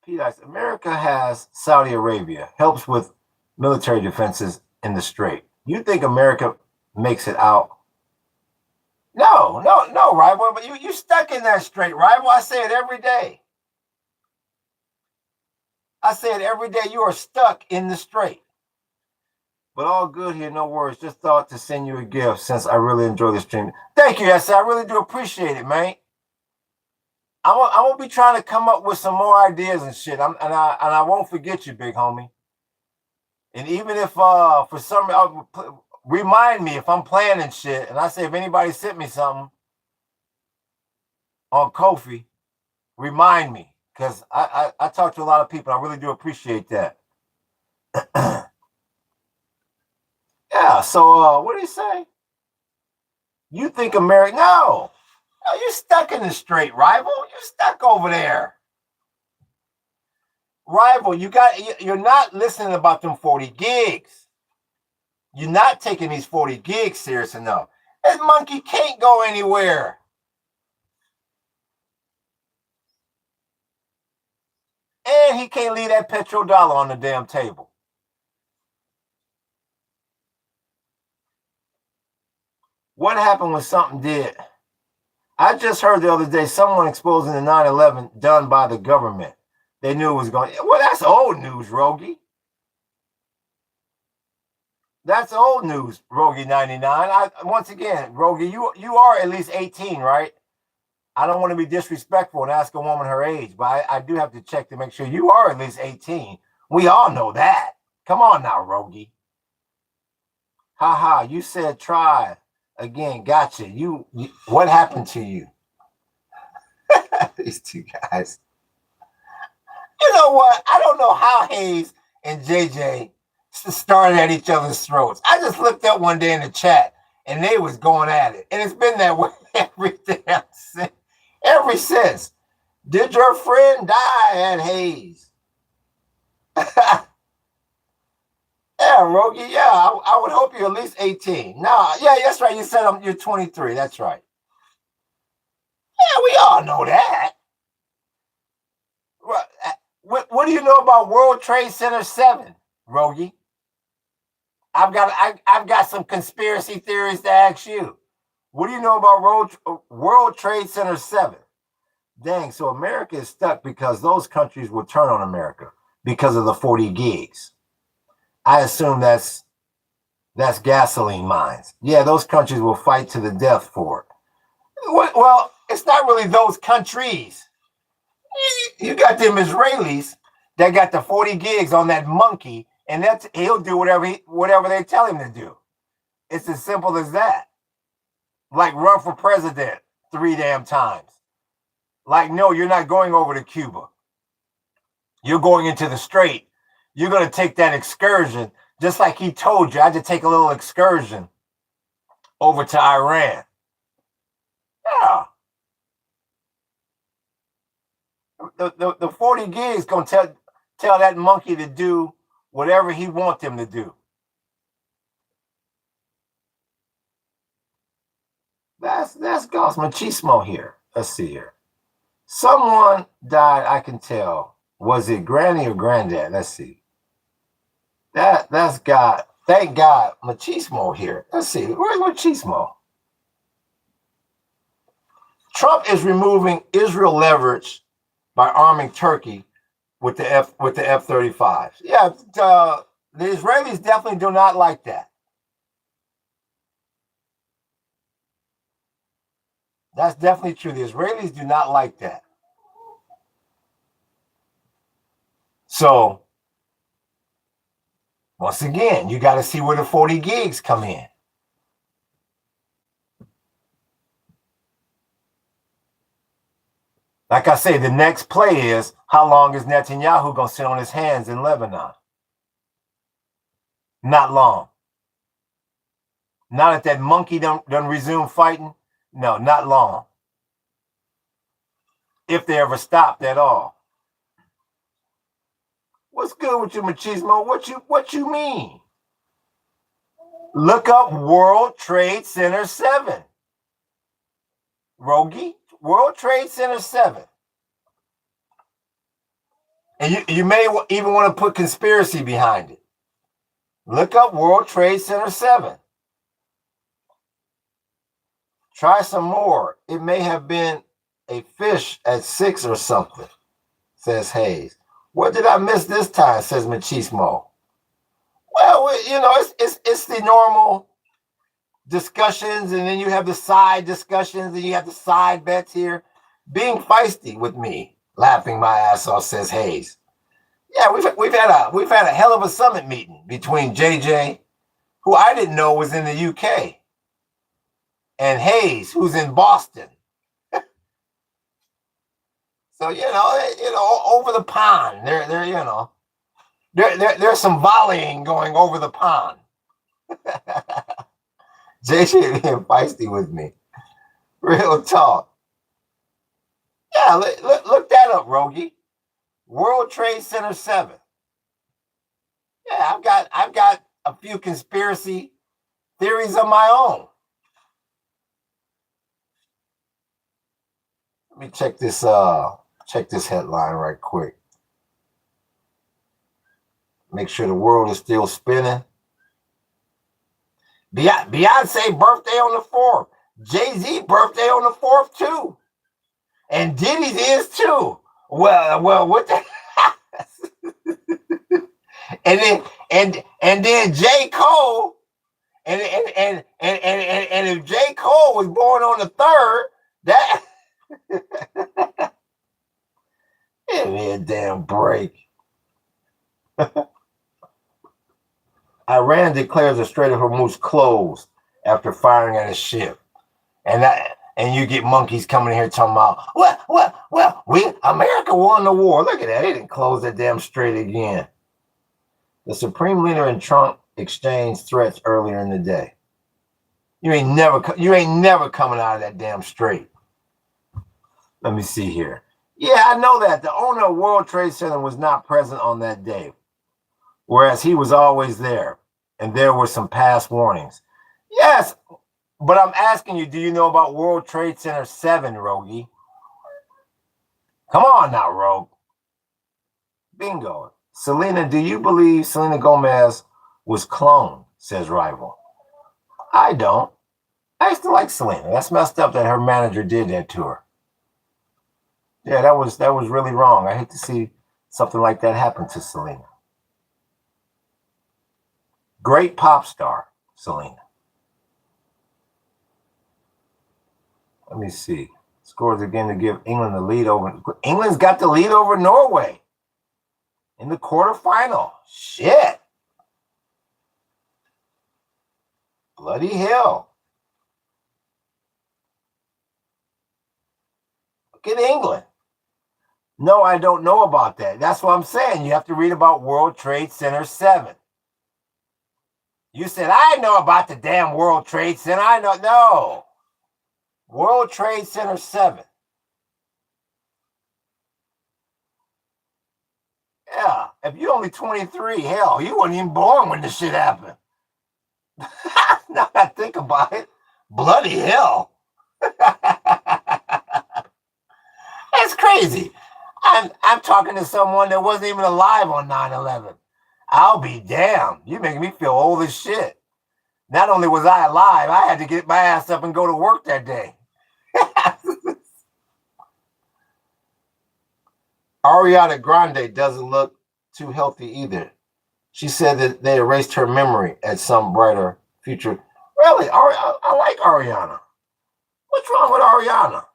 P-Dice, America has Saudi Arabia, helps with military defenses in the Strait. You think America makes it out? No, rival. But you stuck in that strait, rival. I say it every day. You are stuck in the strait. But all good here, no worries. Just thought to send you a gift since I really enjoy the stream. Thank you, S. I really do appreciate it, man. I'm gonna be trying to come up with some more ideas and shit. And I won't forget you, big homie. And even if for some remind me if I'm playing and shit, and I say if anybody sent me something on Kofi, remind me because I talk to a lot of people. I really do appreciate that. Yeah. So what do you say? You think America? No, you're stuck in the strait, rival. You're stuck over there. Rival, you're not listening about them 40 gigs. You're not taking these 40 gigs serious enough. That monkey can't go anywhere. And he can't leave that petrodollar on the damn table. What happened when something did I just heard the other day someone exposing the 9/11 done by the government. They knew it was going. Well, that's old news, Rogie. That's old news, Rogie 99. Once again, Rogie, you are at least 18, right? I don't want to be disrespectful and ask a woman her age, but I do have to check to make sure you are at least 18. We all know that. Come on now, Rogie. Haha, you said try again. Gotcha. What happened to you? These two guys. You know what? I don't know how Hayes and JJ started at each other's throats. I just looked up one day in the chat and they was going at it. And it's been that way ever since. Did your friend die at Hayes? Yeah, Rogie, yeah, I would hope you're at least 18. No, yeah, that's right. You said you're 23. That's right. Yeah, we all know that. What do you know about World Trade Center 7, Rogie? I've got some conspiracy theories to ask you. What do you know about World Trade Center 7? Dang, so America is stuck because those countries will turn on America because of the 40 gigs. I assume that's gasoline mines. Yeah, those countries will fight to the death for it. Well, it's not really those countries. You got them Israelis that got the 40 gigs on that monkey, and he'll do whatever they tell him to do. It's as simple as that. Like run for president 3 damn times. Like, no, you're not going over to Cuba. You're going into the Strait. You're going to take that excursion, just like he told you. I had to take a little excursion over to Iran. Yeah. The 40 gigs going to tell that monkey to do whatever he wants him to do. That's Gauss Machismo here. Let's see here. Someone died, I can tell. Was it Granny or Granddad? Let's see. That's God. Thank God, Machismo here. Let's see. Where's Machismo? Trump is removing Israel leverage by arming Turkey with the F-35s. Yeah, the Israelis definitely do not like that. That's definitely true. The Israelis do not like that. So, once again, you got to see where the 40 gigs come in. Like I say, the next play is, how long is Netanyahu going to sit on his hands in Lebanon? Not long. Not if that monkey done resume fighting. No, not long. If they ever stopped at all. What's good with you, Machismo? What you mean? Look up World Trade Center 7. Rogie, World Trade Center 7. And you may even want to put conspiracy behind it. Look up World Trade Center 7. Try some more. It may have been a fish at 6 or something, says Hayes. What did I miss this time, says Machismo. Well, you know, it's the normal discussions, and then you have the side discussions, and you have the side bets here. Being feisty with me, laughing my ass off, says Hayes. Yeah, we've had a hell of a summit meeting between JJ, who I didn't know was in the UK, and Hayes, who's in Boston. So you know, over the pond, there's some volleying going over the pond. JJ being feisty with me, real talk. Yeah, look that up, Rogie. World Trade Center 7. Yeah, I've got a few conspiracy theories of my own. Let me check this headline right quick. Make sure the world is still spinning. Beyonce birthday on the 4th. Jay-Z birthday on the 4th too. And Diddy's is too. Well, what the and then J. Cole, and if J. Cole was born on the 3rd, that give me a damn break. Iran declares the Strait of Hormuz closed after firing at a ship. And you get monkeys coming here talking about, America won the war. Look at that. They didn't close that damn strait again. The Supreme Leader and Trump exchanged threats earlier in the day. You ain't never coming out of that damn strait. Let me see here. Yeah, I know that. The owner of World Trade Center was not present on that day, whereas he was always there. And there were some past warnings. Yes, but I'm asking you, do you know about World Trade Center 7, Rogie? Come on now, Rogue. Bingo. Selena, do you believe Selena Gomez was cloned, says Rival. I don't. I used to like Selena. That's messed up that her manager did that to her. Yeah, that was really wrong. I hate to see something like that happen to Selena. Great pop star, Selena. Let me see. Scores again to give England the lead over. England's got the lead over Norway in the quarterfinal. Shit. Bloody hell. Look at England. No, I don't know about that. That's what I'm saying. You have to read about World Trade Center 7. You said, I know about the damn World Trade Center. I know. No. World Trade Center 7. Yeah. If you're only 23, hell, you weren't even born when this shit happened. Now I think about it. Bloody hell. That's crazy. I'm talking to someone that wasn't even alive on 9/11. I'll be damned. You're making me feel old as shit. Not only was I alive, I had to get my ass up and go to work that day. Ariana Grande doesn't look too healthy either. She said that they erased her memory at some brighter future. Really? I like Ariana. What's wrong with Ariana?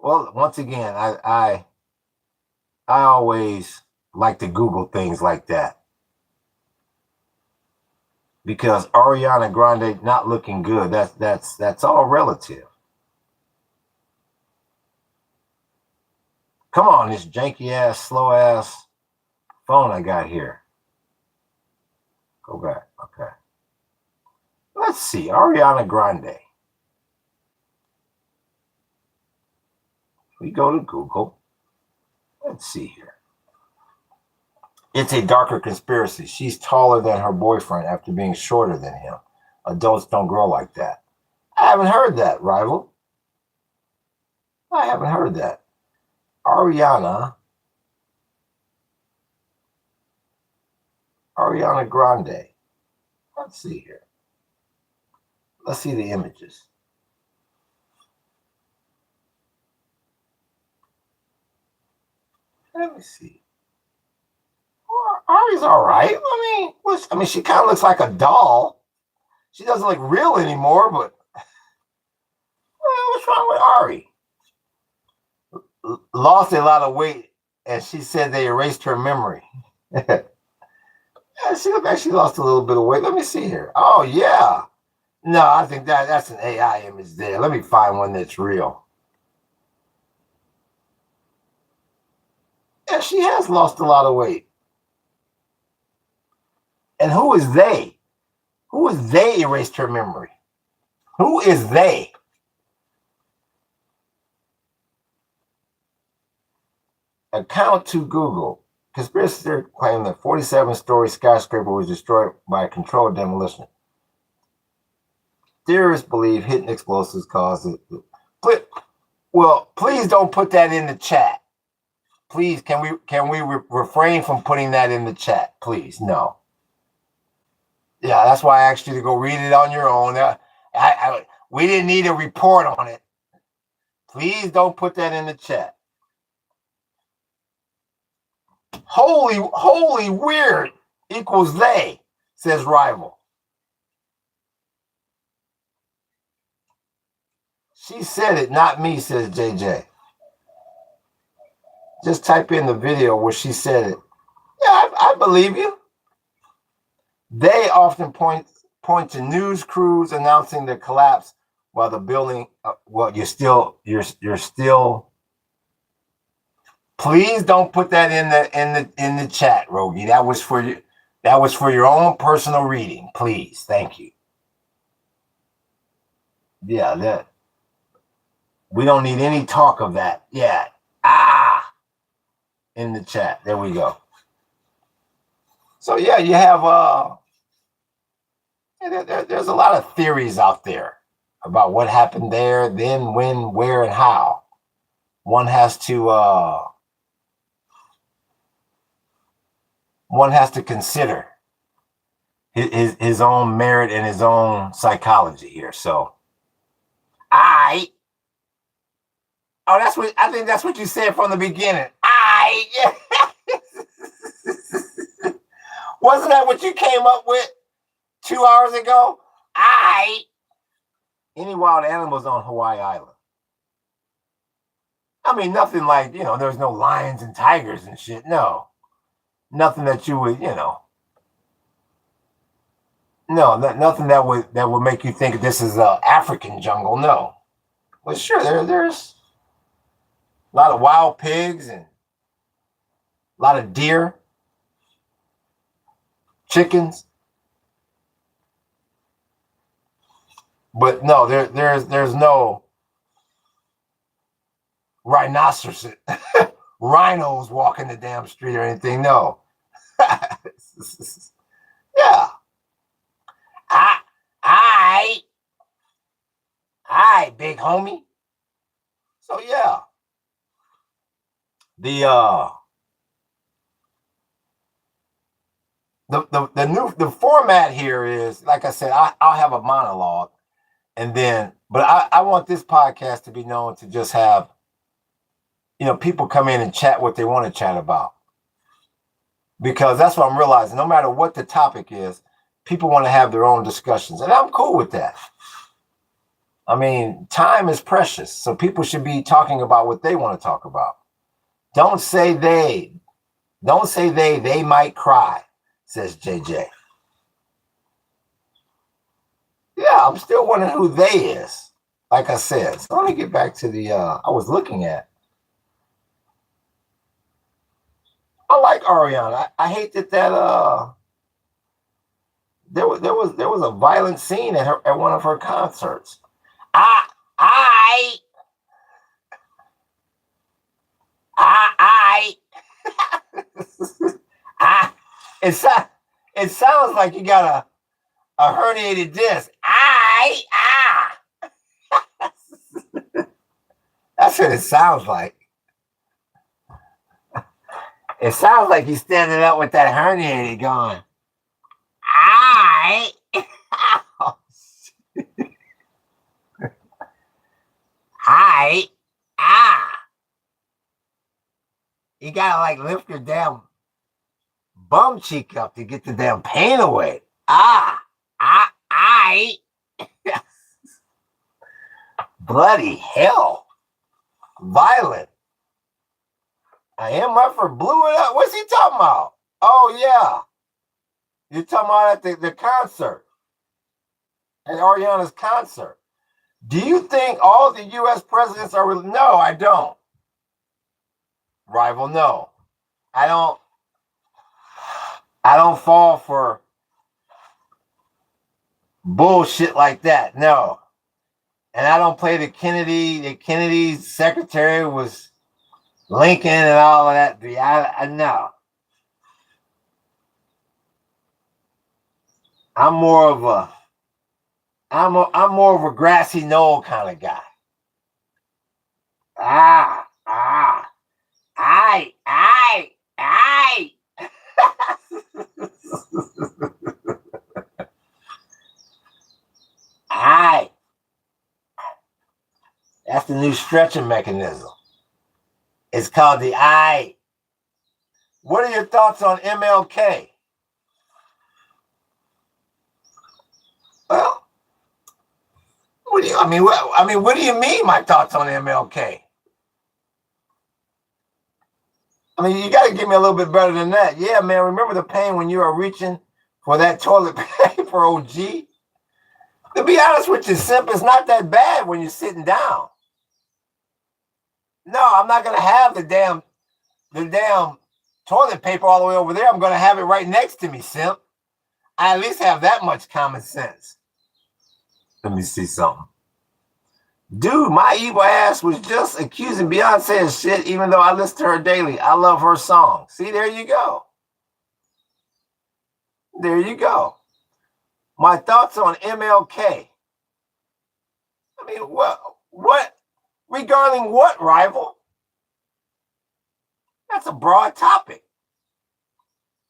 Well, once again, I always like to Google things like that. Because Ariana Grande not looking good, that's all relative. Come on, this janky ass, slow ass phone I got here. Go back. Okay. Let's see. Ariana Grande. We go to Google. Let's see here. It's a darker conspiracy. She's taller than her boyfriend after being shorter than him. Adults don't grow like that. I haven't heard that, Rival. I haven't heard that. Ariana Grande. Let's see here. Let's see the images. Let me see. Well, Ari's all right. I mean, she kind of looks like a doll. She doesn't look real anymore, but what's wrong with Ari? Lost a lot of weight, and she said they erased her memory. Yeah, she looked like she lost a little bit of weight. Let me see here. Oh, yeah. No, I think that's an AI image there. Let me find one that's real. Yeah, she has lost a lot of weight. And who is they? Who is they erased her memory? Who is they? Account to Google. Conspiracy theory claim that 47-story skyscraper was destroyed by a controlled demolition. Theorists believe hidden explosives caused it. Well, please don't put that in the chat. Please, can we refrain from putting that in the chat? Please, no. Yeah, that's why I asked you to go read it on your own. We didn't need a report on it. Please don't put that in the chat. Holy weird equals they, says Rival. She said it, not me, says JJ. Just type in the video where she said it. Yeah, I believe you. They often point to news crews announcing the collapse while the building. You're still. Please don't put that in the chat, Rogi. That was for you. That was for your own personal reading. Please, thank you. Yeah, that. We don't need any talk of that yet. In the chat. There we go. So yeah, you have there's a lot of theories out there about what happened there, then, when, where, and how. One has to consider his own merit and his own psychology here. So that's what I think. That's what you said from the beginning. Wasn't that what you came up with 2 hours ago? Any wild animals on Hawaii Island? I mean, nothing like, there's no lions and tigers and shit. No, nothing that you would, no, nothing that would make you think this is an African jungle. No, well, sure, there's a lot of wild pigs and a lot of deer, chickens, but no, there's no rhinoceros, rhinos walking the damn street or anything. No. Yeah. Hi, big homie. So yeah. The format here is, like I said, I'll have a monologue, and then, but I want this podcast to be known to just have, people come in and chat what they want to chat about, because that's what I'm realizing. No matter what the topic is, people want to have their own discussions, and I'm cool with that. I mean, time is precious, so people should be talking about what they want to talk about. Don't say they might cry, says JJ. Yeah, I'm still wondering who they is, like I said. So let me get back to the I was looking at. I like Ariana. I hate that there was a violent scene at one of her concerts. It sounds like you got a herniated disc. That's what it sounds like. It sounds like he's standing up with that herniated going. You gotta like lift your damn bum cheek up to get the damn pain away. Bloody hell. Violent. I am up for blew it up. What's he talking about? Oh, yeah. You're talking about at the concert. At Ariana's concert. Do you think all the U.S. presidents are... No, I don't. Rival, no. I don't fall for bullshit like that. No. And I don't play the Kennedy's secretary was Lincoln and all of that. I know. I'm more of a grassy knoll kind of guy. That's the new stretching mechanism. It's called the I. What are your thoughts on MLK? Well, what do you mean my thoughts on MLK? I mean, you got to give me a little bit better than that. Yeah, man, remember the pain when you are reaching for that toilet paper, OG? To be honest with you, Simp, it's not that bad when you're sitting down. No, I'm not going to have the damn toilet paper all the way over there. I'm going to have it right next to me, Simp. I at least have that much common sense. Let me see something. Dude, my evil ass was just accusing Beyonce of shit, even though I listen to her daily. I love her song. See, there you go. There you go. My thoughts on MLK. I mean, what? Regarding what, rival? That's a broad topic.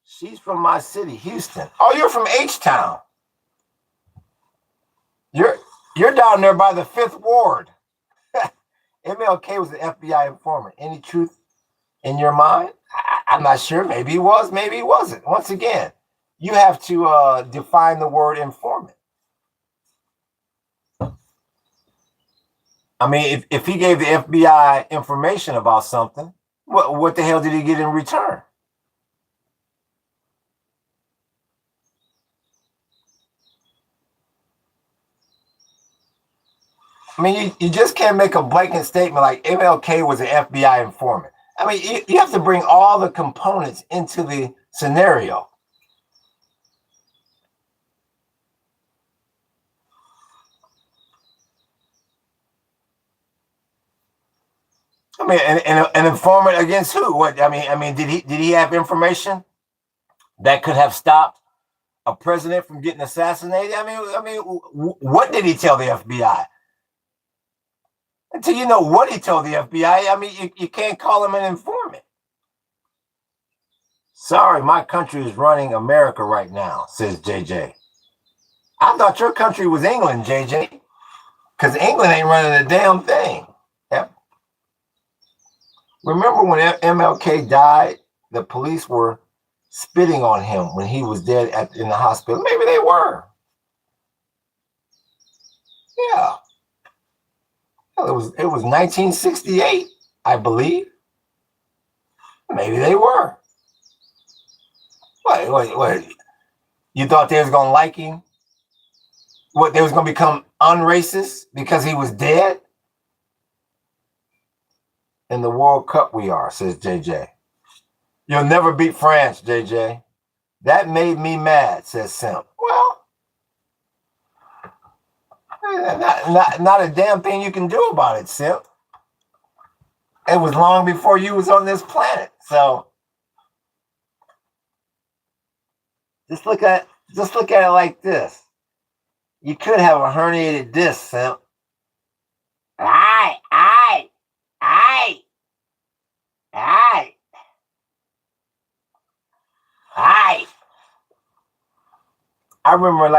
She's from my city, Houston. Oh, you're from H-Town. You're down there by the 5th Ward. MLK was an FBI informant. Any truth in your mind? I'm not sure. Maybe he was, maybe he wasn't. Once again, you have to define the word informant. I mean, if he gave the FBI information about something, what the hell did he get in return? I mean, you just can't make a blanket statement like MLK was an FBI informant. I mean, you have to bring all the components into the scenario. I mean, an informant against who? What? I mean, did he have information that could have stopped a president from getting assassinated? I mean, what did he tell the FBI? Until you know what he told the FBI, I mean, you can't call him an informant. Sorry, my country is running America right now, says JJ. I thought your country was England, JJ, because England ain't running a damn thing. Yep. Remember when MLK died, the police were spitting on him when he was dead in the hospital. Maybe they were. Yeah. Well, it was 1968, I believe. Maybe they were. Wait. You thought they was going to like him? What, they was going to become unracist because he was dead? In the World Cup we are, says JJ. You'll never beat France, JJ. That made me mad, says Simp. Well, not a damn thing you can do about it, Simp. It was long before you was on this planet. So just look at it like this. You could have a herniated disc, Simp. Aye. I remember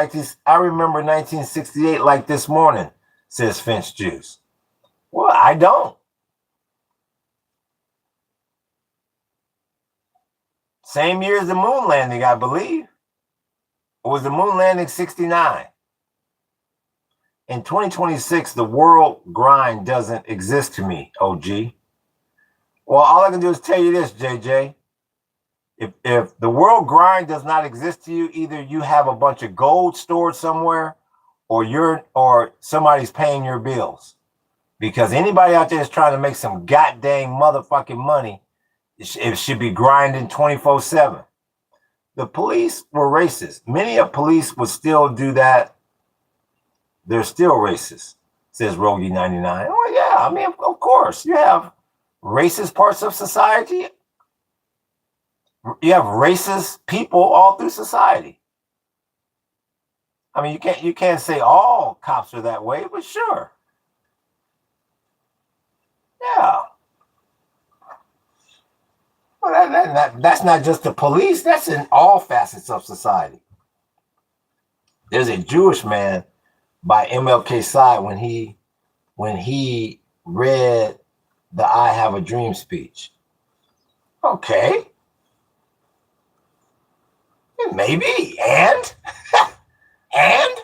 1968 like this morning, says Finch Juice. Well, I don't. Same year as the moon landing, I believe. Or was the moon landing 69? In 2026, the world grind doesn't exist to me, OG. Well, all I can do is tell you this, JJ. If the world grind does not exist to you, either you have a bunch of gold stored somewhere or somebody's paying your bills. Because anybody out there is trying to make some goddamn motherfucking money, it should be grinding 24/7. The police were racist. Many of police would still do that. They're still racist, says Rogie99. Oh, yeah, I mean, of course. You have racist parts of society. You have racist people all through society. I mean, you can't say all cops are that way, but sure. Yeah. Well, that's not just the police. That's in all facets of society. There's a Jewish man by MLK's side when he read the I Have a Dream speech. Okay. Maybe. And? And?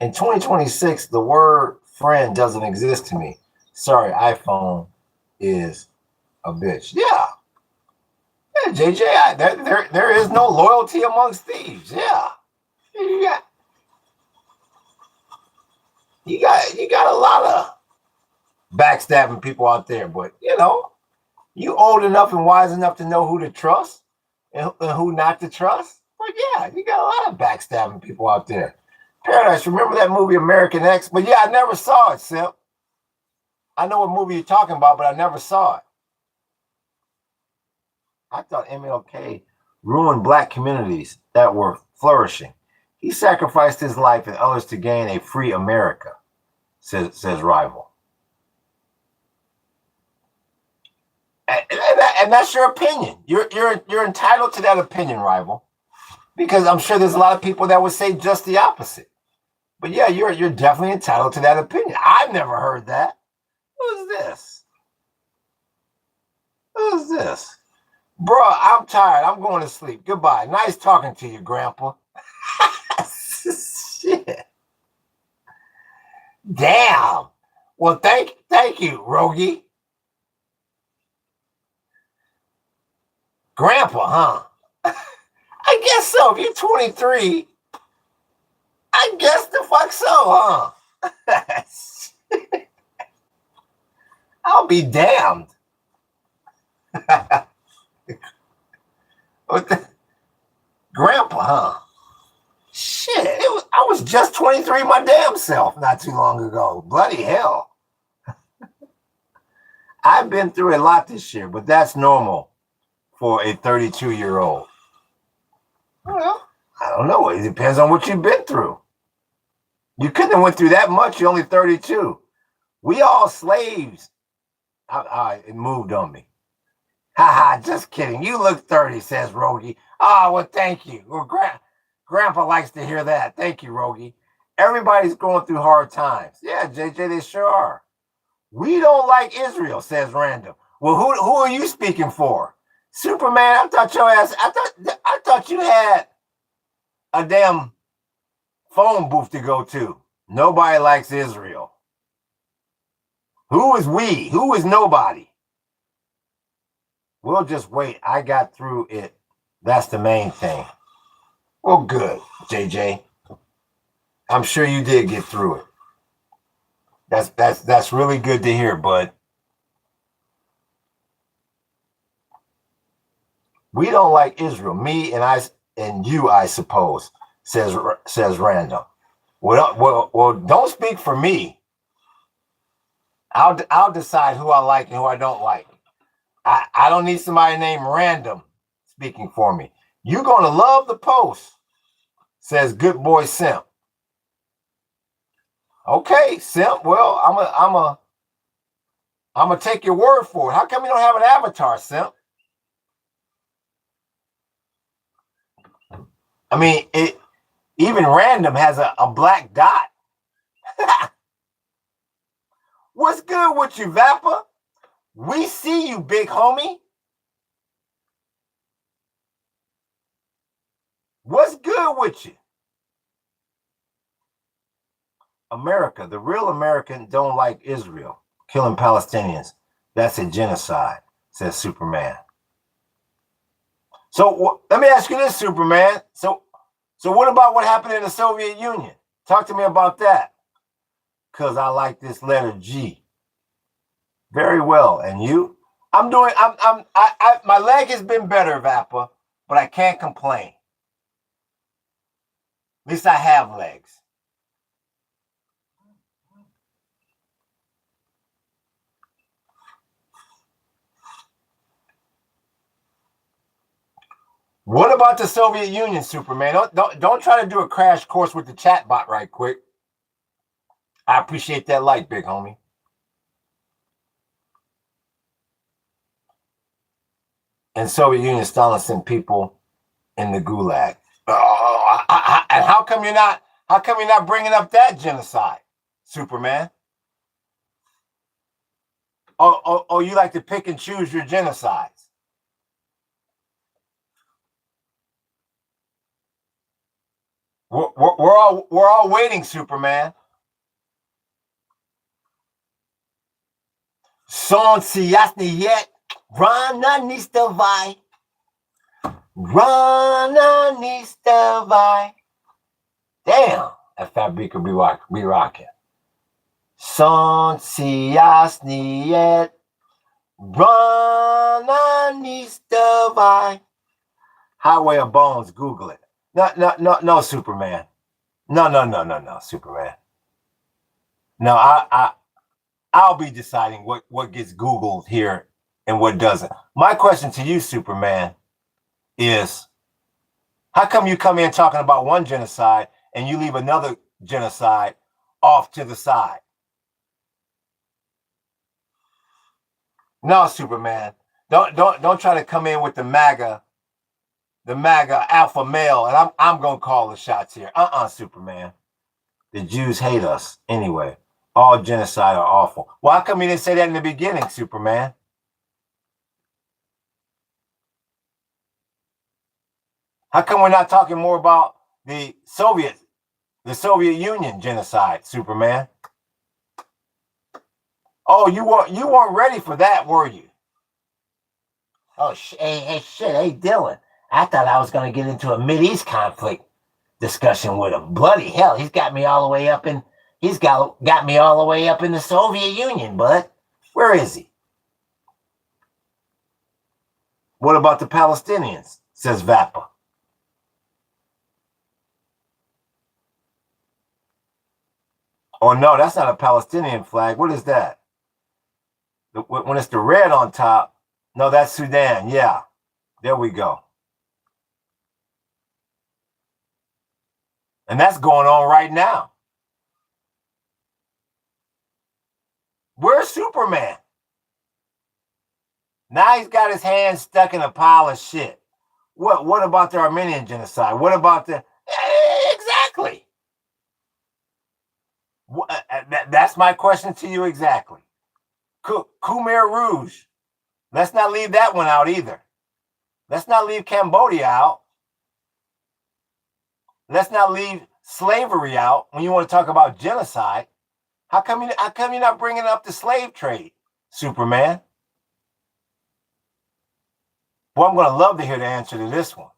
In 2026, the word friend doesn't exist to me. Sorry, iPhone is a bitch. Yeah. Yeah, JJ, there is no loyalty amongst thieves. Yeah. You got a lot of backstabbing people out there, but you old enough and wise enough to know who to trust and who not to trust. But yeah, you got a lot of backstabbing people out there. Paradise, remember that movie American X? But yeah, I never saw it, Simp. I know what movie you're talking about, but I never saw it. I thought MLK ruined black communities that were flourishing. He sacrificed his life and others to gain a free America, says Rival. And that's your opinion. You're entitled to that opinion, Rival, because I'm sure there's a lot of people that would say just the opposite. But yeah, you're definitely entitled to that opinion. I've never heard that. Who's this? Who's this? Bro, I'm tired. I'm going to sleep. Goodbye. Nice talking to you, Grandpa. Shit. Damn. Well, thank you, Rogie. Grandpa, huh? I guess so. If you're 23, I guess the fuck so, huh? I'll be damned. Grandpa, huh? Shit, I was just 23 my damn self not too long ago. Bloody hell. I've been through a lot this year, but that's normal for a 32-year-old. Well, I don't know. It depends on what you've been through. You couldn't have went through that much. You're only 32. We all slaves. It moved on me. Ha, just kidding. You look 30, says Rogie. Oh, well, thank you. Well, Grandpa likes to hear that. Thank you, Rogie. Everybody's going through hard times. Yeah, JJ, they sure are. We don't like Israel, says Random. Well, who are you speaking for? Superman, I thought you had a damn phone booth to go to. Nobody likes Israel. Who is we? Who is nobody? We'll just wait. I got through it. That's the main thing. Well, good, JJ. I'm sure you did get through it. That's really good to hear, bud. We don't like Israel. Me and you, I suppose, says Random. Well, don't speak for me. I'll decide who I like and who I don't like. I don't need somebody named Random speaking for me. You're gonna love the post, says Good Boy Simp. Okay, Simp. Well, I'm gonna take your word for it. How come you don't have an avatar, Simp? I mean, even Random has a black dot. What's good with you, Vapor? We see you, big homie. What's good with you? America, the real American don't like Israel. Killing Palestinians. That's a genocide, says Superman. So let me ask you this, Superman. So what about what happened in the Soviet Union? Talk to me about that. Because I like this letter G. Very well. And you? My leg has been better, Vapor, but I can't complain. At least I have legs. What about the Soviet Union, Superman? Don't try to do a crash course with the chat bot right quick. I appreciate that like, big homie. In Soviet Union, Stalin sent people in the gulag. And how come you're not bringing up that genocide, Superman? Or you like to pick and choose your genocides? We're all waiting, Superman. Сонце ясне є, рано не вставай. Run, не вставай. Damn, that fat beat could be rocking. Солнце яснеет, run, не вставай. Highway of Bones, Google it. No, Superman. No, Superman. No, I'll be deciding what gets Googled here and what doesn't. My question to you, Superman, is how come you come in talking about one genocide and you leave another genocide off to the side? No, Superman. Don't try to come in with the MAGA alpha male, and I'm gonna call the shots here. Superman. The Jews hate us anyway. All genocide are awful. Well, how come you didn't say that in the beginning, Superman? How come we're not talking more about the Soviet Union genocide, Superman? Oh, you weren't ready for that, were you? Oh, hey, Dylan. I thought I was going to get into a Mideast conflict discussion with him. Bloody hell, he's got me all the way up in the Soviet Union, bud. Where is he? What about the Palestinians? Says Vappa. Oh no, that's not a Palestinian flag. What is that? When it's the red on top. No, that's Sudan. Yeah, there we go. And that's going on right now. Where's Superman? Now he's got his hand stuck in a pile of shit. What about the Armenian genocide? What about the... Exactly. That's my question to you exactly. Khmer Rouge. Let's not leave that one out either. Let's not leave Cambodia out. Let's not leave slavery out when you want to talk about genocide. How come you're not bringing up the slave trade, Superman? Well, I'm going to love to hear the answer to this one.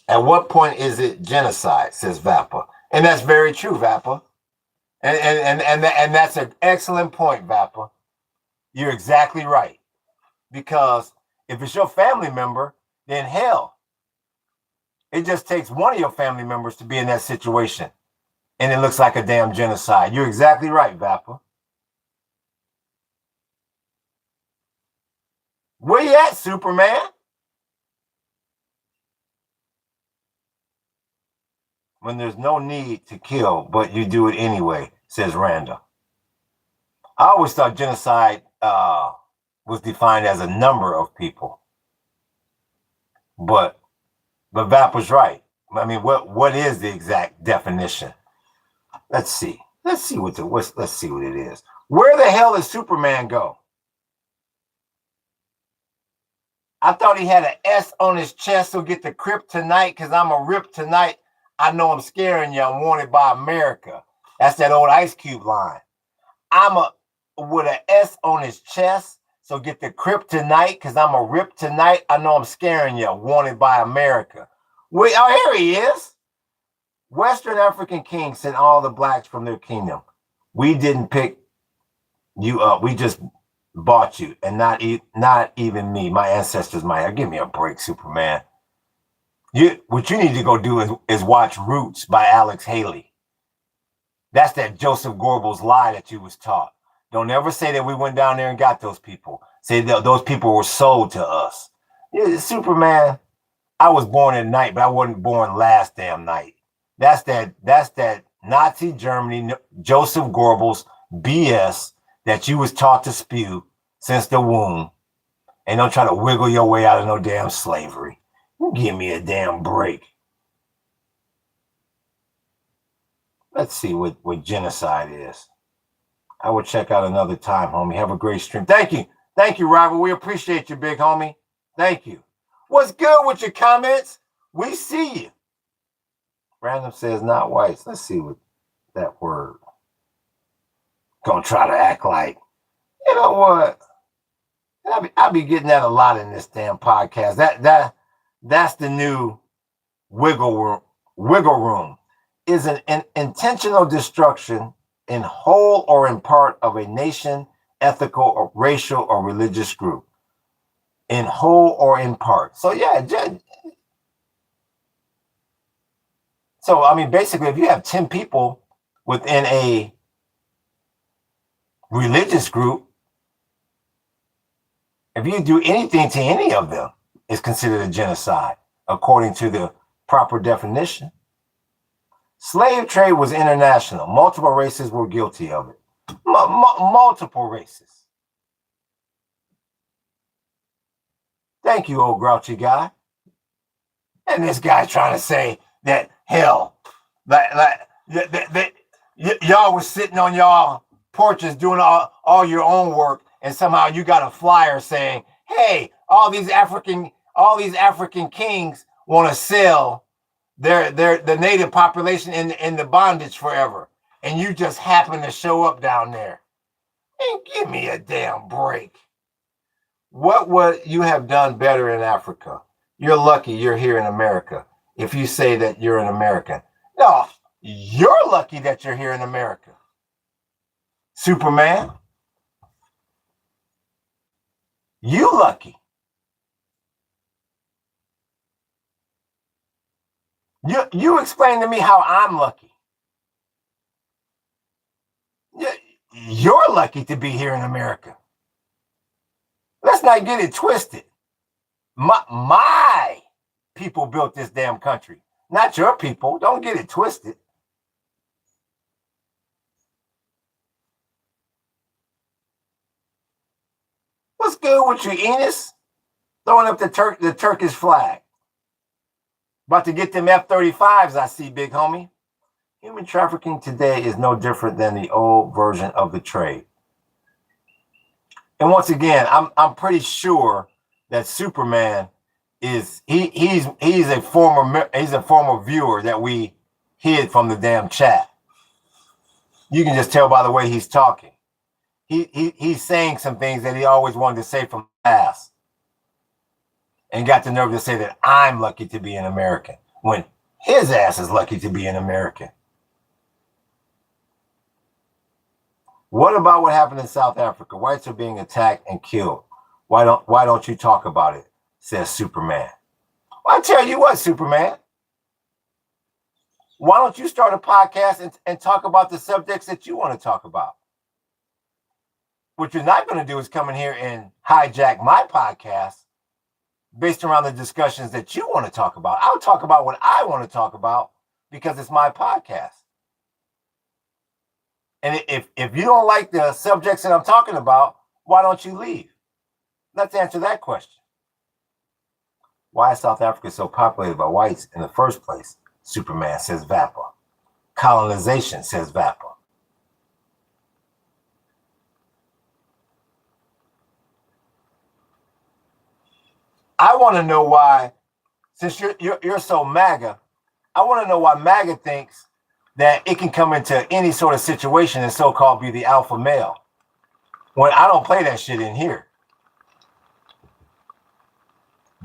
At what point is it genocide, says Vappa. And that's very true, Vappa. And that's an excellent point, Vappa. You're exactly right. Because if it's your family member, then hell, it just takes one of your family members to be in that situation. And it looks like a damn genocide. You're exactly right, Vappa. Where you at, Superman? When there's no need to kill, but you do it anyway, says Randa. I always thought genocide was defined as a number of people. But Vappa's right. I mean, what is the exact definition? Let's see. Let's see what it is. Where the hell did Superman go? I thought he had an S on his chest, so get the kryptonite, because I'm a rip tonight. I know I'm scaring you. I'm wanted by America. That's that old Ice Cube line. With an S on his chest, so get the kryptonite, because I'm a rip tonight. I know I'm scaring you. Wanted by America. Wait, oh, here he is. Western African king sent all the blacks from their kingdom. We didn't pick you up. We just bought you, and not even me. My ancestors might have. Give me a break, Superman. What you need to go do is watch Roots by Alex Haley. That's that Joseph Goebbels lie that you was taught. Don't ever say that we went down there and got those people. Say that those people were sold to us. Yeah, Superman, I was born at night, but I wasn't born last damn night. That's that Nazi Germany, Joseph Goebbels BS that you was taught to spew since the womb. And don't try to wiggle your way out of no damn slavery. Give me a damn break. Let's see what genocide is. I will check out another time, homie. Have a great stream. Thank you. Thank you, Rival. We appreciate you, big homie. Thank you. What's good with your comments? We see you. Random says not whites. Let's see what that word. Gonna try to act like, you know what? I be getting that a lot in this damn podcast. That's the new wiggle room. Wiggle room is an intentional destruction in whole or in part of a nation, ethical or racial or religious group. In whole or in part. So yeah, so I mean, basically, if you have 10 people within a religious group, if you do anything to any of them, it's considered a genocide, according to the proper definition. Slave trade was international. Multiple races were guilty of it. Multiple races. Thank you, old grouchy guy. And this guy trying to say that, hell, y'all was sitting on y'all porches doing all your own work, and somehow you got a flyer saying, hey, all these African kings want to sell the native population in the bondage forever. And you just happen to show up down there. And give me a damn break. What would you have done better in Africa? You're lucky you're here in America if you say that you're an American. No, you're lucky that you're here in America. Superman, you lucky. You explain to me how I'm lucky. You're lucky to be here in America. Let's not get it twisted. My people built this damn country, not your people. Don't get it twisted. What's good with you, Enos? Throwing up the Turkish flag. About to get them F-35s, I see, big homie. Human trafficking today is no different than the old version of the trade. And once again, I'm pretty sure that Superman is he's a former viewer that we hid from the damn chat. You can just tell by the way he's talking. He's saying some things that he always wanted to say from the past, and got the nerve to say that I'm lucky to be an American when his ass is lucky to be an American. What about what happened in South Africa? Whites are being attacked and killed. Why don't you talk about it? Says Superman. Well, I tell you what, Superman. Why don't you start a podcast and talk about the subjects that you want to talk about? What you're not going to do is come in here and hijack my podcast based around the discussions that you want to talk about. I'll talk about what I want to talk about because it's my podcast. And if you don't like the subjects that I'm talking about, why don't you leave? Let's answer that question. Why is South Africa so populated by whites in the first place? Superman, says Vappa. Colonization, says Vappa. I want to know why, since you're so MAGA, I want to know why MAGA thinks that it can come into any sort of situation and so-called be the alpha male, when I don't play that shit in here.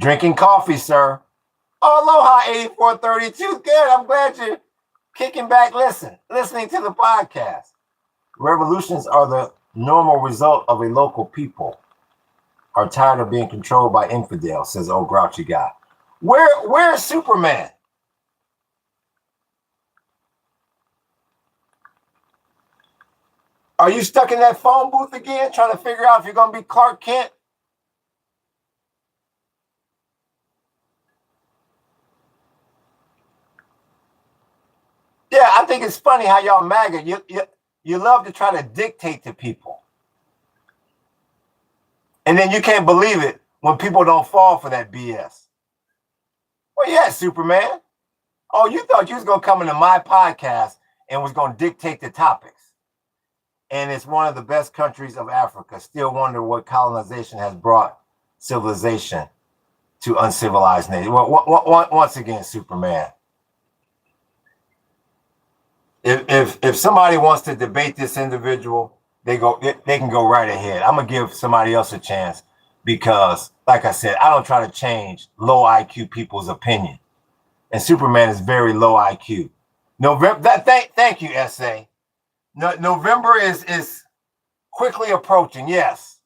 Drinking coffee, sir. Oh, aloha, 8432. Good. I'm glad you're kicking back, listening to the podcast. Revolutions are the normal result of a local people are tired of being controlled by infidels, says old grouchy guy. Where's Superman? Are you stuck in that phone booth again, trying to figure out if you're going to be Clark Kent? Yeah, I think it's funny how y'all MAGA, you love to try to dictate to people. And then you can't believe it when people don't fall for that BS. Well, yeah, Superman. Oh, you thought you was going to come into my podcast and was going to dictate the topics and it's one of the best countries of Africa. Still wonder what colonization has brought civilization to uncivilized nations. Well, once again, Superman. If somebody wants to debate this individual, they can go right ahead. I'm gonna give somebody else a chance because, like I said, I don't try to change low IQ people's opinion, and Superman is very low IQ. November. Thank you, SA. No, November is quickly approaching. Yes,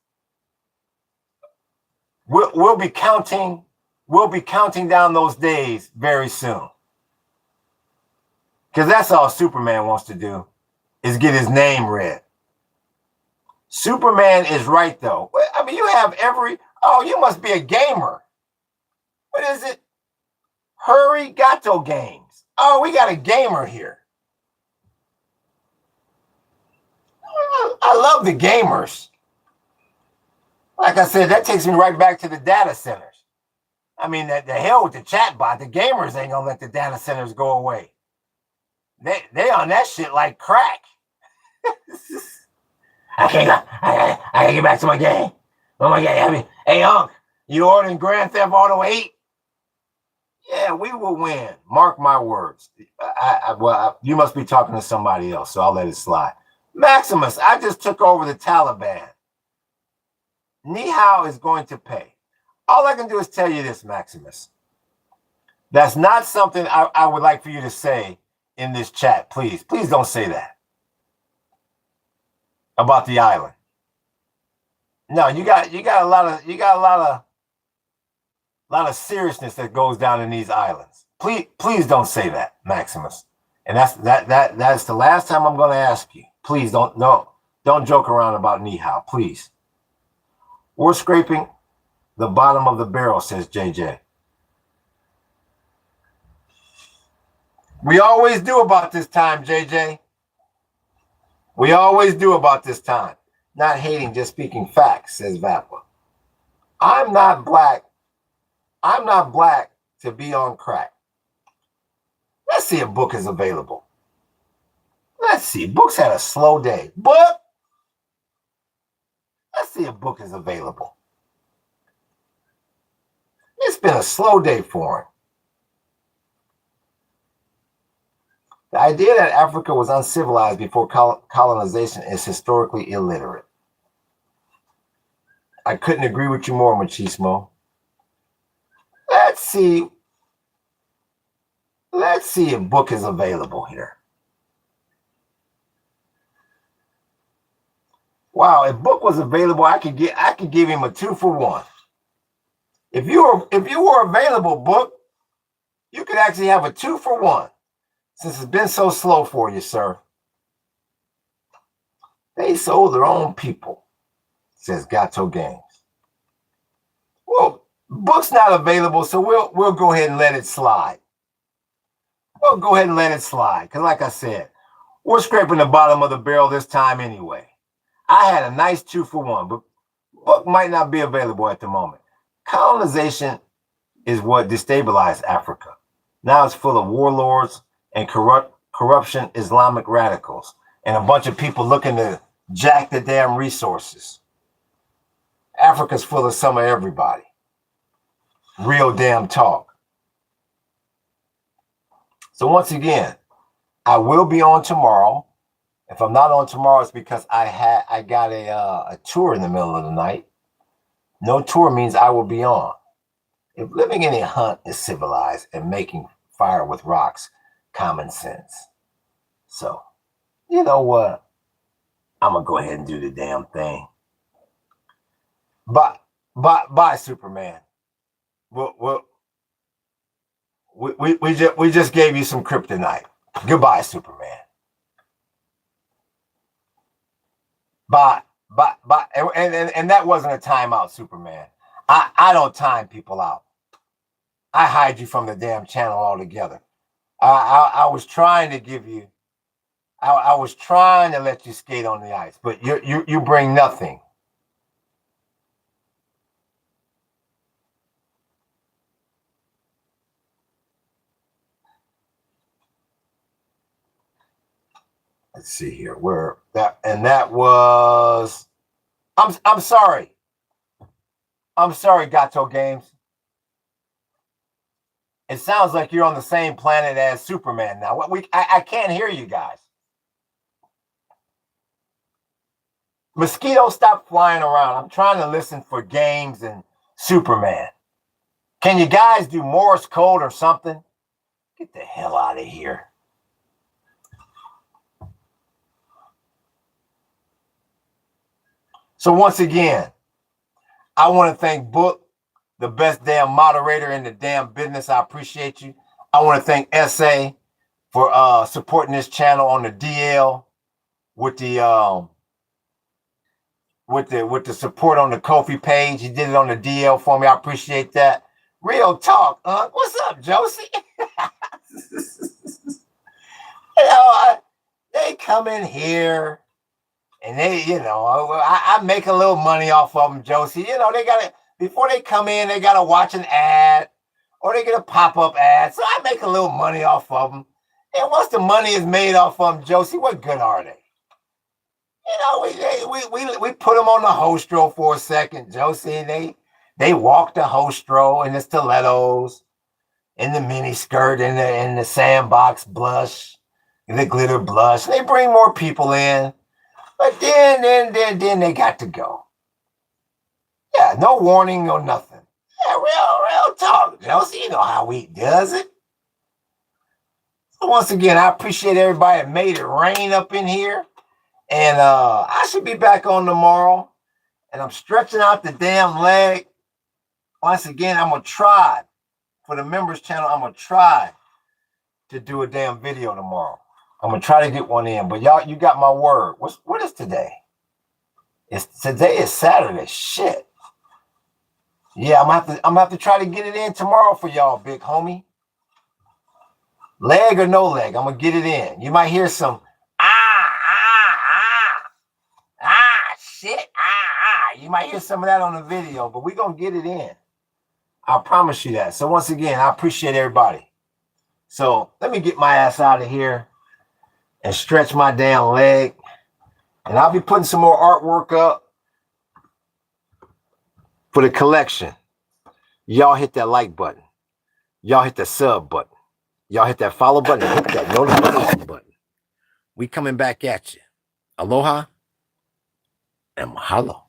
we'll be counting. We'll be counting down those days very soon. Because that's all Superman wants to do is get his name read. Superman is right, though. I mean, you have oh, you must be a gamer. What is it? Hurry Gato Games. Oh, we got a gamer here. I love the gamers. Like I said, that takes me right back to the data centers. I mean, the hell with the chatbot. The gamers ain't gonna let the data centers go away. They on that shit like crack. I can't get back to my game. Oh my god! I mean, hey, Unc, you ordering Grand Theft Auto 8? Yeah, we will win. Mark my words. You must be talking to somebody else, so I'll let it slide. Maximus, I just took over the Taliban. Nihao is going to pay. All I can do is tell you this, Maximus. That's not something I would like for you to say in this chat, please. Please don't say that about the island. No, you got a lot of seriousness that goes down in these islands. Please don't say that, Maximus. And that's the last time I'm going to ask you. Please don't joke around about Nihao, please. We're scraping the bottom of the barrel, says JJ. We always do about this time, JJ. We always do about this time. Not hating, just speaking facts, says Vappa. I'm not black to be on crack. Let's see if Book is available. Let's see. Book's had a slow day. Book! Let's see if Book is available. It's been a slow day for him. The idea that Africa was uncivilized before colonization is historically illiterate. I couldn't agree with you more, Machismo. Let's see if Book is available here. Wow, if Book was available, I could give him a 2-for-1. If you were available, Book, you could actually have a 2-for-1. Since it's been so slow for you, sir. They sold their own people, says Gato Games. Well, Book's not available, so we'll go ahead and let it slide. We'll go ahead and let it slide. Because like I said, we're scraping the bottom of the barrel this time anyway. I had a nice 2-for-1, but Book might not be available at the moment. Colonization is what destabilized Africa. Now it's full of warlords and corruption Islamic radicals and a bunch of people looking to jack the damn resources. Africa's full of some of everybody. Real damn talk. So once again, I will be on tomorrow. If I'm not on tomorrow, it's because I got a tour in the middle of the night. No tour means I will be on. If living in a hut is civilized and making fire with rocks, common sense. So, you know what? I'm gonna go ahead and do the damn thing. Bye, Superman. We just gave you some kryptonite. Goodbye, Superman. Bye. And that wasn't a timeout, Superman. I don't time people out. I hide you from the damn channel altogether. I was trying to give you. I was trying to let you skate on the ice, but you bring nothing. let's see here. Where that, and that was, I'm sorry. I'm sorry, Gato Games. It sounds like you're on the same planet as Superman now. I can't hear you guys. Mosquitoes, stop flying around. I'm trying to listen for games and Superman. Can you guys do Morse code or something? Get the hell out of here. So once again, I want to thank Book, the best damn moderator in the damn business. I appreciate you. I want to thank SA for supporting this channel on the DL with the support on the Ko-fi page. He did it on the DL for me. I appreciate that. Real talk. What's up, Josie? They come in here and they, I make a little money off of them, Josie. They gotta, before they come in, they gotta watch an ad or they get a pop-up ad. So I make a little money off of them. And once the money is made off of them, Josie, what good are they? We put them on the hostro for a second, Josie. They walk the hostro in the stilettos, in the mini skirt, in the sandbox blush, in the glitter blush. They bring more people in, but then they got to go. Yeah, no warning, no nothing. Yeah, real talk, Josie. You know how we does it. So once again, I appreciate everybody that made it rain up in here. And I should be back on tomorrow. And I'm stretching out the damn leg. Once again, I'm going to try, for the members channel, I'm going to try to do a damn video tomorrow. I'm going to try to get one in. But y'all, you got my word. What is today? Today is Saturday. Shit. Yeah, I'm going to have to try to get it in tomorrow for y'all, big homie. Leg or no leg, I'm going to get it in. You might hear some shit. You might hear some of that on the video, but we're going to get it in. I promise you that. So once again, I appreciate everybody. So let me get my ass out of here and stretch my damn leg. And I'll be putting some more artwork up for the collection. Y'all hit that like button. Y'all hit the sub button. Y'all hit that follow button. Hit that notification button. We coming back at you. Aloha and mahalo.